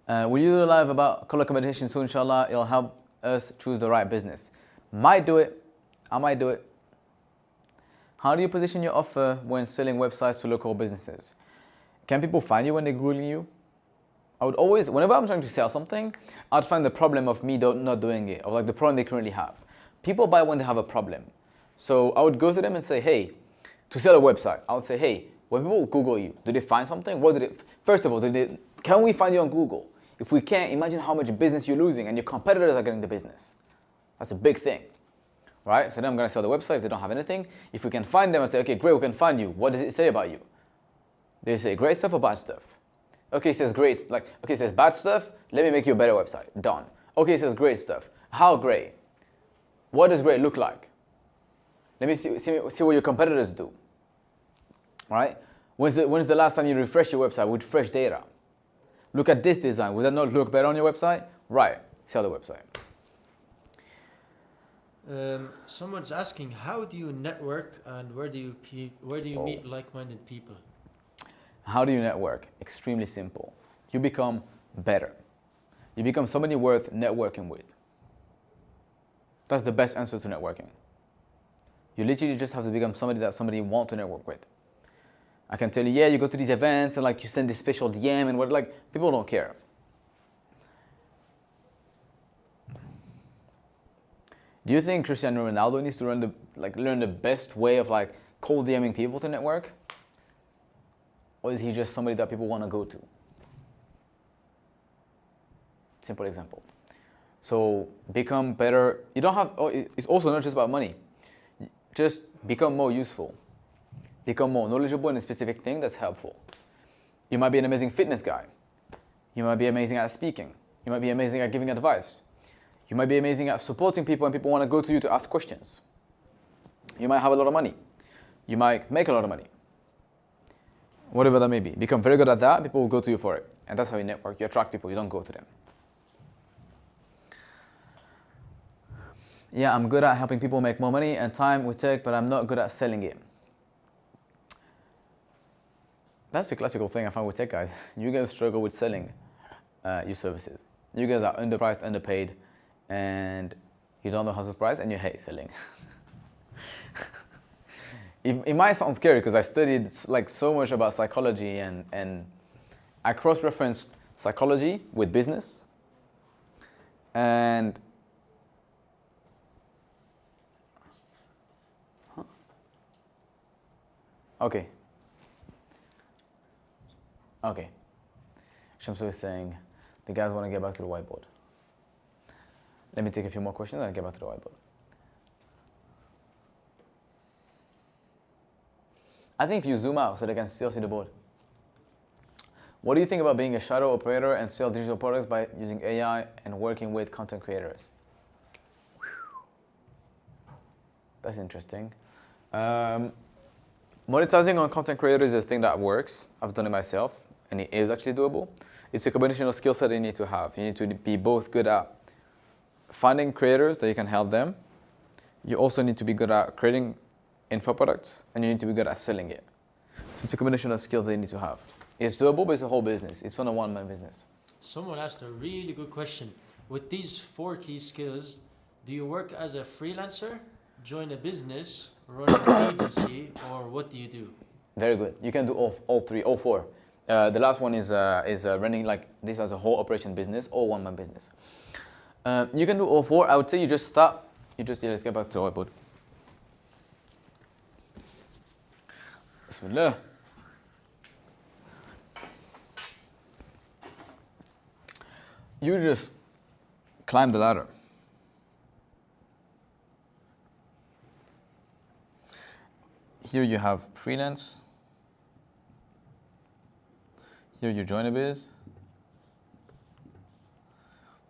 A: Will you do a live about color meditation soon, inshallah? It'll help us choose the right business. Might do it. I might do it. How do you position your offer when selling websites to local businesses? Can people find you when they're Googling you? I would always, whenever I'm trying to sell something, I'd find the problem of me not doing it, or like the problem they currently have. People buy when they have a problem. So I would go to them and say, hey, to sell a website, I would say, hey, when people Google you, do they find something? First of all, can we find you on Google? If we can't, imagine how much business you're losing and your competitors are getting the business. That's a big thing, right? So then I'm gonna sell the website if they don't have anything. If we can find them and say, okay, great, we can find you. What does it say about you? They say great stuff or bad stuff? Okay, it says great, okay, it says bad stuff, let me make you a better website, done. Okay, it says great stuff. How great? What does great look like? Let me see what your competitors do, right? When's the last time you refresh your website with fresh data? Look at this design, would that not look better on your website? Right, sell the website.
C: Someone's asking, how do you network and where do you meet like-minded people?
A: How do you network? Extremely simple. You become better. You become somebody worth networking with. That's the best answer to networking. You literally just have to become somebody that somebody wants to network with. I can tell you, yeah, you go to these events and like you send this special DM and what, like people don't care. Do you think Cristiano Ronaldo needs to learn the best way of like cold DMing people to network? Or is he just somebody that people want to go to? Simple example. So become better. You don't have, it's also not just about money. Just become more useful. Become more knowledgeable in a specific thing that's helpful. You might be an amazing fitness guy. You might be amazing at speaking. You might be amazing at giving advice. You might be amazing at supporting people and people want to go to you to ask questions. You might have a lot of money. You might make a lot of money. Whatever that may be. Become very good at that, people will go to you for it. And that's how you network. You attract people, you don't go to them. Yeah, I'm good at helping people make more money and time with tech, but I'm not good at selling it. That's the classical thing I find with tech guys. You guys struggle with selling your services. You guys are underpriced, underpaid, and you don't know how to price and you hate selling. It might sound scary because I studied like so much about psychology and I cross-referenced psychology with business. And okay. Shamsu is saying the guys want to get back to the whiteboard. Let me take a few more questions and I'll get back to the whiteboard. I think if you zoom out so they can still see the board. What do you think about being a shadow operator and sell digital products by using AI and working with content creators? That's interesting. Monetizing on content creators is a thing that works. I've done it myself and it is actually doable. It's a combination of skill set you need to have. You need to be both good at finding creators that you can help them. You also need to be good at creating info products and you need to be good at selling it. So it's a combination of skills they need to have. It's doable, but it's a whole business. It's not a one-man business.
C: Someone asked a really good question. With these 4 key skills, do you work as a freelancer, join a business, run an agency, or what do you do?
A: Very good. You can do all three, all 4. The last one is running like this as a whole operation business or one-man business. You can do all 4. I would say you just start. Let's get back to the whiteboard. Bismillah. You just climb the ladder. Here you have freelance. Here you join a biz.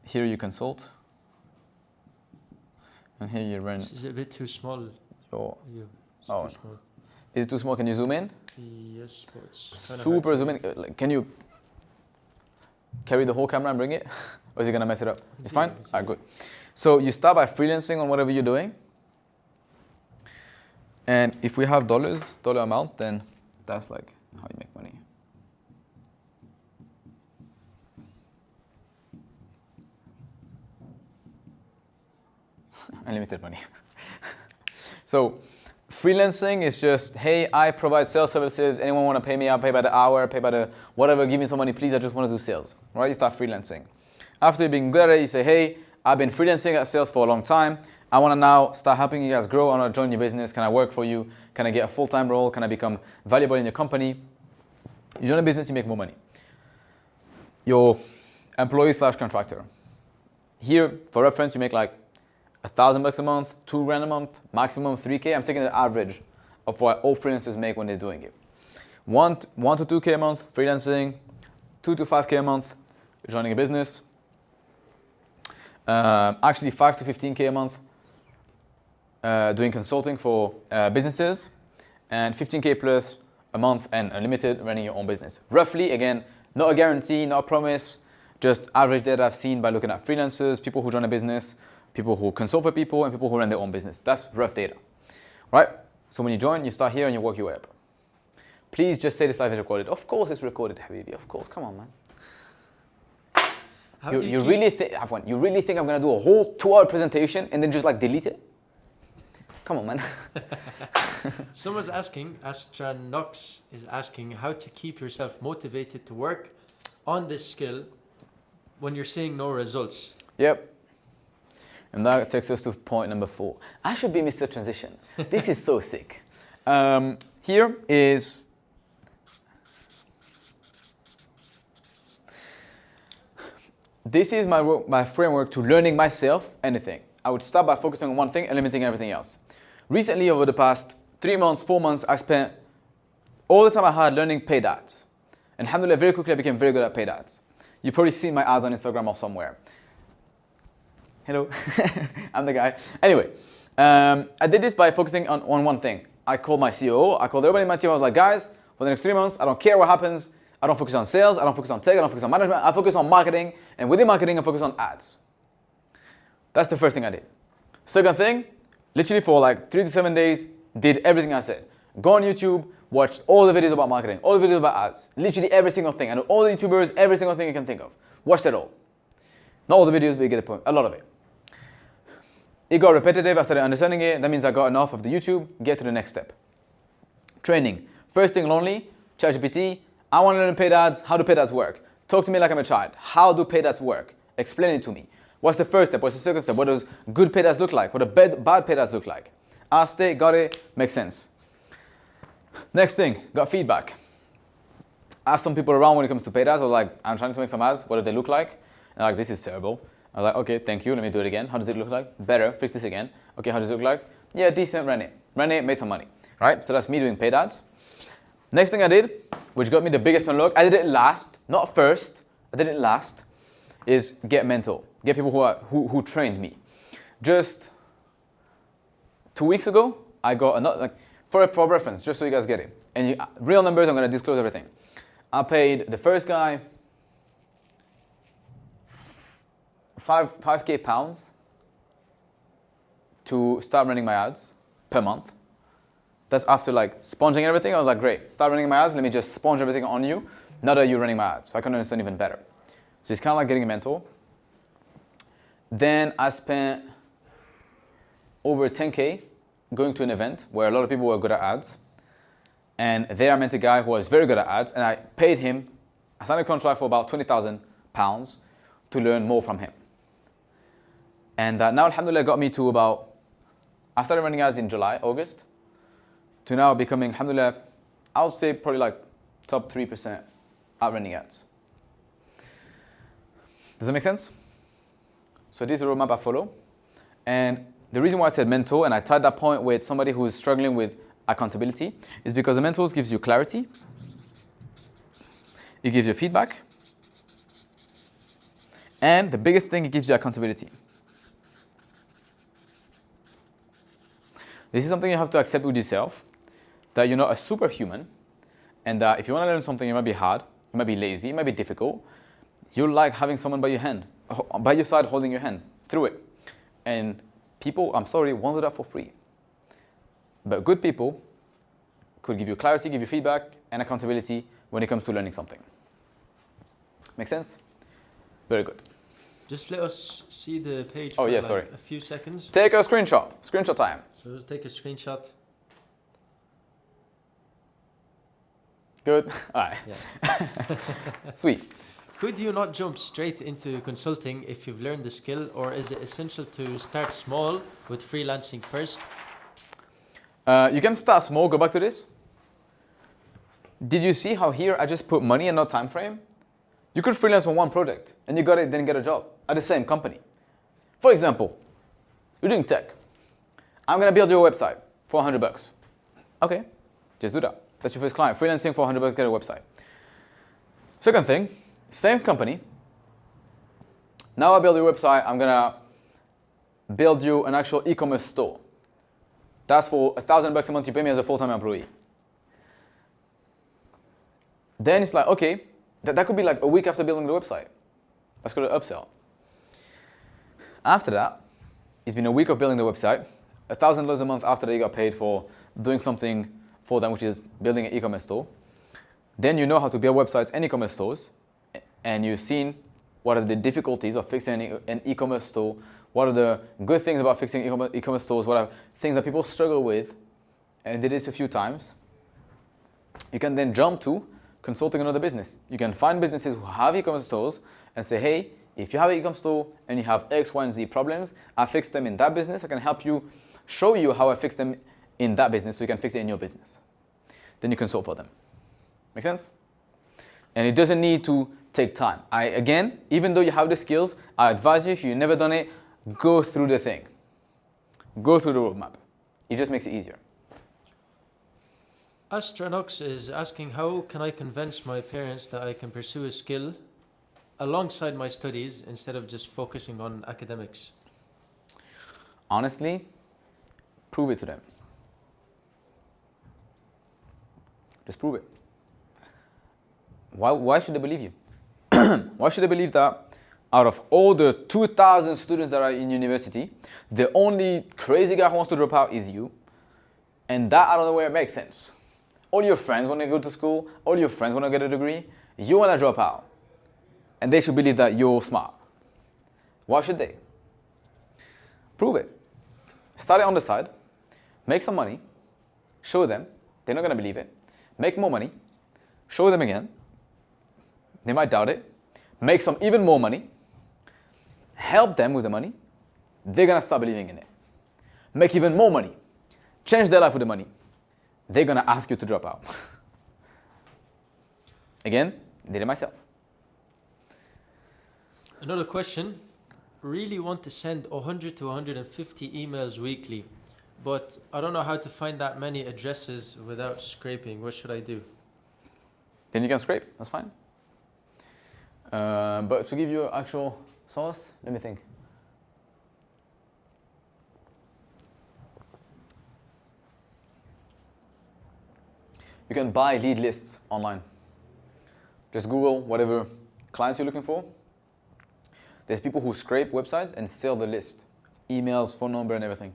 A: Here you consult. And here you run
C: This is a bit too small.
A: your...
C: It's
A: Oh.
C: too small.
A: Is it too small? Can you zoom in?
C: Yes, but it's kind
A: Super zoom in. Like, can you carry the whole camera and bring it? Or is it going to mess it up? It's fine? Alright, good. So you start by freelancing on whatever you're doing. And if we have dollar amounts, then that's like how you make money. Unlimited money. So freelancing is just, hey, I provide sales services. Anyone want to pay me? I'll pay by the hour, pay by the whatever. Give me some money, please. I just want to do sales. Right? You start freelancing. After you've been good at it, you say, hey, I've been freelancing at sales for a long time. I want to now start helping you guys grow. I want to join your business. Can I work for you? Can I get a full-time role? Can I become valuable in your company? You join a business, you make more money. Your employee/contractor. Here, for reference, you make like $1,000 a month, $2,000 a month, maximum 3K. I'm taking the average of what all freelancers make when they're doing it. 1 to 2K a month freelancing, 2 to 5K a month joining a business. Actually 5 to 15K a month doing consulting for businesses, and 15K plus a month and unlimited running your own business. Roughly, again, not a guarantee, not a promise, just average data I've seen by looking at freelancers, people who join a business, people who consult for people, and people who run their own business. That's rough data, right? So when you join, you start here and you work your way up. Please just say this live is recorded. Of course it's recorded, Habibi. Of course, come on, man. You really think I'm gonna do a whole 2-hour presentation and then just like delete it? Come on, man.
C: Someone's asking, Astranox is asking how to keep yourself motivated to work on this skill when you're seeing no results.
A: Yep. And that takes us to point number 4. I should be Mr. Transition. This is so sick. Here is this is my framework to learning myself anything. I would start by focusing on one thing and limiting everything else. Recently, over the past 3 months, 4 months, I spent all the time I had learning paid ads. And alhamdulillah, very quickly I became very good at paid ads. You probably see my ads on Instagram or somewhere. Hello, I'm the guy. Anyway, I did this by focusing on one thing. I called my COO, I called everybody in my team, I was like, guys, for the next 3 months, I don't care what happens. I don't focus on sales, I don't focus on tech, I don't focus on management, I focus on marketing, and within marketing, I focus on ads. That's the first thing I did. Second thing, literally for like 3 to 7 days, did everything I said. Go on YouTube, watch all the videos about marketing, all the videos about ads, literally every single thing. I know all the YouTubers, every single thing you can think of. Watched it all. Not all the videos, but you get the point, a lot of it. It got repetitive, I started understanding it, that means I got enough of the YouTube, get to the next step. Training. First thing lonely, ChatGPT, I want to learn paid ads, how do paid ads work? Talk to me like I'm a child. How do paid ads work? Explain it to me. What's the first step? What's the second step? What does good paid ads look like? What do bad paid ads look like? Asked it, got it, makes sense. Next thing, got feedback. Asked some people around when it comes to paid ads. I was like, I'm trying to make some ads. What do they look like? And like, this is terrible. I was like, okay, thank you. Let me do it again. How does it look like? Better. Fix this again. Okay, how does it look like? Yeah, decent. Ran it. Made some money. Right? So that's me doing paid ads. Next thing I did, which got me the biggest unlock, I did it last, not first. I did it last. Is get mentor. Get people who trained me. Just 2 weeks ago, I got another, like, for reference, just so you guys get it. And real numbers, I'm going to disclose everything. I paid the first guy 5K pounds to start running my ads per month. That's after like sponging everything. I was like, great, start running my ads. Let me just sponge everything on you. Now that you're running my ads, so I can understand even better. So it's kind of like getting a mentor. Then I spent over 10K going to an event where a lot of people were good at ads. And there I met a guy who was very good at ads, and I paid him, I signed a contract for about £20,000 to learn more from him. And now, alhamdulillah, got me to about, I started running ads in July, August, to now becoming, alhamdulillah, I would say probably like top 3% at running ads. Does that make sense? So this is the roadmap I follow. And the reason why I said mentor, and I tied that point with somebody who is struggling with accountability, is because the mentors gives you clarity, it gives you feedback, and the biggest thing, it gives you accountability. This is something you have to accept with yourself, that you're not a superhuman, and that if you want to learn something, it might be hard, it might be lazy, it might be difficult. You like having someone by your side holding your hand through it. And people, I'm sorry, won't do that for free. But good people could give you clarity, give you feedback, and accountability when it comes to learning something. Make sense? Very good.
C: Just let us see the page
A: Oh,
C: for
A: yeah,
C: like
A: sorry.
C: a few seconds.
A: Take a screenshot. Screenshot time.
C: So let's take a screenshot.
A: Good. All right.
C: Yeah.
A: Sweet.
C: Could you not jump straight into consulting if you've learned the skill, or is it essential to start small with freelancing first?
A: You can start small. Go back to this. Did you see how here I just put money and not time frame? You could freelance on one project and you got it, then get a job at the same company. For example, you're doing tech. I'm gonna build your website for $100. Okay, just do that. That's your first client. Freelancing for $100, get a website. Second thing, same company. Now I build your website. I'm gonna build you an actual e-commerce store. That's for $1,000 a month. You pay me as a full-time employee. Then it's like, okay, that could be like a week after building the website. That's called an upsell. After that, it's been a week of building the website, $1,000 a month after they got paid for doing something for them, which is building an e-commerce store. Then you know how to build websites and e-commerce stores, and you've seen what are the difficulties of fixing an e-commerce store, what are the good things about fixing e-commerce stores, what are things that people struggle with, and did this a few times. You can then jump to consulting another business. You can find businesses who have e-commerce stores and say, hey, if you have an e-commerce store and you have X, Y, and Z problems, I fixed them in that business. I can help you, show you how I fixed them in that business so you can fix it in your business. Then you consult for them. Make sense? And it doesn't need to take time. Again, even though you have the skills, I advise you, if you've never done it, go through the thing. Go through the roadmap. It just makes it easier.
C: Astronox is asking, how can I convince my parents that I can pursue a skill alongside my studies instead of just focusing on academics?
A: Honestly, prove it to them. Just prove it. Why should they believe you? Why should they believe that out of all the 2,000 students that are in university, the only crazy guy who wants to drop out is you? And that, I don't know where it makes sense. All your friends want to go to school, all your friends want to get a degree, you want to drop out. And they should believe that you're smart. Why should they? Prove it. Start it on the side, make some money, show them, they're not going to believe it. Make more money, show them again, they might doubt it, make some even more money, help them with the money, they're going to start believing in it. Make even more money, change their life with the money, they're going to ask you to drop out. Again, did it myself.
C: Another question. Really want to send 100 to 150 emails weekly, but I don't know how to find that many addresses without scraping. What should I do?
A: Then you can scrape, that's fine. But to give you actual source, let me think. You can buy lead lists online. Just Google whatever clients you're looking for. There's people who scrape websites and sell the list. Emails, phone number, and everything.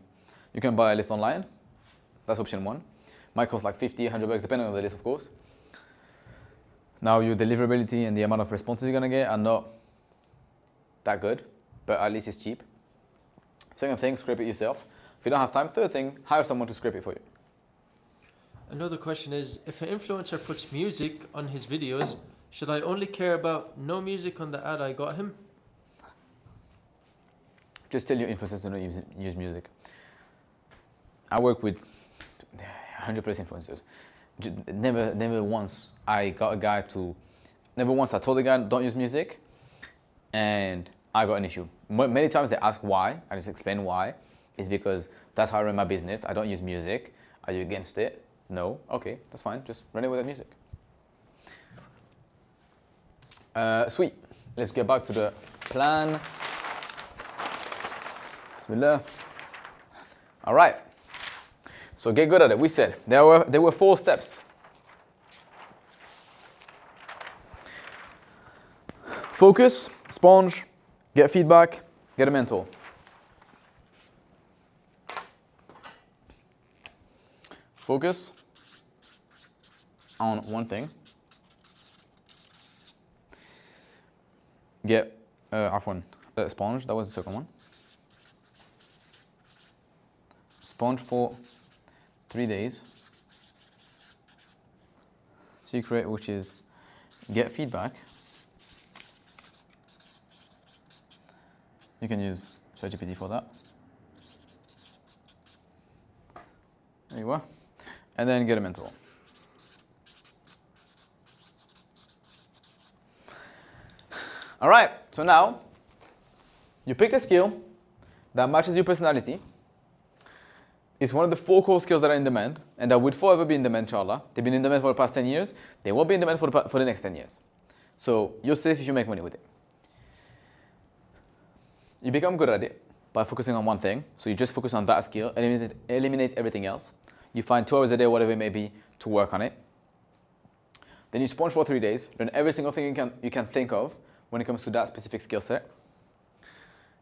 A: You can buy a list online. That's option one. Might cost like 50, 100 bucks, depending on the list, of course. Now, your deliverability and the amount of responses you're gonna get are not that good, but at least it's cheap. Second thing, scrape it yourself. If you don't have time, third thing, hire someone to scrape it for you.
C: Another question is, if an influencer puts music on his videos, should I only care about no music on the ad I got him?
A: Just tell your influencers to not use music. I work with 100 plus influencers. Never once I got a guy to, never once I told the guy don't use music, and I got an issue. Many times they ask why. I just explain why. It's because that's how I run my business. I don't use music. Are you against it? No. Okay, that's fine. Just run it without music. Sweet. Let's get back to the plan. Bismillah. All right. So get good at it. We said there were 4 steps. Focus, sponge, get feedback, get a mentor. Focus on one thing. Get sponge, that was the second one. Sponge for 3 days. Secret, which is get feedback. You can use ChatGPT for that. There you are. And then get a mentor. All right, so now you picked a skill that matches your personality. It's one of the 4 core skills that are in demand and that would forever be in demand, inshallah. They've been in demand for the past 10 years. They won't be in demand for the next 10 years. So you're safe if you make money with it. You become good at it by focusing on one thing. So you just focus on that skill, eliminate everything else. You find 2 hours a day, whatever it may be, to work on it. Then you sponge for 3 days, learn every single thing you can think of when it comes to that specific skill set.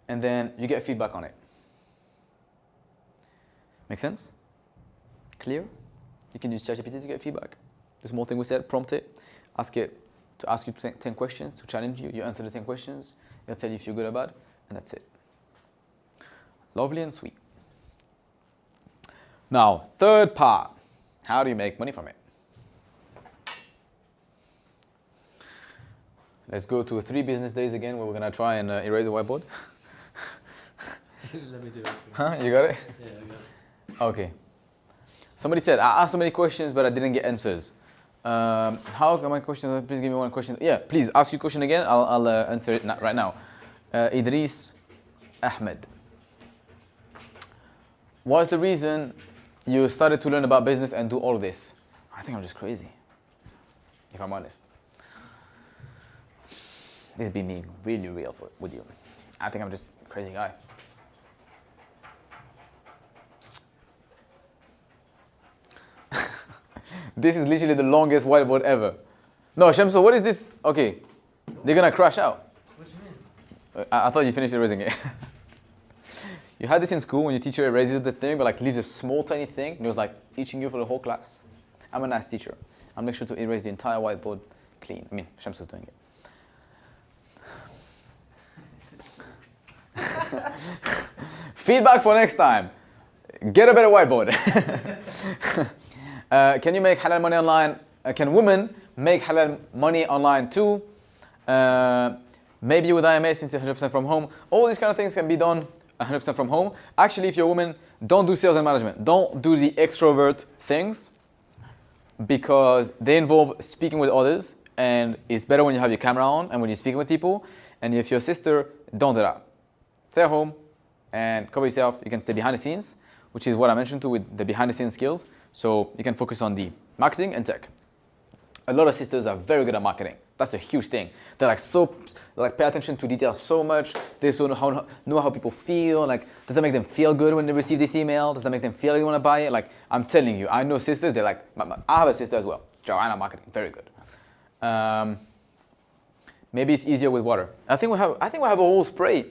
A: And then you get feedback on it. Make sense? Clear? You can use ChatGPT to get feedback. The small thing we said, prompt it, ask it to ask you 10 questions, to challenge you. You answer the 10 questions, it'll tell you if you're good or bad, and that's it. Lovely and sweet. Now, third part, how do you make money from it? Let's go to 3 business days again where we're gonna try and erase the whiteboard.
C: Let me do it.
A: Huh? You got it?
C: Yeah, I got it.
A: Okay. Somebody said, I asked so many questions, but I didn't get answers. How come my questions? Please give me one question. Yeah, please ask your question again. I'll answer it right now. Idris Ahmed. What's the reason you started to learn about business and do all this? I think I'm just crazy, if I'm honest. This is being really real with you. I think I'm just a crazy guy. This is literally the longest whiteboard ever. No, Shamso, what is this? Okay, they're gonna crash out.
C: What do you mean?
A: I thought you finished erasing it. You had this in school when your teacher erases the thing, but like leaves a small tiny thing, and it was like teaching you for the whole class. I'm a nice teacher. I'll make sure to erase the entire whiteboard clean. I mean, Shamso's doing it. Feedback for next time. Get a better whiteboard. Can you make halal money online? Can women make halal money online too? Maybe with IMA since it's 100% from home. All these kind of things can be done 100% from home. Actually, if you're a woman, don't do sales and management. Don't do the extrovert things because they involve speaking with others, and it's better when you have your camera on and when you're speaking with people. And if you're a sister, don't do that. Stay at home and cover yourself. You can stay behind the scenes, which is what I mentioned too with the behind the scenes skills. So you can focus on the marketing and tech. A lot of sisters are very good at marketing. That's a huge thing. They're like pay attention to detail so much. They so know how people feel. Like, does that make them feel good when they receive this email? Does that make them feel like they want to buy it? Like, I'm telling you, I know sisters. They're like, I have a sister as well. Joanna marketing, very good. Maybe it's easier with water. I think we have a whole spray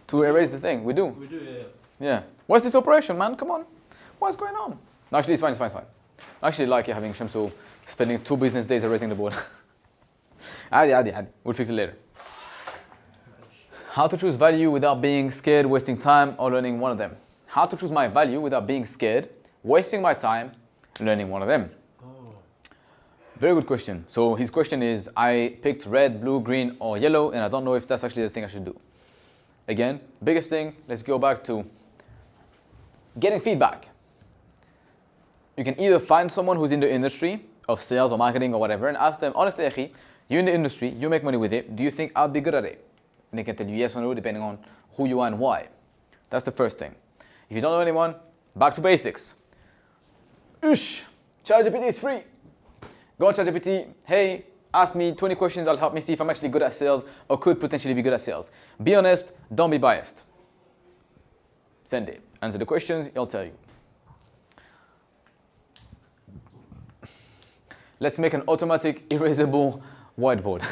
A: to erase the thing. We do.
C: We do, yeah.
A: Yeah. What's this operation, man? Come on. What's going on? No, actually, it's fine. I actually like it having Shamsu spending 2 business days erasing the board. عادي. We'll fix it later. How to choose value without being scared, wasting time, or learning one of them. How to choose my value without being scared, wasting my time, learning one of them. Very good question. So his question is, I picked red, blue, green, or yellow, and I don't know if that's actually the thing I should do. Again, biggest thing, let's go back to getting feedback. You can either find someone who's in the industry of sales or marketing or whatever and ask them, honestly, akhi, you're in the industry, you make money with it, do you think I'd be good at it? And they can tell you yes or no depending on who you are and why. That's the first thing. If you don't know anyone, back to basics. ChatGPT is free. Go on ChatGPT, hey, ask me 20 questions that'll help me see if I'm actually good at sales or could potentially be good at sales. Be honest, don't be biased. Send it. Answer the questions, it'll tell you. Let's make an automatic erasable whiteboard.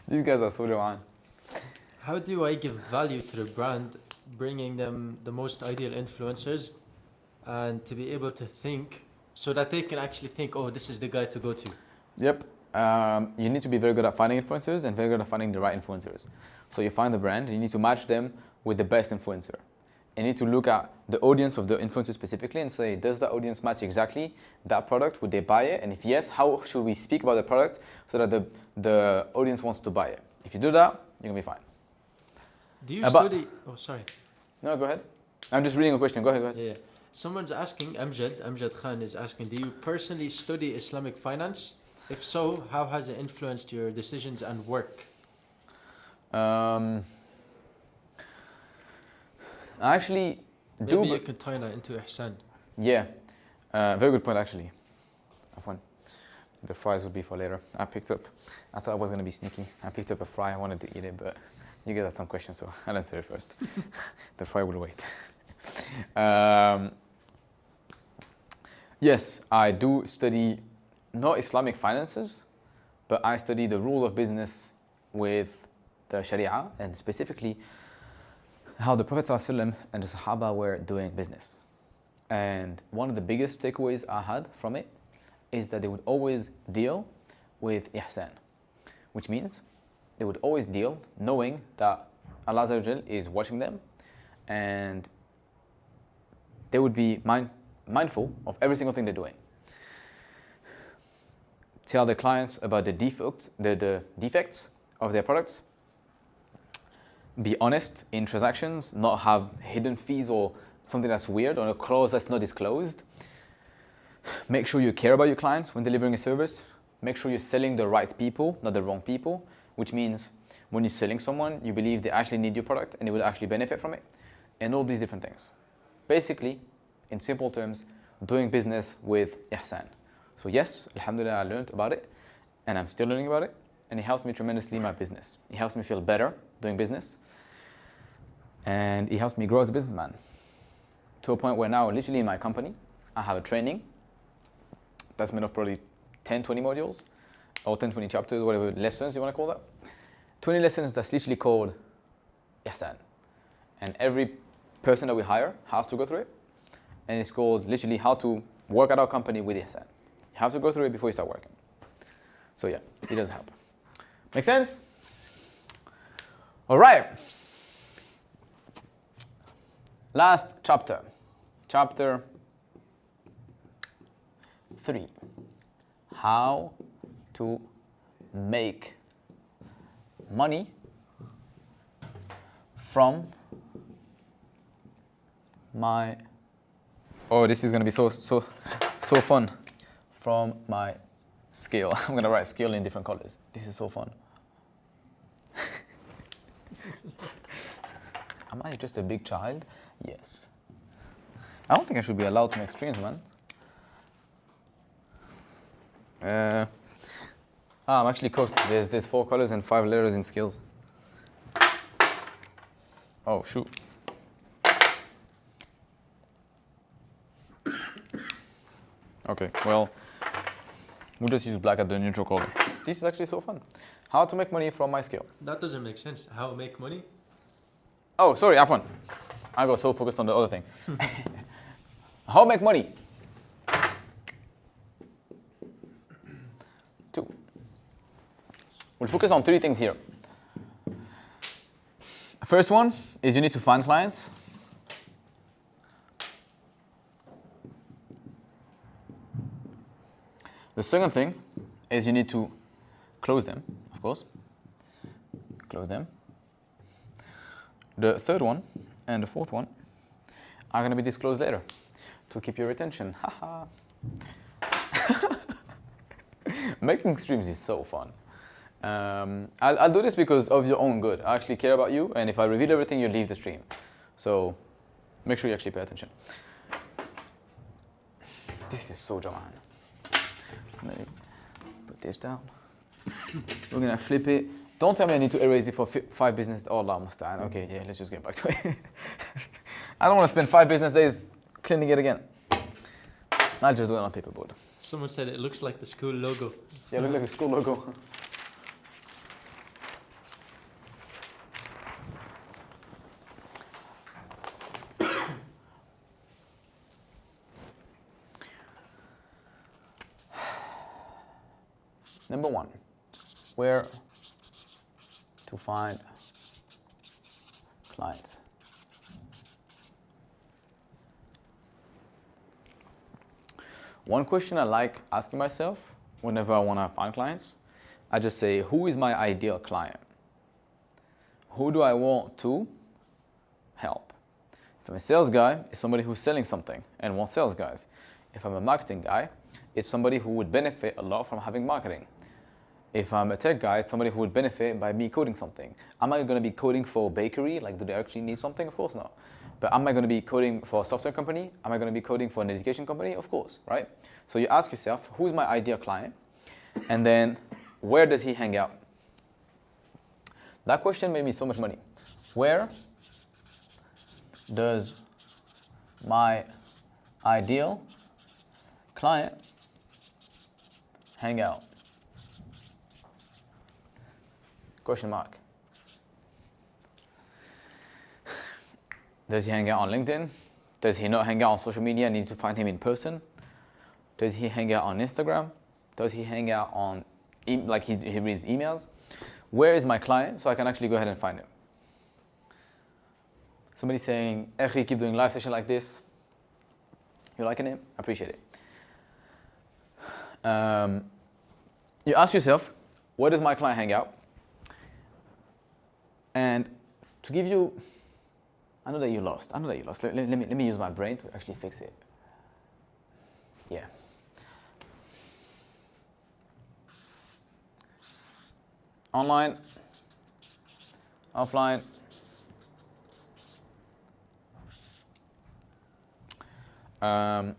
A: These guys are so jama'an.
C: How do I give value to the brand, bringing them the most ideal influencers, and to be able to think so that they can actually think, oh, this is the guy to go to?
A: Yep. You need to be very good at finding influencers and very good at finding the right influencers. So you find the brand, you need to match them with the best influencer. You need to look at the audience of the influencer specifically and say, does that audience match exactly that product? Would they buy it? And if yes, how should we speak about the product so that the audience wants to buy it? If you do that, you're going to be fine.
C: Do you study? Oh, sorry.
A: No, go ahead. I'm just reading a question. Go ahead.
C: Yeah. Someone's asking, Amjad Khan is asking, do you personally study Islamic finance? If so, how has it influenced your decisions and work?
A: I actually do.
C: Maybe you could tie that into Ihsan.
A: Yeah, very good point actually. Afwan. The fries would be for later. I thought I was going to be sneaky. I picked up a fry, I wanted to eat it, but you guys have some questions, so I'll answer it first. The fry will wait. Yes, I do study not Islamic finances, but I study the rules of business with the Sharia and specifically how the Prophet ﷺ and the Sahaba were doing business. And one of the biggest takeaways I had from it is that they would always deal with ihsan, which means they would always deal knowing that Allah Azza wa Jal is watching them, and they would be mindful of every single thing they're doing. Tell their clients about the defects of their products. Be honest in transactions, not have hidden fees or something that's weird or a clause that's not disclosed. Make sure you care about your clients when delivering a service. Make sure you're selling the right people, not the wrong people, which means when you're selling someone, you believe they actually need your product and they will actually benefit from it, and all these different things. Basically, in simple terms, doing business with ihsan. So yes, alhamdulillah, I learned about it and I'm still learning about it, and it helps me tremendously in my business. It helps me feel better doing business, and it helps me grow as a businessman to a point where now, literally in my company, I have a training that's made of probably 10, 20 modules or 10, 20 chapters, whatever lessons you want to call that. 20 lessons that's literally called ihsan. And every person that we hire has to go through it. And it's called literally how to work at our company with ihsan. You have to go through it before you start working. So yeah, it does help. Make sense? All right. Last chapter. Chapter 3. How to make money from my... Oh, this is going to be so fun. From my skill. I'm going to write skill in different colors. This is so fun. Am I just a big child? Yes. I don't think I should be allowed to make streams, man. I'm actually cooked. There's 4 colors and 5 letters in skills. Oh, shoot. Okay, well, we'll just use black as the neutral color. This is actually so fun. How to make money from my skill.
C: That doesn't make sense. How to make money?
A: Oh, sorry, Afwan. I got so focused on the other thing. How to make money. We'll focus on three things here. First one is you need to find clients. The second thing is you need to close them, of course. Close them. The third one and the fourth one are going to be disclosed later to keep your attention. Haha. Making streams is so fun. I'll do this because of your own good. I actually care about you, and if I reveal everything, you leave the stream. So make sure you actually pay attention. This is so Jaman. Let me put this down. We're gonna flip it. Don't tell me I need to erase it for 5 business. Oh, Allah musta'an. Okay, yeah, let's just get back to it. I don't want to spend 5 business days cleaning it again. I'll just do it on paperboard.
C: Someone said it looks like the school logo.
A: Yeah, it looks like the school logo. Number 1, where to find clients. One question I like asking myself whenever I want to find clients, I just say, who is my ideal client? Who do I want to help? If I'm a sales guy, it's somebody who's selling something and wants sales guys. If I'm a marketing guy, it's somebody who would benefit a lot from having marketing. If I'm a tech guy, it's somebody who would benefit by me coding something. Am I going to be coding for a bakery? Like, do they actually need something? Of course not. But am I going to be coding for a software company? Am I going to be coding for an education company? Of course, right? So you ask yourself, who's my ideal client? And then, where does he hang out? That question made me so much money. Where does my ideal client hang out? Question mark. Does he hang out on LinkedIn? Does he not hang out on social media? I need to find him in person. Does he hang out on Instagram? Does he hang out on, he reads emails? Where is my client so I can actually go ahead and find him? Somebody saying, Ekhi, keep doing live session like this. You liking it? I appreciate it. You ask yourself, where does my client hang out? And to give you, I know that you lost. Let me use my brain to actually fix it. Yeah. Online, offline, and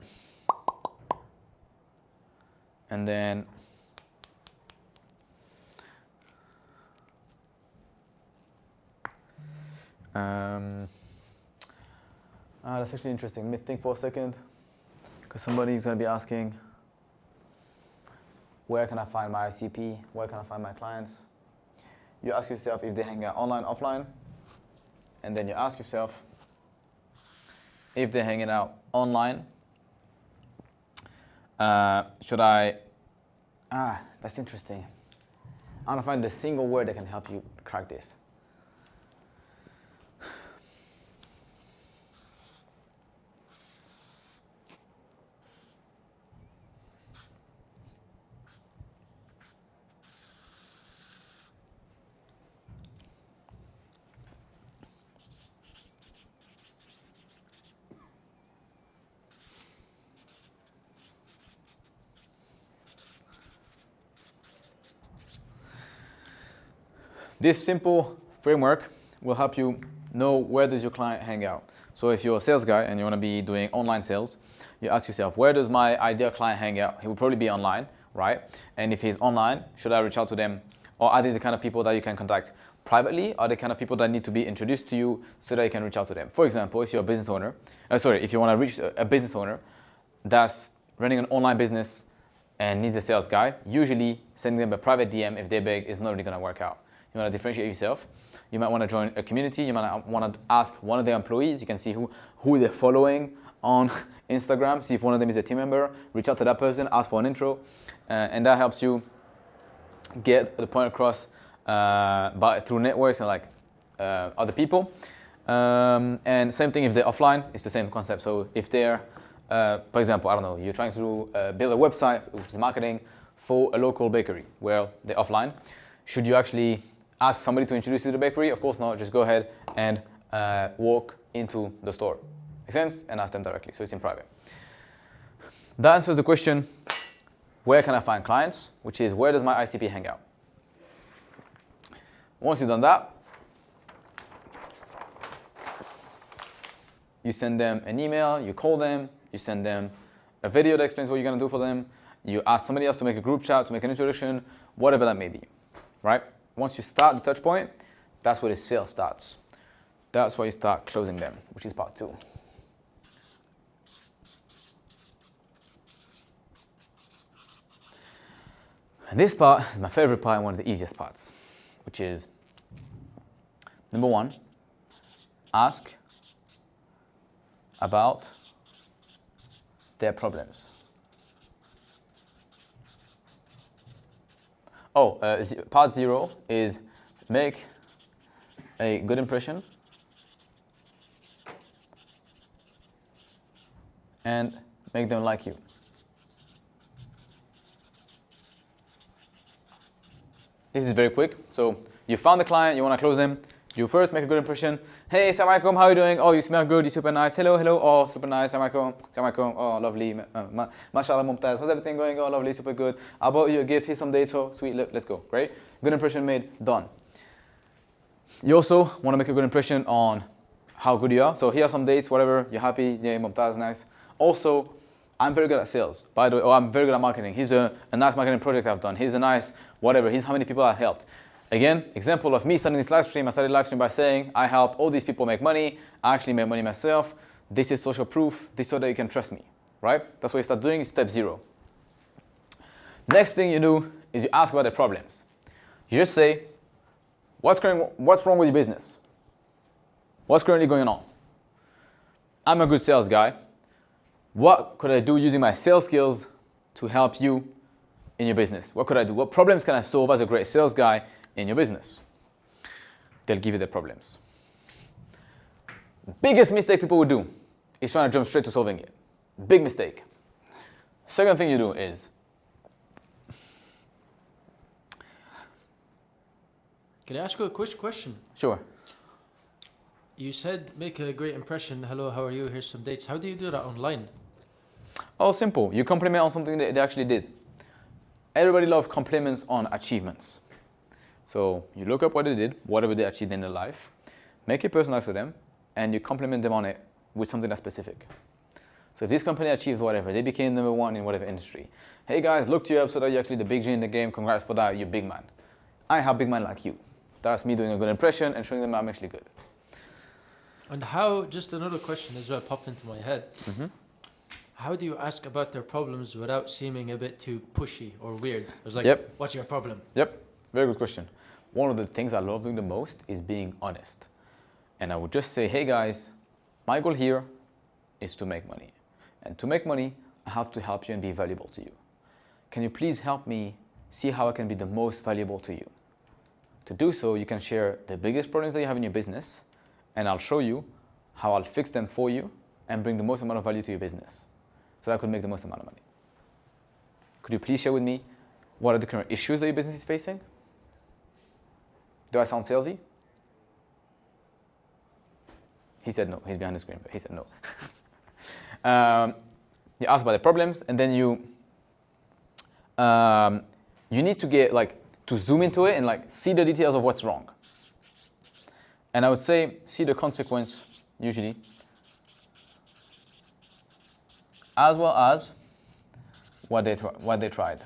A: then that's actually interesting. Let me think for a second, because somebody's going to be asking, where can I find my ICP? Where can I find my clients? You ask yourself if they hang out online, offline, and then you ask yourself if they're hanging out online. Should I? That's interesting. I want to find the single word that can help you crack this. This simple framework will help you know where does your client hang out. So if you're a sales guy and you want to be doing online sales, you ask yourself, where does my ideal client hang out? He will probably be online, right? And if he's online, should I reach out to them? Or are they the kind of people that you can contact privately? Are they the kind of people that need to be introduced to you so that you can reach out to them? For example, if you're a business owner, if you want to reach a business owner that's running an online business and needs a sales guy, usually sending them a private DM if they're big is not really going to work out. You want to differentiate yourself. You might want to join a community. You might want to ask one of their employees. You can see who they're following on Instagram. See if one of them is a team member. Reach out to that person. Ask for an intro. And that helps you get the point across through networks and like other people. And same thing if they're offline, it's the same concept. So if they're, for example, I don't know, you're trying to build a website which is marketing for a local bakery, well, they're offline. Should you actually ask somebody to introduce you to the bakery? Of course not, just go ahead and walk into the store. Make sense? And ask them directly, so it's in private. That answers the question, where can I find clients? Which is, where does my ICP hang out? Once you've done that, you send them an email, you call them, you send them a video that explains what you're gonna do for them, you ask somebody else to make a group chat, to make an introduction, whatever that may be, right? Once you start the touch point, that's where the sale starts. That's where you start closing them, which is part 2. And this part is my favorite part and one of the easiest parts, which is, number 1, ask about their problems. Part 0 is make a good impression and make them like you. This is very quick. So you found the client, you want to close them. You first make a good impression. Hey, Assalamu alaikum, how are you doing? Oh, you smell good, you're super nice. Hello, hello. Oh, super nice. Assalamu alaikum. Assalamu alaikum. Oh, lovely. Mashallah, mumtaz. How's everything going? Oh, lovely, super good. I bought you a gift. Here's some dates. Oh, sweet. Let's go. Great. Good impression made. Done. You also want to make a good impression on how good you are. So here are some dates, whatever. You're happy. Yeah, mumtaz, nice. Also, I'm very good at sales, by the way. Oh, I'm very good at marketing. Here's a nice marketing project I've done. Here's a nice whatever. Here's how many people I've helped. Again, example of me starting this live stream. I started live stream by saying, I helped all these people make money. I actually made money myself. This is social proof. This is so that you can trust me, right? That's what you start doing, step 0. Next thing you do is you ask about their problems. You just say, what's wrong with your business? What's currently going on? I'm a good sales guy. What could I do using my sales skills to help you in your business? What could I do? What problems can I solve as a great sales guy in your business? They'll give you their problems. Biggest mistake people would do is trying to jump straight to solving it. Big mistake. Second thing you do is,
C: Can I ask you a quick question?
A: sure.
C: You said make a great impression. Hello, how are you? Here's some dates. How do you do that online?
A: Oh, simple. You compliment on something that they actually did. Everybody loves compliments on achievements. So you look up what they did, whatever they achieved in their life, make it personalized for them, and you compliment them on it with something that's specific. So if this company achieved whatever, they became number 1 in whatever industry. Hey guys, looked you up so that you're actually the big G in the game. Congrats for that, you're big man. I have big man like you. That's me doing a good impression and showing them I'm actually good.
C: And how, just another question as well popped into my head.
A: Mm-hmm.
C: How do you ask about their problems without seeming a bit too pushy or weird? It's like,
A: Yep.
C: What's your problem?
A: Yep, very good question. One of the things I love doing the most is being honest. And I would just say, hey guys, my goal here is to make money. And to make money, I have to help you and be valuable to you. Can you please help me see how I can be the most valuable to you? To do so, you can share the biggest problems that you have in your business, and I'll show you how I'll fix them for you and bring the most amount of value to your business so that I could make the most amount of money. Could you please share with me what are the current issues that your business is facing? Do I sound salesy? He said no. He's behind the screen, but he said no. You ask about the problems, and then you need to get to zoom into it and see the details of what's wrong. And I would say see the consequence usually, as well as what they tried.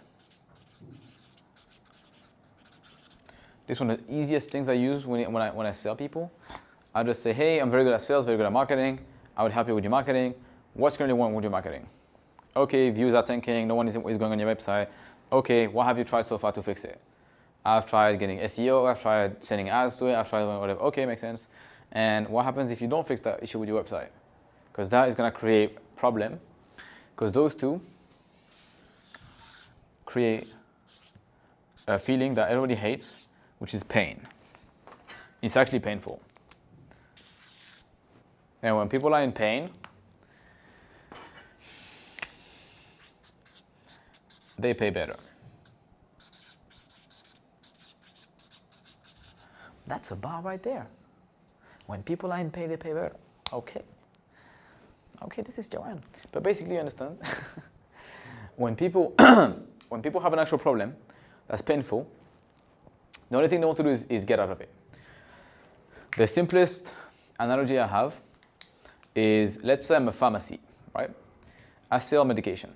A: This is one of the easiest things I use when I sell people. I just say, hey, I'm very good at sales, very good at marketing. I would help you with your marketing. What's currently wrong with your marketing? Okay, views are tanking. No one is going on your website. Okay, what have you tried so far to fix it? I've tried getting SEO. I've tried sending ads to it. I've tried whatever. Okay, makes sense. And what happens if you don't fix that issue with your website? Because that is going to create a problem. Because those two create a feeling that everybody hates, which is pain. It's actually painful. And when people are in pain, they pay better. That's a bar right there. When people are in pain, they pay better. Okay. Okay, this is Joanne. But basically, you understand? when people have an actual problem that's painful, the only thing they want to do is get out of it. The simplest analogy I have is, let's say I'm a pharmacy, right? I sell medication.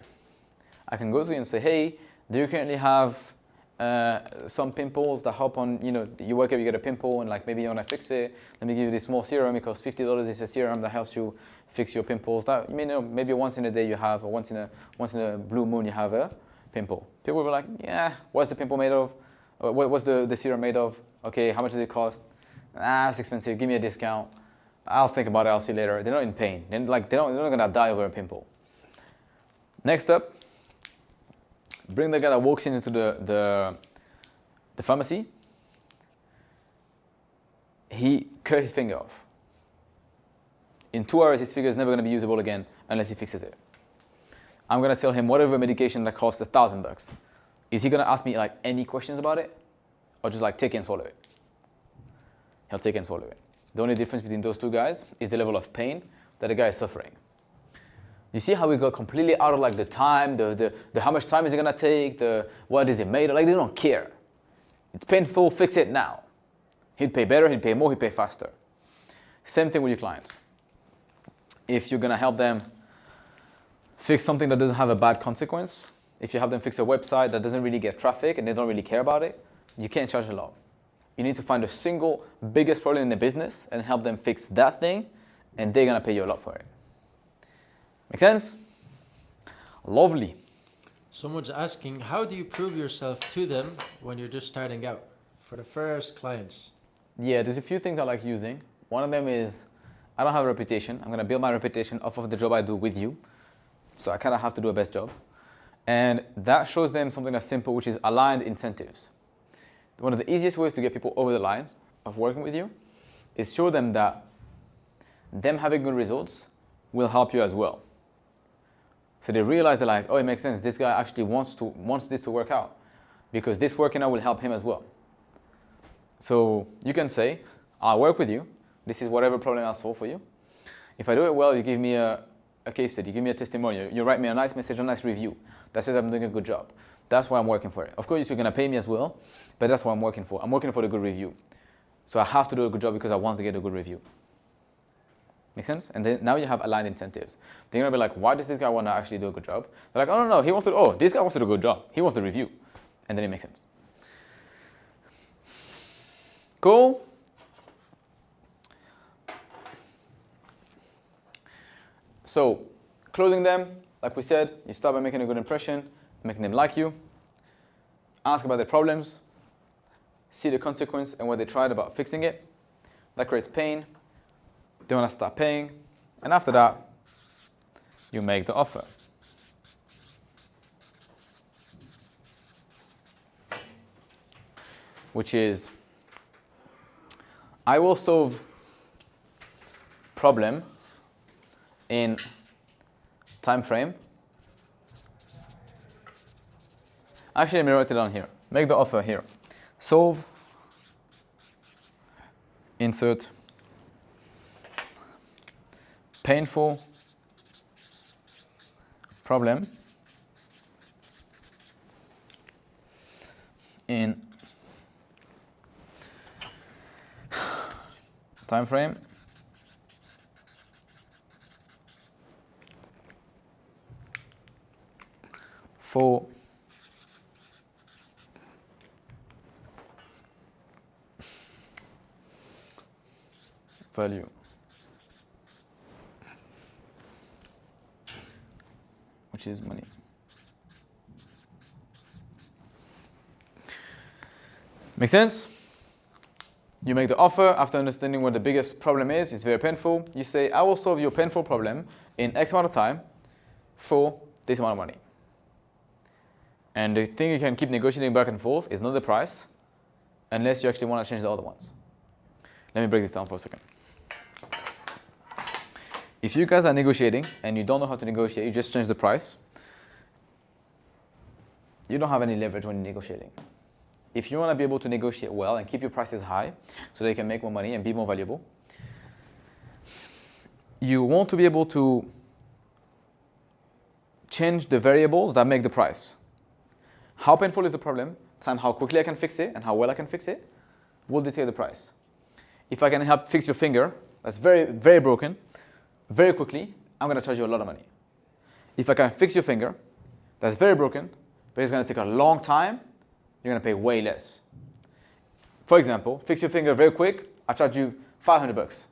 A: I can go to you and say, hey, do you currently have some pimples that help on, you wake up, you get a pimple, and like maybe you want to fix it. Let me give you this small serum. It costs $50. It's a serum that helps you fix your pimples. That maybe once in a day you have, or once in a blue moon you have a pimple. People will be like, yeah, what's the pimple made of? What's the serum made of? Okay, how much does it cost? It's expensive. Give me a discount. I'll think about it. I'll see you later. They're not in pain. They're not gonna die over a pimple. Next up, bring the guy that walks into the pharmacy. He cut his finger off. In 2 hours, his finger is never going to be usable again unless he fixes it. I'm going to sell him whatever medication that costs $1,000. Is he going to ask me like any questions about it, or just like take it and swallow it? He'll take it and swallow it. The only difference between those two guys is the level of pain that the guy is suffering. You see how we got completely out of like the time, the how much time is it gonna take, what is it made of? Like they don't care. It's painful, fix it now. He'd pay better, he'd pay more, he'd pay faster. Same thing with your clients. If you're gonna help them fix something that doesn't have a bad consequence, if you help them fix a website that doesn't really get traffic and they don't really care about it, you can't charge a lot. You need to find the single biggest problem in the business and help them fix that thing, and they're gonna pay you a lot for it. Make sense? Lovely.
C: Someone's asking, how do you prove yourself to them when you're just starting out for the first clients?
A: Yeah, there's a few things I like using. One of them is, I don't have a reputation. I'm going to build my reputation off of the job I do with you. So I kind of have to do a best job. And that shows them something that's simple, which is aligned incentives. One of the easiest ways to get people over the line of working with you is show them that them having good results will help you as well. So they realize they're like, oh, it makes sense. This guy actually wants this to work out because this working out will help him as well. So you can say, I'll work with you. This is whatever problem I'll solve for you. If I do it well, you give me a case study, you give me a testimonial, you write me a nice message, a nice review that says I'm doing a good job. That's why I'm working for it. Of course, you're going to pay me as well, but that's what I'm working for. I'm working for the good review. So I have to do a good job because I want to get a good review. Make sense? And then now you have aligned incentives. They're going to be like, why does this guy want to actually do a good job? They're like, oh, no, this guy wants to do a good job. He wants the review. And then it makes sense. Cool? So, closing them, like we said, you start by making a good impression, making them like you, ask about their problems, see the consequence and what they tried about fixing it. That creates pain. They want to start paying. And after that, you make the offer. Which is, I will solve problem in time frame. Actually, let me write it down here. Make the offer here. Solve, insert, painful problem in time frame for value. Which is money. Make sense? You make the offer after understanding what the biggest problem is. It's very painful. You say, I will solve your painful problem in X amount of time for this amount of money. And the thing you can keep negotiating back and forth is not the price, unless you actually want to change the other ones. Let me break this down for a second. If you guys are negotiating and you don't know how to negotiate, you just change the price, you don't have any leverage when you're negotiating. If you want to be able to negotiate well and keep your prices high so that you can make more money and be more valuable, you want to be able to change the variables that make the price. How painful is the problem, times how quickly I can fix it and how well I can fix it, will dictate the price. If I can help fix your finger that's very, very broken, very quickly, I'm going to charge you a lot of money. If I can fix your finger that's very broken, but it's going to take a long time, you're going to pay way less. For example, fix your finger very quick, I charge you $500.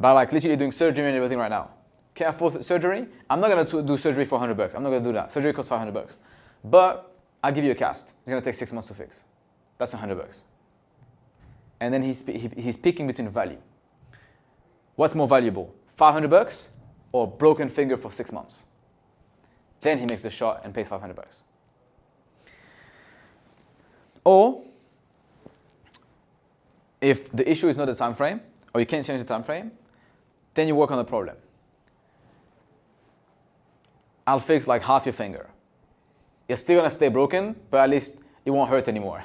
A: But like literally doing surgery and everything right now. Can't afford surgery? I'm not going to do surgery for $100. I'm not going to do that. Surgery costs $500. But I'll give you a cast. It's going to take 6 months to fix. That's $100. And then he's picking between value. What's more valuable? $500 or broken finger for 6 months? Then he makes the shot and pays $500. Or if the issue is not the time frame, or you can't change the time frame, then you work on the problem. I'll fix like half your finger. You're still gonna stay broken, but at least it won't hurt anymore.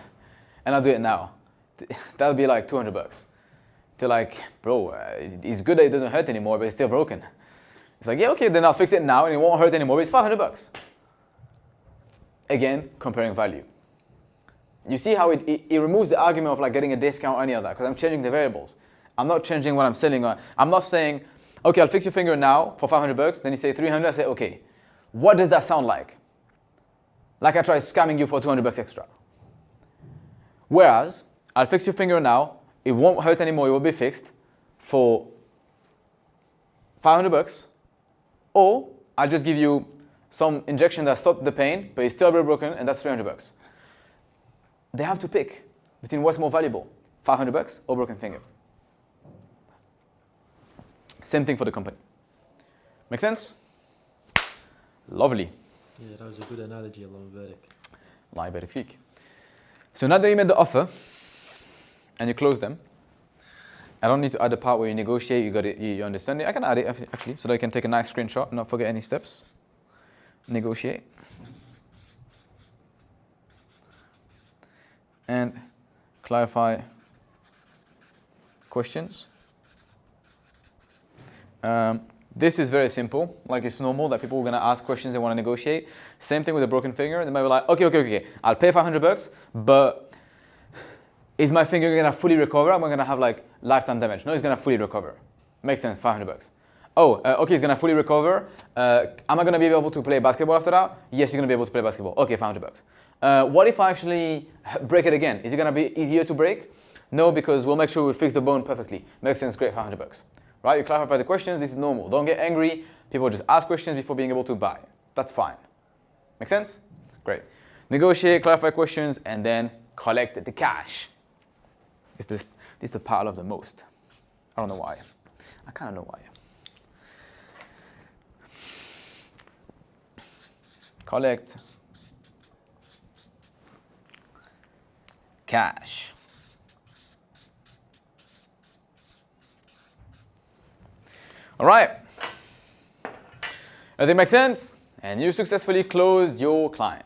A: And I'll do it now. That'll be like $200. They're like, bro, it's good that it doesn't hurt anymore, but it's still broken. It's like, yeah, okay, then I'll fix it now and it won't hurt anymore, but it's $500. Again, comparing value. You see how it removes the argument of like getting a discount or any of that, because I'm changing the variables. I'm not changing what I'm selling. I'm not saying, okay, I'll fix your finger now for $500. Then you say 300. I say, okay, what does that sound like? Like I tried scamming you for $200 extra. Whereas, I'll fix your finger now. It won't hurt anymore. It will be fixed for $500. Or I'll just give you some injection that stops the pain, but it's still very broken, and that's $300. They have to pick between what's more valuable, $500 or broken finger. Same thing for the company. Make sense? Lovely.
C: Yeah, that was a good analogy, Allah Mubarak.
A: Allah yabarak feek. So now that you made the offer and you close them, I don't need to add the part where you negotiate, you got it, you understand it. I can add it actually, so that you can take a nice screenshot and not forget any steps. Negotiate. And clarify questions. This is very simple, like it's normal that people are going to ask questions, they want to negotiate. Same thing with a broken finger. They might be like, okay, I'll pay $500, but is my finger going to fully recover? Am I going to have like lifetime damage? No, it's going to fully recover. Makes sense, $500. Oh, okay, it's going to fully recover. Am I going to be able to play basketball after that? Yes, you're going to be able to play basketball. Okay, $500. What if I actually break it again? Is it going to be easier to break? No, because we'll make sure we fix the bone perfectly. Makes sense, great, $500. Right, you clarify the questions, this is normal. Don't get angry. People just ask questions before being able to buy. That's fine. Make sense? Great. Negotiate, clarify questions, and then collect the cash. This is the part I love the most. I don't know why. I kind of know why. Collect cash. All right. Everything makes sense? And you successfully closed your client.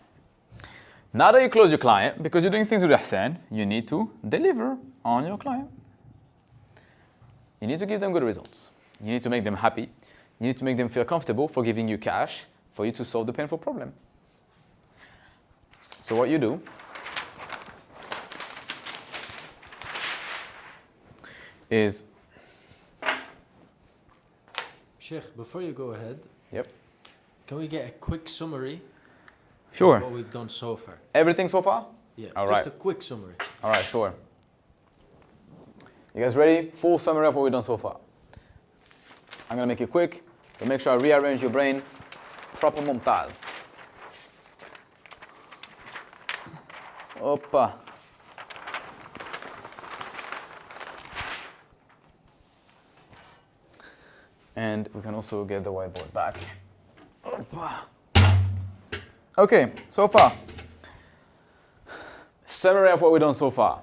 A: Now that you close your client, because you're doing things with Ihsan, you need to deliver on your client. You need to give them good results. You need to make them happy. You need to make them feel comfortable for giving you cash for you to solve the painful problem. So what you do is,
C: Sheikh, before you go ahead,
A: yep,
C: can we get a quick summary
A: sure,
C: of what we've done so far?
A: Everything so far?
C: Yeah,
A: all
C: just
A: right.
C: a quick summary.
A: All right, sure. You guys ready? Full summary of what we've done so far. I'm going to make it quick, but make sure I rearrange your brain. Proper montaz. Opa. And we can also get the whiteboard back. Opa. Okay, so far, summary of what we've done so far.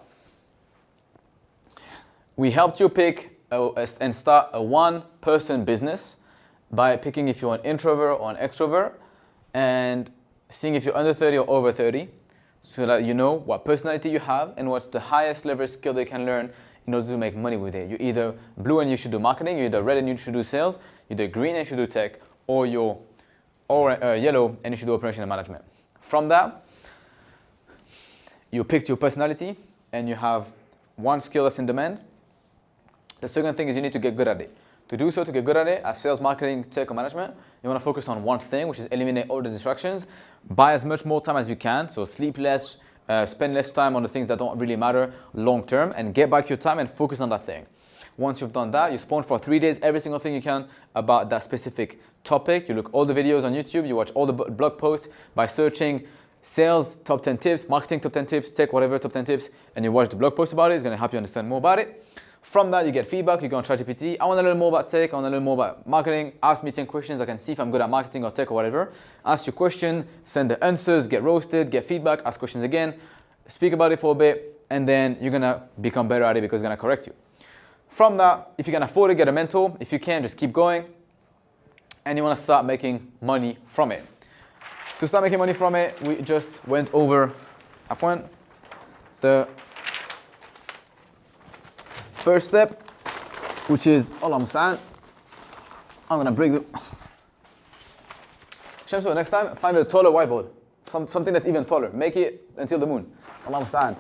A: We helped you pick and start a one-person business by picking if you're an introvert or an extrovert and seeing if you're under 30 or over 30 so that you know what personality you have and what's the highest level skill they can learn in order to make money with it. You're either blue and you should do marketing, you're either red and you should do sales, you're either green and you should do tech, or you're yellow and you should do operational management. From that, you picked your personality and you have one skill that's in demand. The second thing is you need to get good at it. To do so, to get good at it, as sales, marketing, tech, or management, you want to focus on one thing, which is eliminate all the distractions. Buy as much more time as you can, so sleep less, spend less time on the things that don't really matter long term, and get back your time and focus on that thing. Once you've done that, you spawn for 3 days every single thing you can about that specific topic. You look all the videos on YouTube, you watch all the blog posts by searching sales top 10 tips, marketing top 10 tips, tech whatever top 10 tips, and you watch the blog post about it. It's going to help you understand more about it. From that, you get feedback. You go on ChatGPT. I want to learn more about tech. I want to learn more about marketing. Ask me 10 questions. I can see if I'm good at marketing or tech or whatever. Ask your question, send the answers, get roasted, get feedback, ask questions again, speak about it for a bit, and then you're going to become better at it because it's going to correct you. From that, if you can afford it, get a mentor. If you can, just keep going. And you want to start making money from it. To start making money from it, we just went over the first step, which is Allah Musta'an. I'm gonna break the Shamsu, next time find a taller whiteboard. Something that's even taller. Make it until the moon. Allah Musta'an.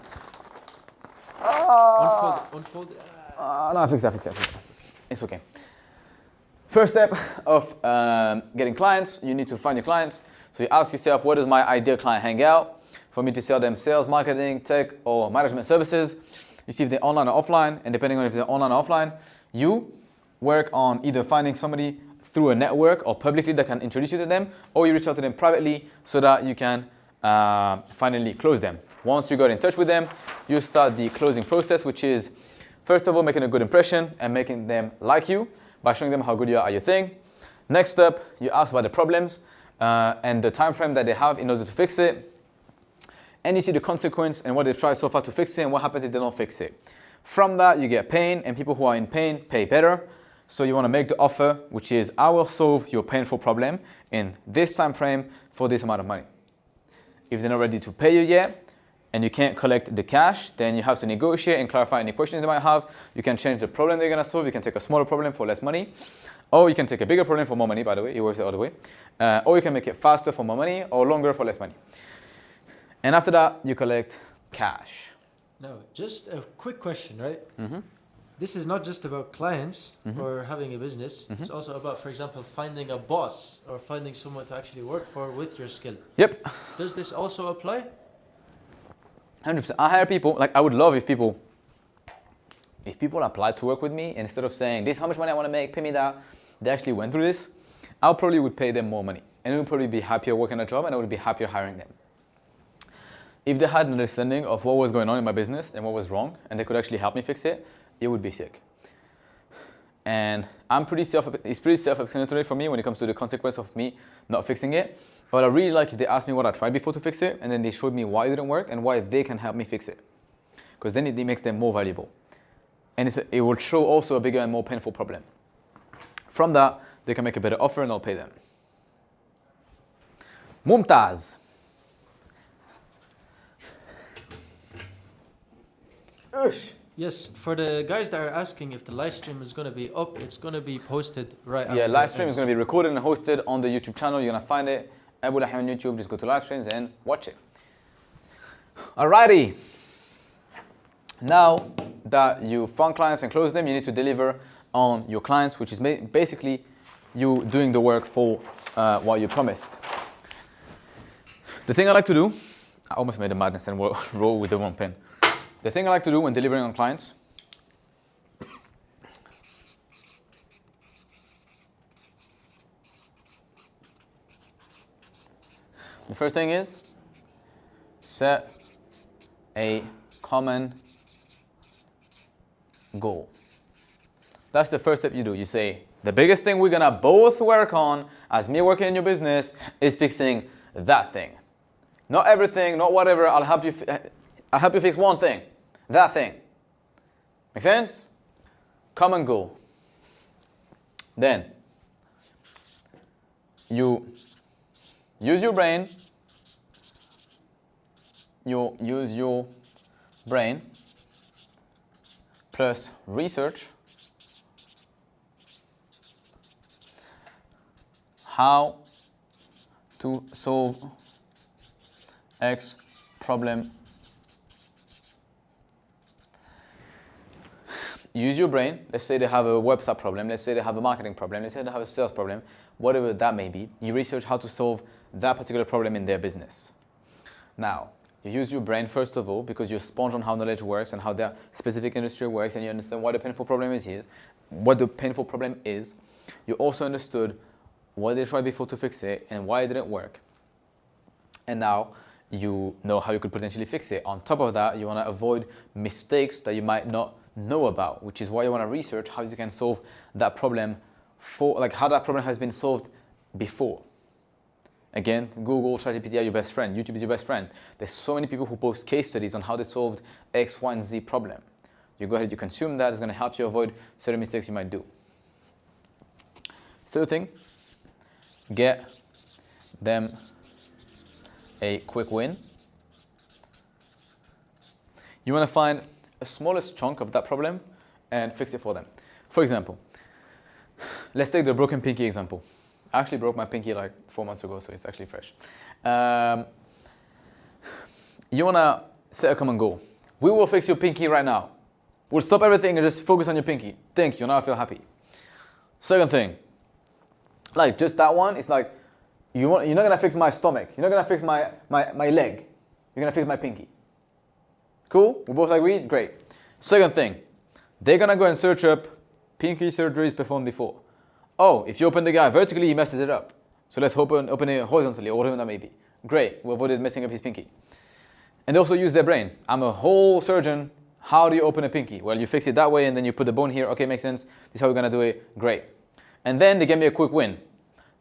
C: Unfold.
A: No, fix that. It's okay. First step of getting clients, you need to find your clients. So you ask yourself, where does my ideal client hang out? For me to sell them sales, marketing, tech, or management services. You see if they're online or offline, and depending on if they're online or offline, you work on either finding somebody through a network or publicly that can introduce you to them, or you reach out to them privately so that you can finally close them. Once you got in touch with them, you start the closing process, which is, first of all, making a good impression and making them like you by showing them how good you are at your thing. Next up, you ask about the problems and the time frame that they have in order to fix it. And you see the consequence and what they've tried so far to fix it and what happens if they don't fix it. From that, you get pain, and people who are in pain pay better. So you want to make the offer, which is, I will solve your painful problem in this time frame for this amount of money. If they're not ready to pay you yet, and you can't collect the cash, then you have to negotiate and clarify any questions they might have. You can change the problem they're going to solve. You can take a smaller problem for less money. Or you can take a bigger problem for more money, by the way. It works the other way. Or you can make it faster for more money or longer for less money. And after that, you collect cash.
C: Now, just a quick question, right?
A: Mm-hmm.
C: This is not just about clients or having a business. It's also about, for example, finding a boss or finding someone to actually work for with your skill.
A: Yep.
C: Does this also apply?
A: 100%. I hire people. Like, I would love if people applied to work with me, instead of saying, this is how much money I want to make, pay me that, they actually went through this, I probably would pay them more money. And I would probably be happier working a job, and I would be happier hiring them. If they had an understanding of what was going on in my business and what was wrong, and they could actually help me fix it, it would be sick. And it's pretty self-explanatory for me when it comes to the consequence of me not fixing it. But I really like if they asked me what I tried before to fix it, and then they showed me why it didn't work and why they can help me fix it. Because then it makes them more valuable. And it will show also a bigger and more painful problem. From that, they can make a better offer and I'll pay them. Mumtaz.
C: Yes, for the guys that are asking if the live stream is going to be up, it's going to be posted right after.
A: Yeah, live stream is going to be recorded and hosted on the YouTube channel. You're going to find it. Abu Lahi on YouTube. Just go to live streams and watch it. Alrighty. Now that you found clients and closed them, you need to deliver on your clients, which is basically you doing the work for what you promised. The thing I like to do, I almost made a madness and roll with the wrong pen. The thing I like to do when delivering on clients the first thing is set a common goal. That's the first step you do. You say, the biggest thing we're gonna both work on as me working in your business is fixing that thing. Not everything, not whatever, I'll help you. I'll help you fix one thing, that thing. Make sense? Common goal. Then you use your brain. You use your brain plus research how to solve X problem. Use your brain. Let's say they have a website problem. Let's say they have a marketing problem. Let's say they have a sales problem. Whatever that may be, you research how to solve that particular problem in their business. Now, you use your brain first of all because you're a sponge on how knowledge works and how their specific industry works, and you understand what the painful problem is here, what the painful problem is. You also understood what they tried before to fix it and why it didn't work. And now you know how you could potentially fix it. On top of that, you want to avoid mistakes that you might not know about, which is why you want to research how you can solve that problem how that problem has been solved before. Again, Google, ChatGPT are your best friend. YouTube is your best friend. There's so many people who post case studies on how they solved X, Y, and Z problem. You go ahead, you consume that. It's going to help you avoid certain mistakes you might do. Third thing, get them a quick win. You want to find the smallest chunk of that problem and fix it for them. For example, let's take the broken pinky example. I actually broke my pinky like 4 months ago, so it's actually fresh. You want to set a common goal. We will fix your pinky right now. We'll stop everything and just focus on your pinky. Thank you, now I feel happy. Second thing, like just that one, it's like, you're not going to fix my stomach. You're not going to fix my leg. You're going to fix my pinky. Cool? We both agree? Great. Second thing, they're going to go and search up pinky surgeries performed before. Oh, if you open the guy vertically, he messes it up. So let's open it horizontally, or whatever that may be. Great, we avoided messing up his pinky. And they also use their brain. I'm a whole surgeon. How do you open a pinky? Well, you fix it that way, and then you put the bone here. Okay, makes sense. This is how we're going to do it. Great. And then they give me a quick win.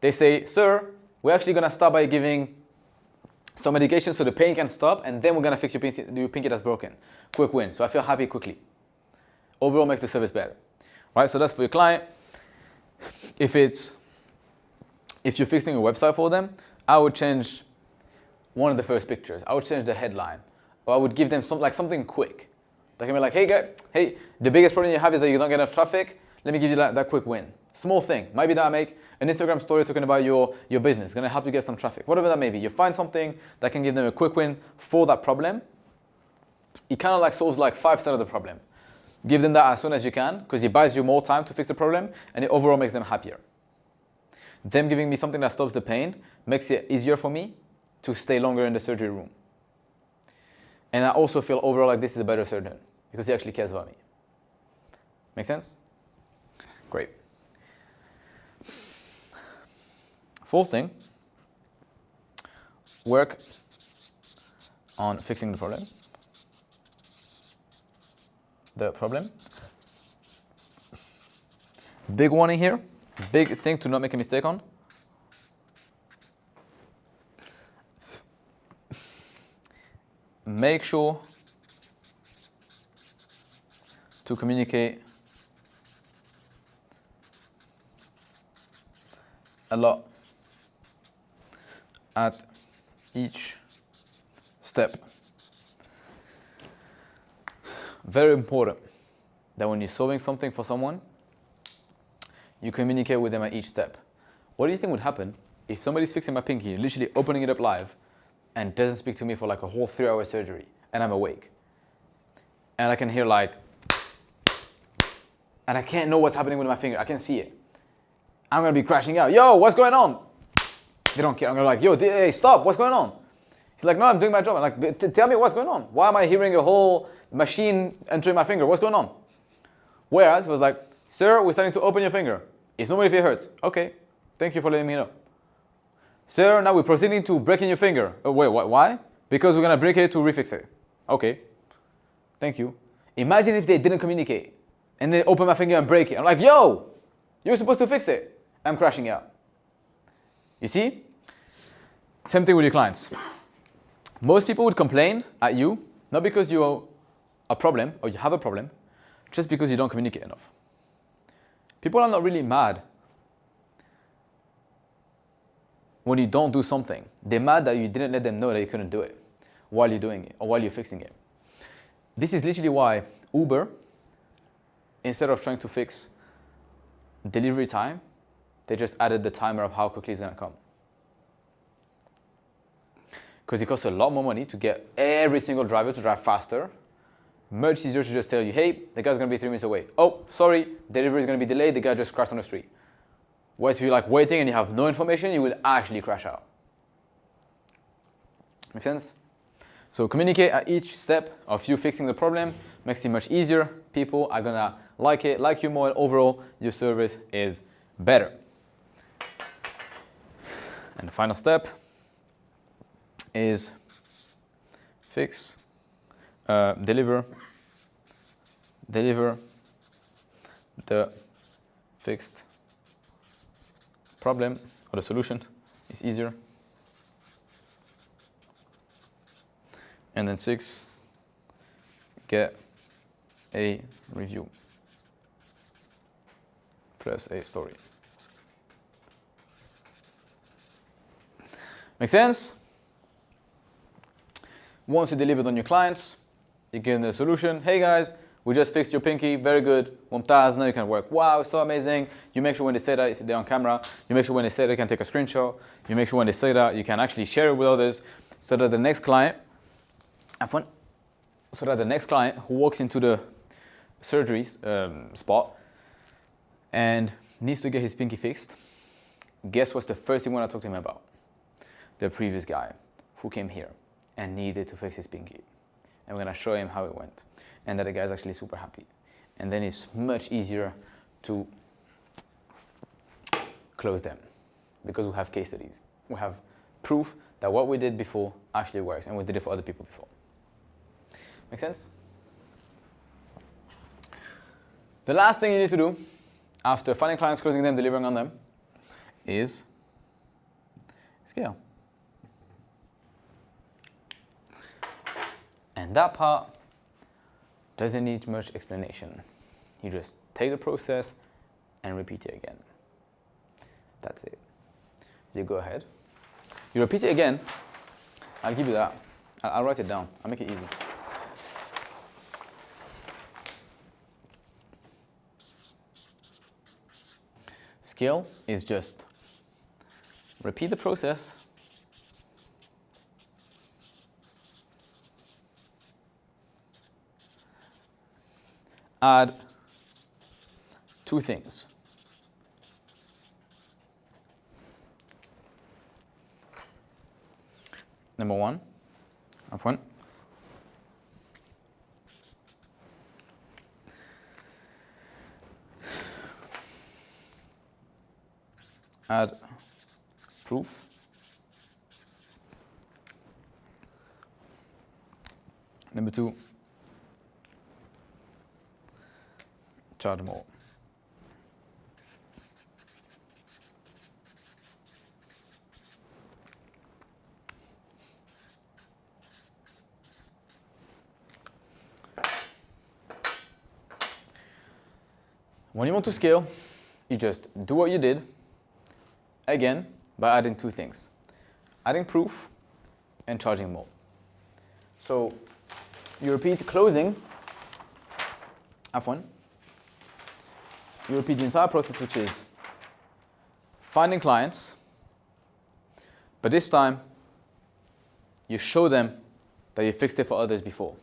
A: They say, sir, we're actually going to start by giving some medication so the pain can stop, and then we're going to fix your pinky that's broken. Quick win. So I feel happy quickly. Overall makes the service better. Right? So that's for your client. If you're fixing a website for them, I would change one of the first pictures. I would change the headline, or I would give them something quick. They can be like, hey, the biggest problem you have is that you don't get enough traffic. Let me give you that quick win. Small thing. Might be that I make an Instagram story talking about your business. It's going to help you get some traffic. Whatever that may be. You find something that can give them a quick win for that problem. It kind of like solves like 5% of the problem. Give them that as soon as you can, because it buys you more time to fix the problem, and it overall makes them happier. Them giving me something that stops the pain makes it easier for me to stay longer in the surgery room. And I also feel overall like this is a better surgeon, because he actually cares about me. Make sense? Great. Fourth thing, work on fixing the problem. Big warning here, big thing to not make a mistake on. Make sure to communicate a lot at each step. Very important that when you're solving something for someone, you communicate with them at each step. What do you think would happen if somebody's fixing my pinky, literally opening it up live, and doesn't speak to me for like a whole 3-hour surgery, and I'm awake? And I can hear like, and I can't know what's happening with my finger. I can't see it. I'm going to be crashing out. Yo, what's going on? They don't care. I'm going to be like, yo, hey, stop. What's going on? He's like, no, I'm doing my job. I'm like, tell me what's going on. Why am I hearing a whole machine entering my finger? What's going on? Whereas it was like, sir, we're starting to open your finger. It's normal if it hurts. Okay, thank you for letting me know. Sir, now we're proceeding to breaking your finger. Oh, wait, what? Why? Because we're going to break it to refix it. Okay, thank you. Imagine if they didn't communicate and they open my finger and break it. I'm like, yo, you're supposed to fix it. I'm crashing out. You see? Same thing with your clients. Most people would complain at you Not because you're a problem or you have a problem, just because you don't communicate enough. People are not really mad when you don't do something. They're mad that you didn't let them know that you couldn't do it while you're doing it or while you're fixing it. This is literally why Uber, instead of trying to fix delivery time, they just added the timer of how quickly it's going to come. Because it costs a lot more money to get every single driver to drive faster. Much easier to just tell you, hey, the guy's going to be 3 minutes away. Oh, sorry, delivery is going to be delayed. The guy just crashed on the street. Whereas if you're like waiting and you have no information, you will actually crash out. Make sense? So communicate at each step of you fixing the problem makes it much easier. People are going to like you more, and overall, your service is better. And the final step is deliver the fixed problem, or the solution is easier. And then 6, get a review plus a story. Make sense? Once you delivered on your clients, you give them the solution. Hey guys, we just fixed your pinky, very good. Mumtaz, now you can work. Wow, it's so amazing. You make sure when they say that, they're on camera. You make sure when they say that, you can take a screenshot. You make sure when they say that, you can actually share it with others, so that the next client, who walks into the surgery spot and needs to get his pinky fixed, guess what's the first thing we want to talk to him about? The previous guy who came here and needed to fix his pinky. And we're going to show him how it went. And that the guy's actually super happy. And then it's much easier to close them, because we have case studies. We have proof that what we did before actually works, and we did it for other people before. Make sense? The last thing you need to do after finding clients, closing them, delivering on them, is scale. And that part doesn't need much explanation. You just take the process and repeat it again. That's it. You go ahead. You repeat it again. I'll give you that. I'll write it down. I'll make it easy. Scale is just repeat the process, add 2 things. Number 1, add proof. Number 2, charge more. When you want to scale, you just do what you did again by adding 2 things. Adding proof and charging more. So you repeat closing, you repeat the entire process, which is finding clients, but this time you show them that you fixed it for others before.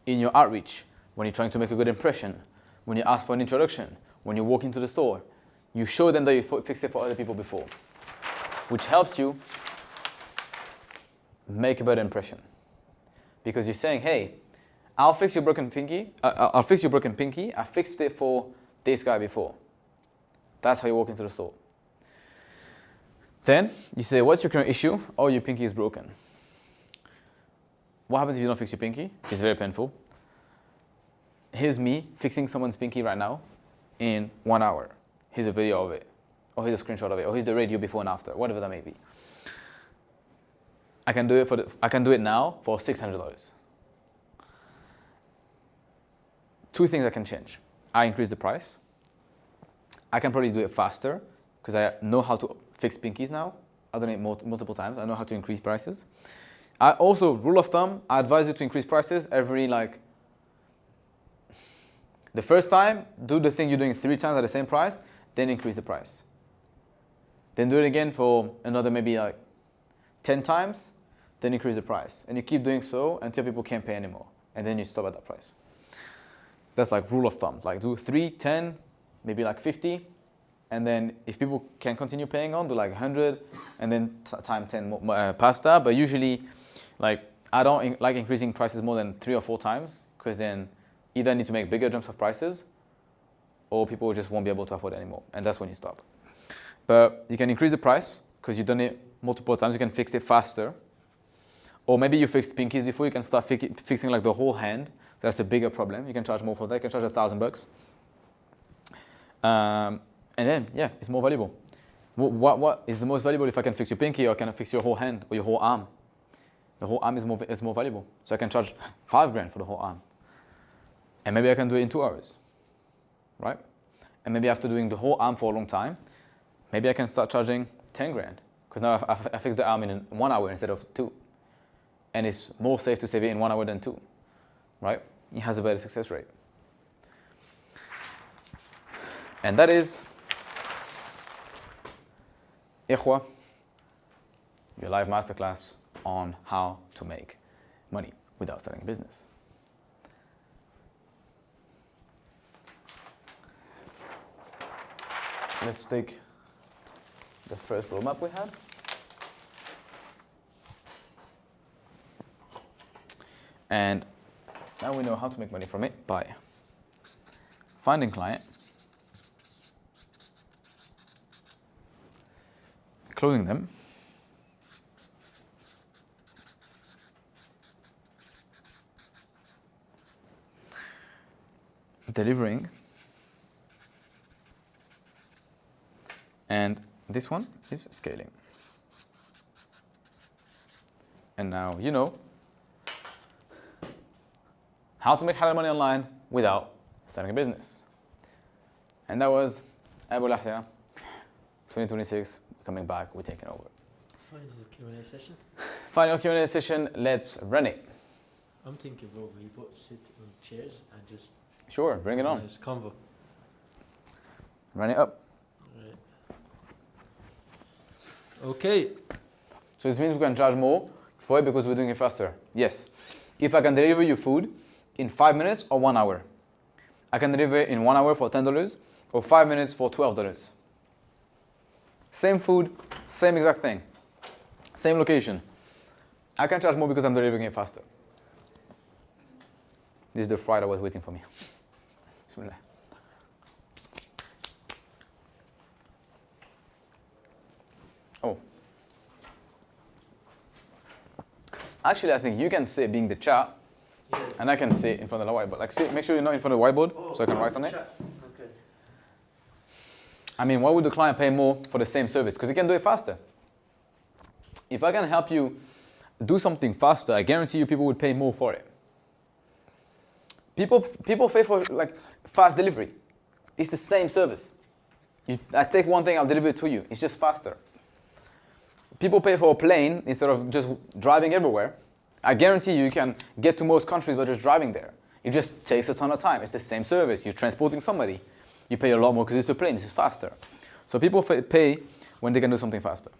A: In your outreach, when you're trying to make a good impression, when you ask for an introduction, when you walk into the store, you show them that you fixed it for other people before, which helps you make a better impression. Because you're saying, hey, I'll fix your broken pinky. I fixed it for this guy before. That's how you walk into the store. Then you say, what's your current issue? Oh, your pinky is broken. What happens if you don't fix your pinky? It's very painful. Here's me fixing someone's pinky right now in 1 hour. Here's a video of it, or here's a screenshot of it, or here's the radio before and after, whatever that may be. I can do it now for $600. two things I can change. I increase the price. I can probably do it faster because I know how to fix pinkies now. I've done it multiple times. I know how to increase prices. I also, rule of thumb, I advise you to increase prices every the first time, do the thing you're doing 3 times at the same price, then increase the price. Then do it again for another maybe 10 times, then increase the price. And you keep doing so until people can't pay anymore. And then you stop at that price. That's like rule of thumb. Like do 3, 10, maybe 50. And then if people can continue paying on, do 100 and then time 10 more, past that. But usually I don't like increasing prices more than 3 or 4 times because then either I need to make bigger jumps of prices or people just won't be able to afford it anymore. And that's when you stop. But you can increase the price because you've done it multiple times. You can fix it faster. Or maybe you fixed pinkies before. You can start fixing the whole hand. That's a bigger problem. You can charge more for that. You can charge $1,000. And then, yeah, it's more valuable. What is the most valuable if I can fix your pinky or can I fix your whole hand or your whole arm? The whole arm is more valuable. So I can charge $5,000 for the whole arm. And maybe I can do it in 2 hours, right? And maybe after doing the whole arm for a long time, maybe I can start charging $10,000 because now I fixed the arm in 1 hour instead of 2. And it's more safe to save it in 1 hour than 2, right? It has a better success rate. And that is, Ikhwa, your live masterclass on how to make money without starting a business. Let's take the first roadmap we had. And now we know how to make money from it by finding client, closing them, delivering, and this one is scaling. And now you know how to make halal money online without starting a business. And that was Abu Lahya, 2026, coming back, we're taking over.
C: Final Q&A session.
A: Final Q&A session, let's run it.
C: I'm thinking, bro, we both sit on chairs and just...
A: Sure, bring it on.
C: Just convo.
A: Run it up.
C: Right. Okay.
A: So this means we can charge more for it because we're doing it faster. Yes. If I can deliver you food in 5 minutes or 1 hour, I can deliver it in 1 hour for $10 or 5 minutes for $12. Same food, same exact thing, same location. I can charge more because I'm delivering it faster. This is the fry that was waiting for me. Bismillah. Oh. Actually, I think you can sit being the chat, and I can sit in front of the whiteboard. Sit, make sure you're not in front of the whiteboard so I can write on it.
C: Okay.
A: I mean, why would the client pay more for the same service? Because he can do it faster. If I can help you do something faster, I guarantee you people would pay more for it. People pay for fast delivery. It's the same service. I take one thing, I'll deliver it to you. It's just faster. People pay for a plane instead of just driving everywhere. I guarantee you can get to most countries by just driving there. It just takes a ton of time. It's the same service. You're transporting somebody. You pay a lot more because it's a plane. This is faster. So people pay when they can do something faster.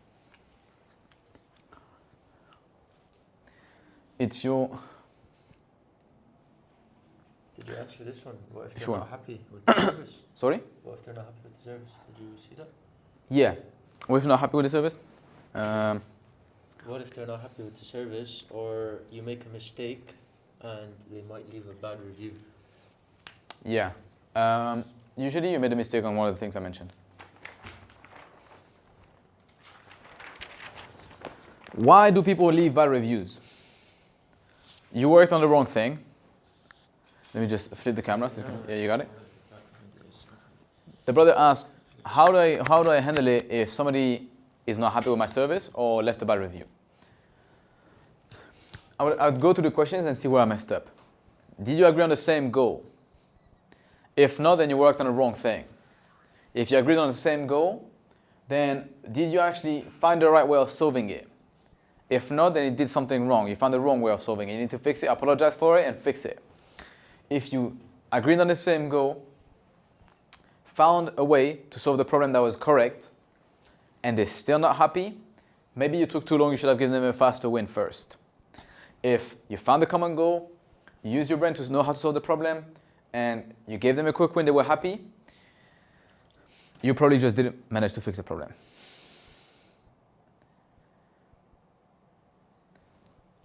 A: It's your...
C: Did you answer this one? What if they're
A: Sure.
C: not happy with the service?
A: Sorry?
C: What if they're not happy with the service? Did you see that?
A: Yeah. What if you're not happy with the service?
C: What if they're not happy with the service, or you make a mistake and they might leave a bad review?
A: Yeah. Usually you made a mistake on one of the things I mentioned. Why do people leave bad reviews? You worked on the wrong thing. Let me just flip the camera so you can see. Yeah, you got it? The brother asked, how do I handle it if somebody is not happy with my service or left a bad review? I would go to the questions and see where I messed up. Did you agree on the same goal? If not, then you worked on the wrong thing. If you agreed on the same goal, then did you actually find the right way of solving it? If not, then you did something wrong. You found the wrong way of solving it. You need to fix it, apologize for it, and fix it. If you agreed on the same goal, found a way to solve the problem that was correct, and they're still not happy, maybe you took too long, you should have given them a faster win first. If you found a common goal, you used your brain to know how to solve the problem, and you gave them a quick win, they were happy, you probably just didn't manage to fix the problem.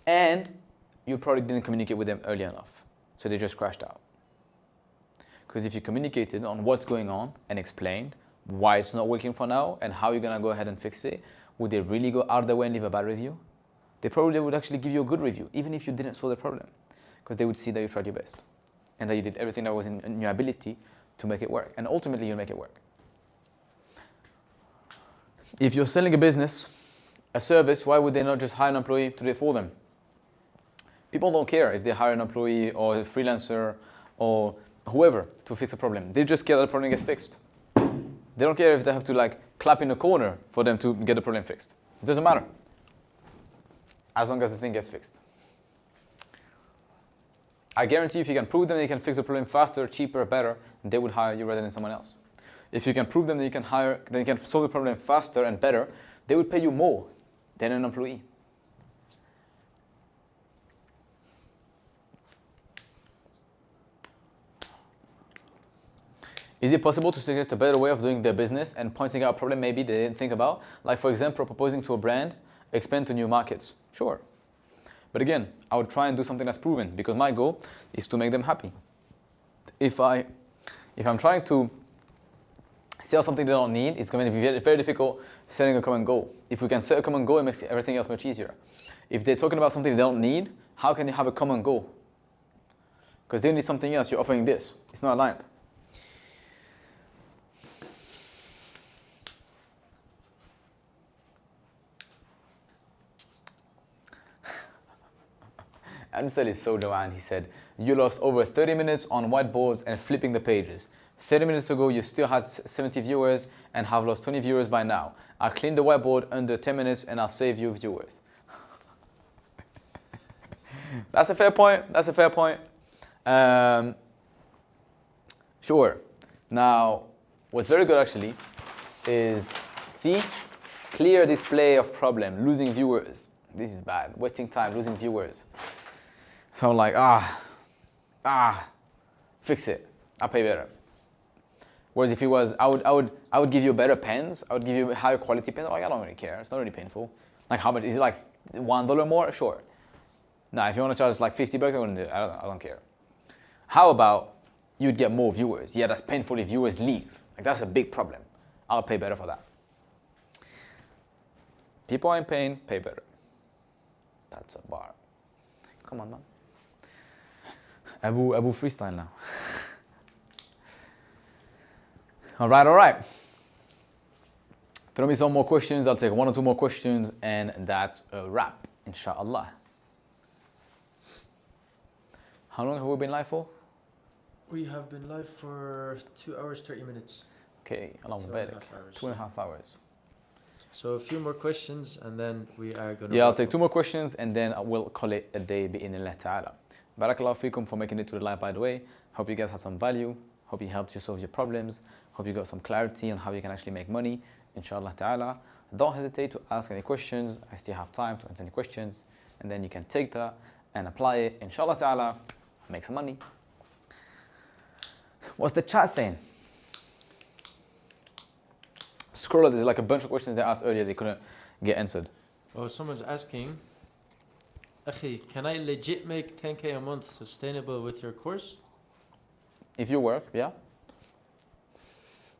A: And you probably didn't communicate with them early enough, so they just crashed out. Because if you communicated on what's going on and explained why it's not working for now and how you're going to go ahead and fix it, would they really go out of their way and leave a bad review? They probably would actually give you a good review, even if you didn't solve the problem, because they would see that you tried your best and that you did everything that was in your ability to make it work. And ultimately, you'll make it work. If you're selling a business, a service, why would they not just hire an employee to do it for them? People don't care if they hire an employee or a freelancer or whoever to fix a problem. They just care that the problem gets fixed. They don't care if they have to clap in a corner for them to get the problem fixed. It doesn't matter, as long as the thing gets fixed. I guarantee if you can prove them that you can fix the problem faster, cheaper, better, they would hire you rather than someone else. If you can prove them that you can solve the problem faster and better, they would pay you more than an employee. Is it possible to suggest a better way of doing their business and pointing out a problem maybe they didn't think about? Like, for example, proposing to a brand, expand to new markets. Sure. But again, I would try and do something that's proven, because my goal is to make them happy. If I'm trying to sell something they don't need, it's going to be very, very difficult setting a common goal. If we can set a common goal, it makes everything else much easier. If they're talking about something they don't need, how can they have a common goal? Because they need something else, you're offering this. It's not aligned. Amsal is so doan. He said, you lost over 30 minutes on whiteboards and flipping the pages. 30 minutes ago, you still had 70 viewers and have lost 20 viewers by now. I'll clean the whiteboard under 10 minutes and I'll save you viewers. That's a fair point. That's a fair point. Sure. Now, what's very good actually is, see, clear display of problem, losing viewers. This is bad. Wasting time, losing viewers. So I'm like, fix it. I'll pay better. Whereas if it was, I would give you better pens. I would give you higher quality pens. Like, I don't really care. It's not really painful. Like, how much is it? Like $1 more? Sure. Now, if you want to charge like $50, I don't care. How about you'd get more viewers? Yeah, that's painful if viewers leave. Like, that's a big problem. I'll pay better for that. People are in pain, pay better. That's a bar. Come on, man. Abu freestyle now. All right. Throw me some more questions. I'll take 1 or 2 more questions, and that's a wrap, inshallah. How long have we been live for?
C: We have been live for 2 hours, 30 minutes.
A: Okay, Allah Mubarak. 2.5 hours.
C: So a few more questions, and then we are going to...
A: Yeah, I'll take 2 more questions, and then I will call it a day, bi'inillah ta'ala. Barakallahu feekum for making it to the live, by the way. Hope you guys had some value. Hope it helped you solve your problems. Hope you got some clarity on how you can actually make money, inshallah ta'ala. Don't hesitate to ask any questions. I still have time to answer any questions. And then you can take that and apply it, inshallah ta'ala. Make some money. What's the chat saying? Scroll, there's like a bunch of questions they asked earlier they couldn't get answered.
C: Oh, someone's asking, Akhi, can I legit make 10K a month sustainable with your course?
A: If you work, yeah.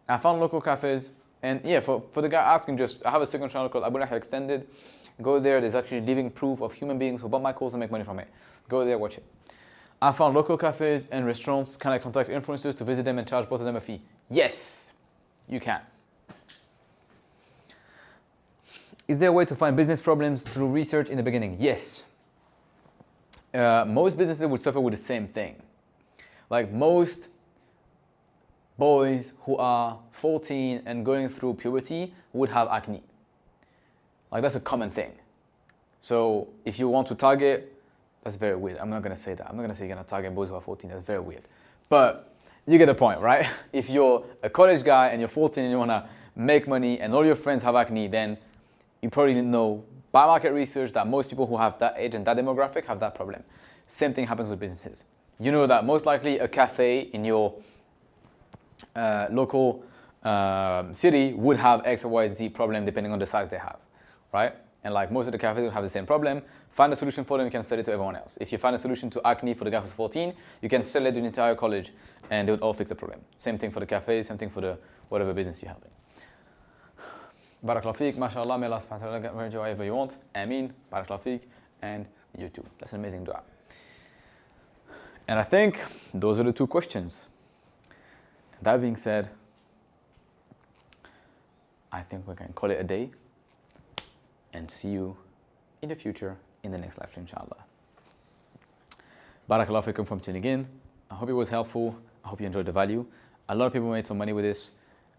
A: I found local cafes, and yeah, for the guy asking, I have a second channel called Abu Nahya Extended. Go there, there's actually living proof of human beings who bought my course and make money from it. Go there, watch it. I found local cafes and restaurants. Can I contact influencers to visit them and charge both of them a fee? Yes, you can. Is there a way to find business problems through research in the beginning? Yes. Most businesses would suffer with the same thing. Like most boys who are 14 and going through puberty would have acne. Like, that's a common thing. So if you want to target, that's very weird. I'm not going to say that. I'm not going to say you're going to target boys who are 14. That's very weird. But you get the point, right? If you're a college guy and you're 14 and you want to make money and all your friends have acne, then you probably didn't know by market research that most people who have that age and that demographic have that problem. Same thing happens with businesses. You know that most likely a cafe in your local city would have X or Y, Z problem depending on the size they have, right? And like most of the cafes would have the same problem. Find a solution for them, you can sell it to everyone else. If you find a solution to acne for the guy who's 14, you can sell it to the entire college and they would all fix the problem. Same thing for the cafes, same thing for the whatever business you're helping. Barakallahu feek, mashallah, may Allah subhanahu wa ta'ala get you whatever you want. Ameen, barakallahu feek, and you too. That's an amazing dua. And I think those are the 2 questions. That being said, I think we can call it a day and see you in the future in the next live stream, inshallah. Barakallahu feekum from tuning in. I hope it was helpful. I hope you enjoyed the value. A lot of people made some money with this,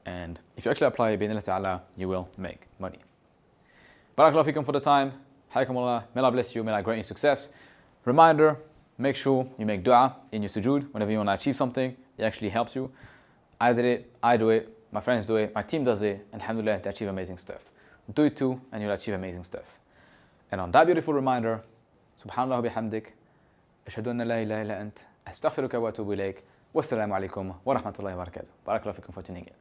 A: and if you actually apply bi-idhnillah ta'ala, you will make money. Barakallahu feekum for the time. Hayyakumullah. May Allah bless you. May Allah grant you success. Reminder, make sure you make dua in your sujood whenever you want to achieve something. It actually helps you. I did it, I do it, my friends do it, my team does it, and alhamdulillah, they achieve amazing stuff. Do it too, and you'll achieve amazing stuff. And on that beautiful reminder, subhanallah wa bihamdik, ashhadu anna la ilaha illa ant, astaghfiruka wa atubu ilayk, wassalamu alaikum wa rahmatullahi wa barakatuh. Barakallahu fikum for tuning in.